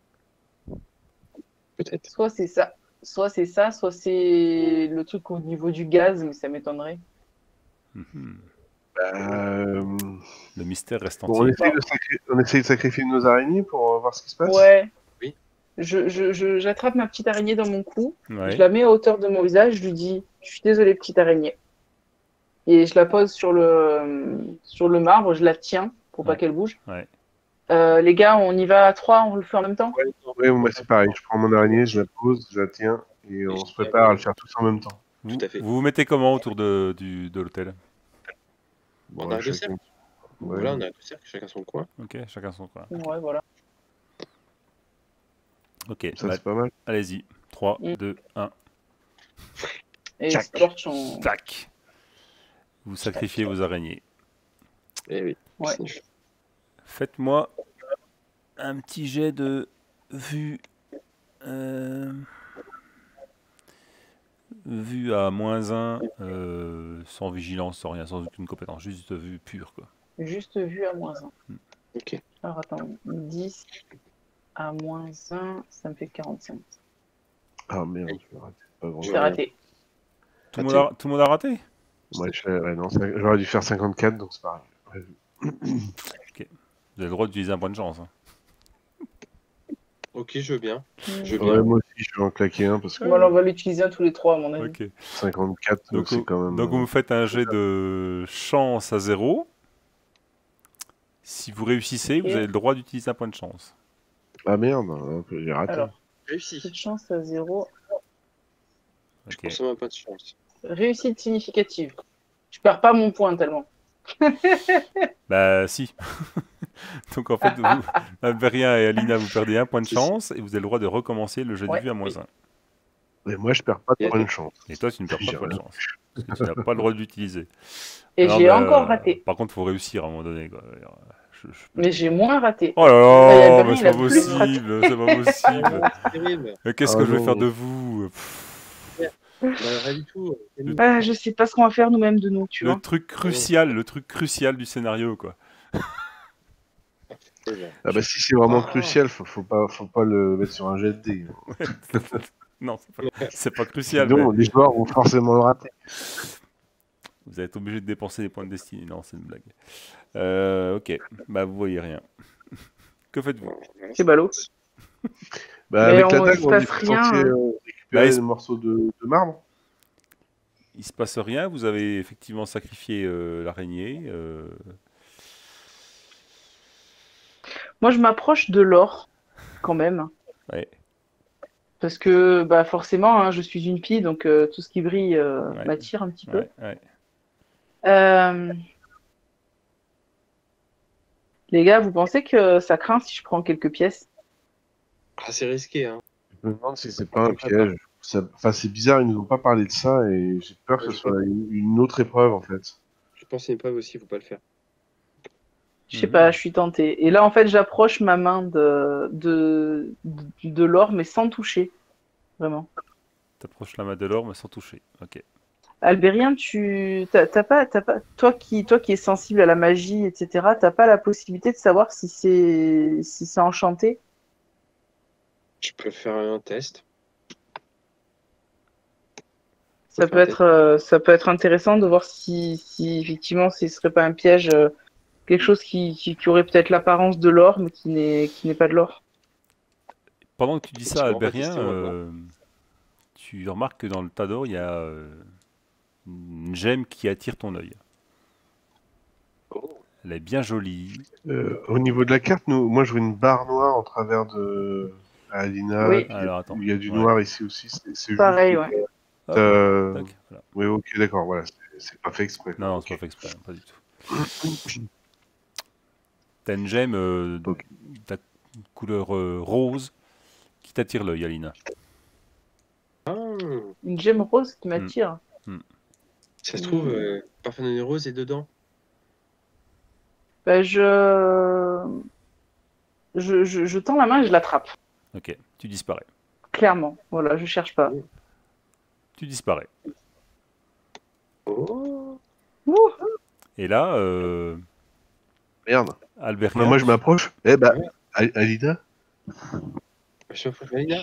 Peut-être. Soit c'est ça, soit c'est le truc au niveau du gaz, mais ça m'étonnerait. Mhm. Euh, Le mystère reste Bon, on entier. essaye de sacrifier nos araignées pour voir ce qui se passe. Ouais. Oui. J'attrape ma petite araignée dans mon cou, Ouais. je la mets à hauteur de mon visage, je lui dis je suis désolée petite araignée. Et je la pose sur le marbre, je la tiens pour pas Ouais. qu'elle bouge. Ouais. Les gars, on y va à 3, on le fait en même temps? Oui, moi c'est pareil. Je prends mon araignée, je la pose, je la tiens et on se prépare à le faire tous en même temps. Vous, Tout à fait. vous vous mettez comment autour de l'hôtel? On a un chacun- cercle. Ouais. Voilà, on a deux cercles, chacun son coin. Ok, chacun son coin. Ouais, voilà. Ok, Ça bah, c'est pas mal. allez-y. 3, Mm. 2, 1. Et Tac. Scorch, on... Tac. Vous sacrifiez vos araignées. Eh oui. Ouais. Faites-moi un petit jet de vue. Vue à -1, sans vigilance, sans rien, sans aucune compétence, juste vue pure, quoi. Juste vu à -1. Ok. Alors attends, 10 à -1, ça me fait 45. Ah merde, je vais rater. Pas grand C'est Ouais. raté. Tout le monde a raté? Moi, non, j'aurais dû faire 54, donc c'est pareil. Ouais. Vous avez le droit d'utiliser un point de chance. Hein. Ok, je veux bien. Je veux Ouais, bien. moi aussi, je vais en claquer un parce que Voilà, on va l'utiliser à tous les trois, à mon avis. Ok. 54, Donc, c'est quand même. donc vous me faites un jet de chance à 0. Si vous réussissez, Ok. vous avez le droit d'utiliser un point de chance. Ah merde, j'ai raté. Alors, Réussi. petite chance à 0. Je Ok. consomme un peu de chance. Réussite significative. Je perds pas mon point tellement. Bah si. Donc en fait, vous, Alberien et Alina, vous perdez un point de chance et vous avez le droit de recommencer le jet de Ouais. vue à -1. Mais moi, je perds pas de Et point de chance. Et toi, tu ne perds pas de J'ai point de rien. chance. Parce que tu n'as pas le droit de l'utiliser. Et Alors, j'ai bah, encore raté. Par contre, il faut réussir à un moment donné. Quoi. Mais j'ai moins raté. Oh là Et là, Alberien, mais il c'est a pas plus raté. possible, c'est pas possible. C'est terrible. Mais qu'est-ce Ah que je vais non. faire de vous? Pff, Bah, rien du tout. Ah, je sais pas ce qu'on va faire nous-mêmes de nous, tu le vois. truc crucial du scénario, quoi. Ah bah si c'est vraiment Ah. crucial, faut pas le mettre sur un jet de dés. Non, c'est pas crucial. Sinon, Mais les joueurs vont forcément le rater. vous êtes obligé de dépenser des points de destinée. Non, c'est une blague. Ok, bah vous voyez rien. Que faites-vous? C'est ballot. Bah, Mais avec la il dague, se on passe est rien, censé hein. récupérer Bah, des morceaux de marbre. Il se passe rien, vous avez effectivement sacrifié l'araignée. Moi, je m'approche de l'or, quand même. Ouais. Parce que, bah, forcément, hein, je suis une fille, donc tout ce qui brille Ouais. m'attire un petit peu. Ouais. Les gars, vous pensez que ça craint si je prends quelques pièces? Ah, c'est risqué, hein. Je me demande si c'est pas un piège. Enfin, c'est bizarre, ils nous ont pas parlé de ça et j'ai peur que ce soit une autre épreuve en fait. Je pense que c'est une preuve aussi, faut pas le faire. Je sais pas, je suis tentée. Et là, en fait, j'approche ma main de l'or, mais sans toucher. Vraiment. T'approches la main de l'or, mais sans toucher. Ok. Albérien, t'as pas, toi qui es sensible à la magie, etc., t'as pas la possibilité de savoir si c'est enchanté? Je peux faire un test. Ça peut être intéressant de voir si effectivement ce serait pas un piège, quelque chose qui aurait peut-être l'apparence de l'or, mais qui n'est pas de l'or. Pendant que tu dis ça, Effectivement, on va Albérien, tester, on va voir. tu remarques que dans le tas d'or, il y a une gemme qui attire ton œil. Oh. Elle est bien jolie. Au niveau de la carte, moi je vois une barre noire en travers de Alina. Oui. Alors, attends. Il y a du Ouais. noir ici aussi. C'est Pareil, juste, ouais. Hop, tac, voilà. Oui, ok, d'accord. Voilà, c'est pas fait exprès. Non, Ok. c'est pas fait exprès, pas du tout. T'as une gemme Ok. de couleur rose qui t'attire l'œil, Alina. Ah, Une gemme rose qui m'attire. Ça se trouve, Parfum Rose est dedans. Bah, je tends la main et je l'attrape. Ok, tu disparais. Clairement. Voilà, je cherche pas. Tu disparais. Oh. Ouh. Et là, Merde. Albert. Moi, je m'approche. Eh bah, Alida. Je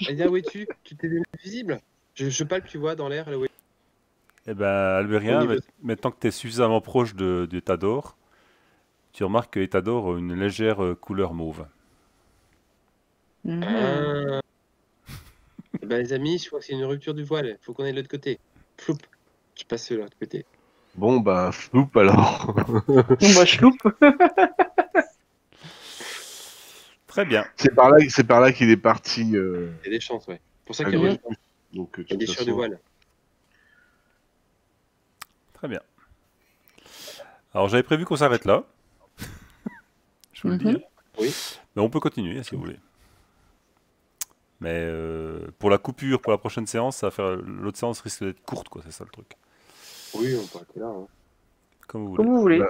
Alida, où es-tu? Tu t'es devenu visible? Je palpe, tu vois, dans l'air. Là où Eh ben, Albérien, Au niveau- maintenant que tu es suffisamment proche de Tador, tu remarques que Tador a une légère couleur mauve. Mhm. Ah. Eh ben, les amis, je crois que c'est une rupture du voile. Faut qu'on aille de l'autre côté. Floup. Je passe de l'autre côté. Bon, bah, floup alors. Moi, je loupe. Très bien. C'est par là qu'il est parti. Il y a des chances, ouais. C'est pour ça à qu'il y gauche. a Donc, de des toute déchirures du façon, voile. Très bien. Alors, j'avais prévu qu'on s'arrête là. Je vous le dis. Mhm. Hein. Oui. Mais on peut continuer si vous voulez. Mais pour la coupure, pour la prochaine séance, ça va faire l'autre séance risque d'être courte, quoi. C'est ça le truc. Oui, on peut arrêter là. Hein. Comme vous voulez. Comme vous voulez. Bah,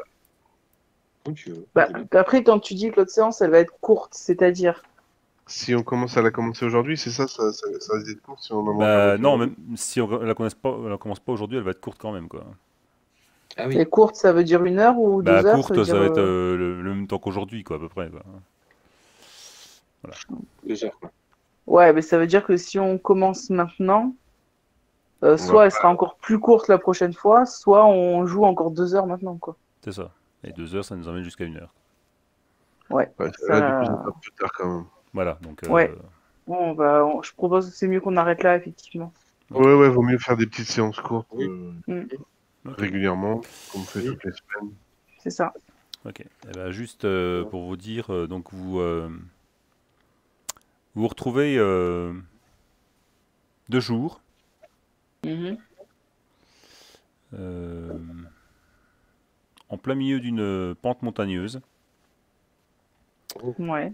Comme tu veux. Bah, après, quand tu dis que l'autre séance, elle va être courte, c'est-à-dire. si on commence à la commencer aujourd'hui, c'est ça risque d'être court si on en Bah, manque non, même si on la commence pas aujourd'hui, elle va être courte quand même, quoi. Ah oui. Et courte, ça veut dire 1 heure ou 2 Bah, heures courte, veut ça dire, va être le même temps qu'aujourd'hui, quoi, à peu près. Quoi. 2 heures, quoi. Ouais, mais ça veut dire que si on commence maintenant, soit elle sera encore plus courte la prochaine fois, soit on joue encore 2 heures maintenant, quoi. C'est ça. Et 2 heures, ça nous emmène jusqu'à 1 heure. Ouais. Ouais, Ça- là, du coup, c'est pas plus tard quand même. Voilà, donc. Ouais. Bon, je propose que c'est mieux qu'on arrête là, effectivement. Ouais, vaut mieux faire des petites séances courtes Oui. Ok. régulièrement, comme on fait Oui. toutes les semaines. C'est ça. Ok. Eh ben, juste pour vous dire, donc vous retrouvez 2 jours. Mhm. En plein milieu d'une pente montagneuse. Ouais.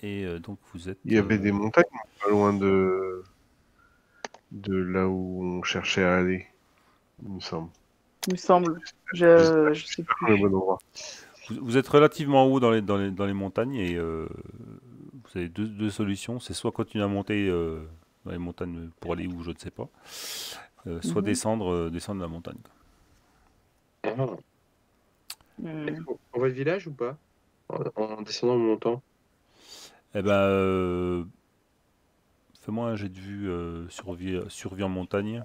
Et donc vous êtes. Il y avait des montagnes pas loin de là où on cherchait à aller, il me semble. Il me semble. Je sais Pas le plus. bon endroit. Vous êtes relativement haut dans les montagnes et vous avez deux solutions. C'est soit continuer à monter dans les montagnes pour aller où je ne sais pas, soit Mhm. descendre la montagne. Ah. Mhm. On voit le village ou pas? En descendant le montant. Eh ben, fais-moi un jet de vue survie en montagne.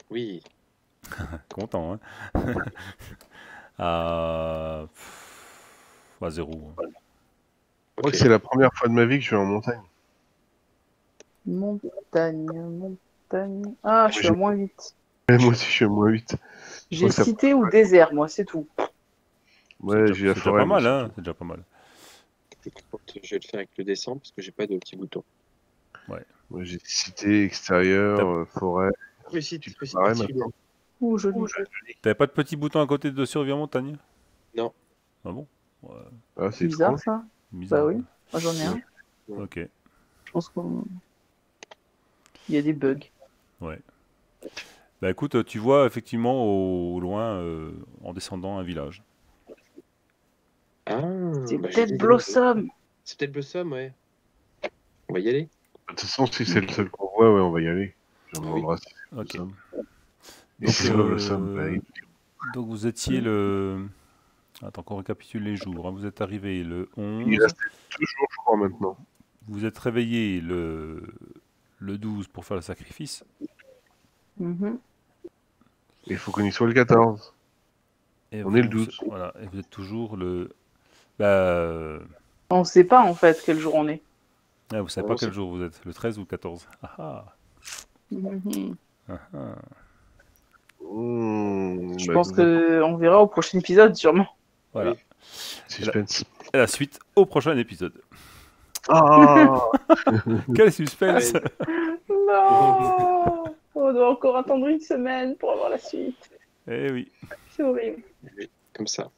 Oui. Content, hein. à 0. Je crois que c'est la première fois de ma vie que je vais en montagne. Montagne. Ah, je suis à j'ai- moins 8. Et moi aussi, je suis à moins 8. J'ai ça- cité ou désert, moi, c'est tout. Ouais, C'est j'ai la déjà forêt. pas mal, mais hein. C'est déjà pas mal. Je vais le faire avec le descend parce que j'ai pas de petits boutons. Moi, j'ai cité, extérieur, forêt. Réussite, Tu peux réussite barrer particulière. maintenant. Ouh, joli. T'avais pas de petit bouton à côté de survie en montagne? Non. Ah bon? Ouais, Ah, c'est Bizarre, étrange. ça. bizarre. Bah oui. Moi, j'en ai un. Ok. Je pense qu'il y a des bugs. Bah écoute, tu vois effectivement au loin, en descendant, un village. Ah, C'est bah, peut-être j'ai- Blossom. C'est peut-être Blossom, ouais. On va y aller. De toute façon, si c'est le seul qu'on voit, ouais, on va y aller. Je me Oui. demandera si Ok. c'est le somme. Et Donc, si c'est pas le somme, bah, donc vous étiez le... Attends qu'on récapitule les jours. Hein. Vous êtes arrivé le 11. il reste 2 jours, je crois, maintenant. Vous êtes réveillé le 12 pour faire le sacrifice. Mhm. Il faut qu'on y soit le 14. Et On est le vous- 12. Voilà. Et vous êtes toujours le... Bah... On sait pas, en fait, quel jour on est. ah, vous savez Non, pas quel c'est- jour vous êtes. Le 13 ou le 14. Ah ah. Mhm. Ah ah. Je pense qu'on verra au prochain épisode, sûrement. Voilà. Oui. Suspense. Et la suite au prochain épisode. Ah Quel suspense! Non. On doit encore attendre 1 semaine pour avoir la suite. Eh oui. C'est horrible. Comme ça.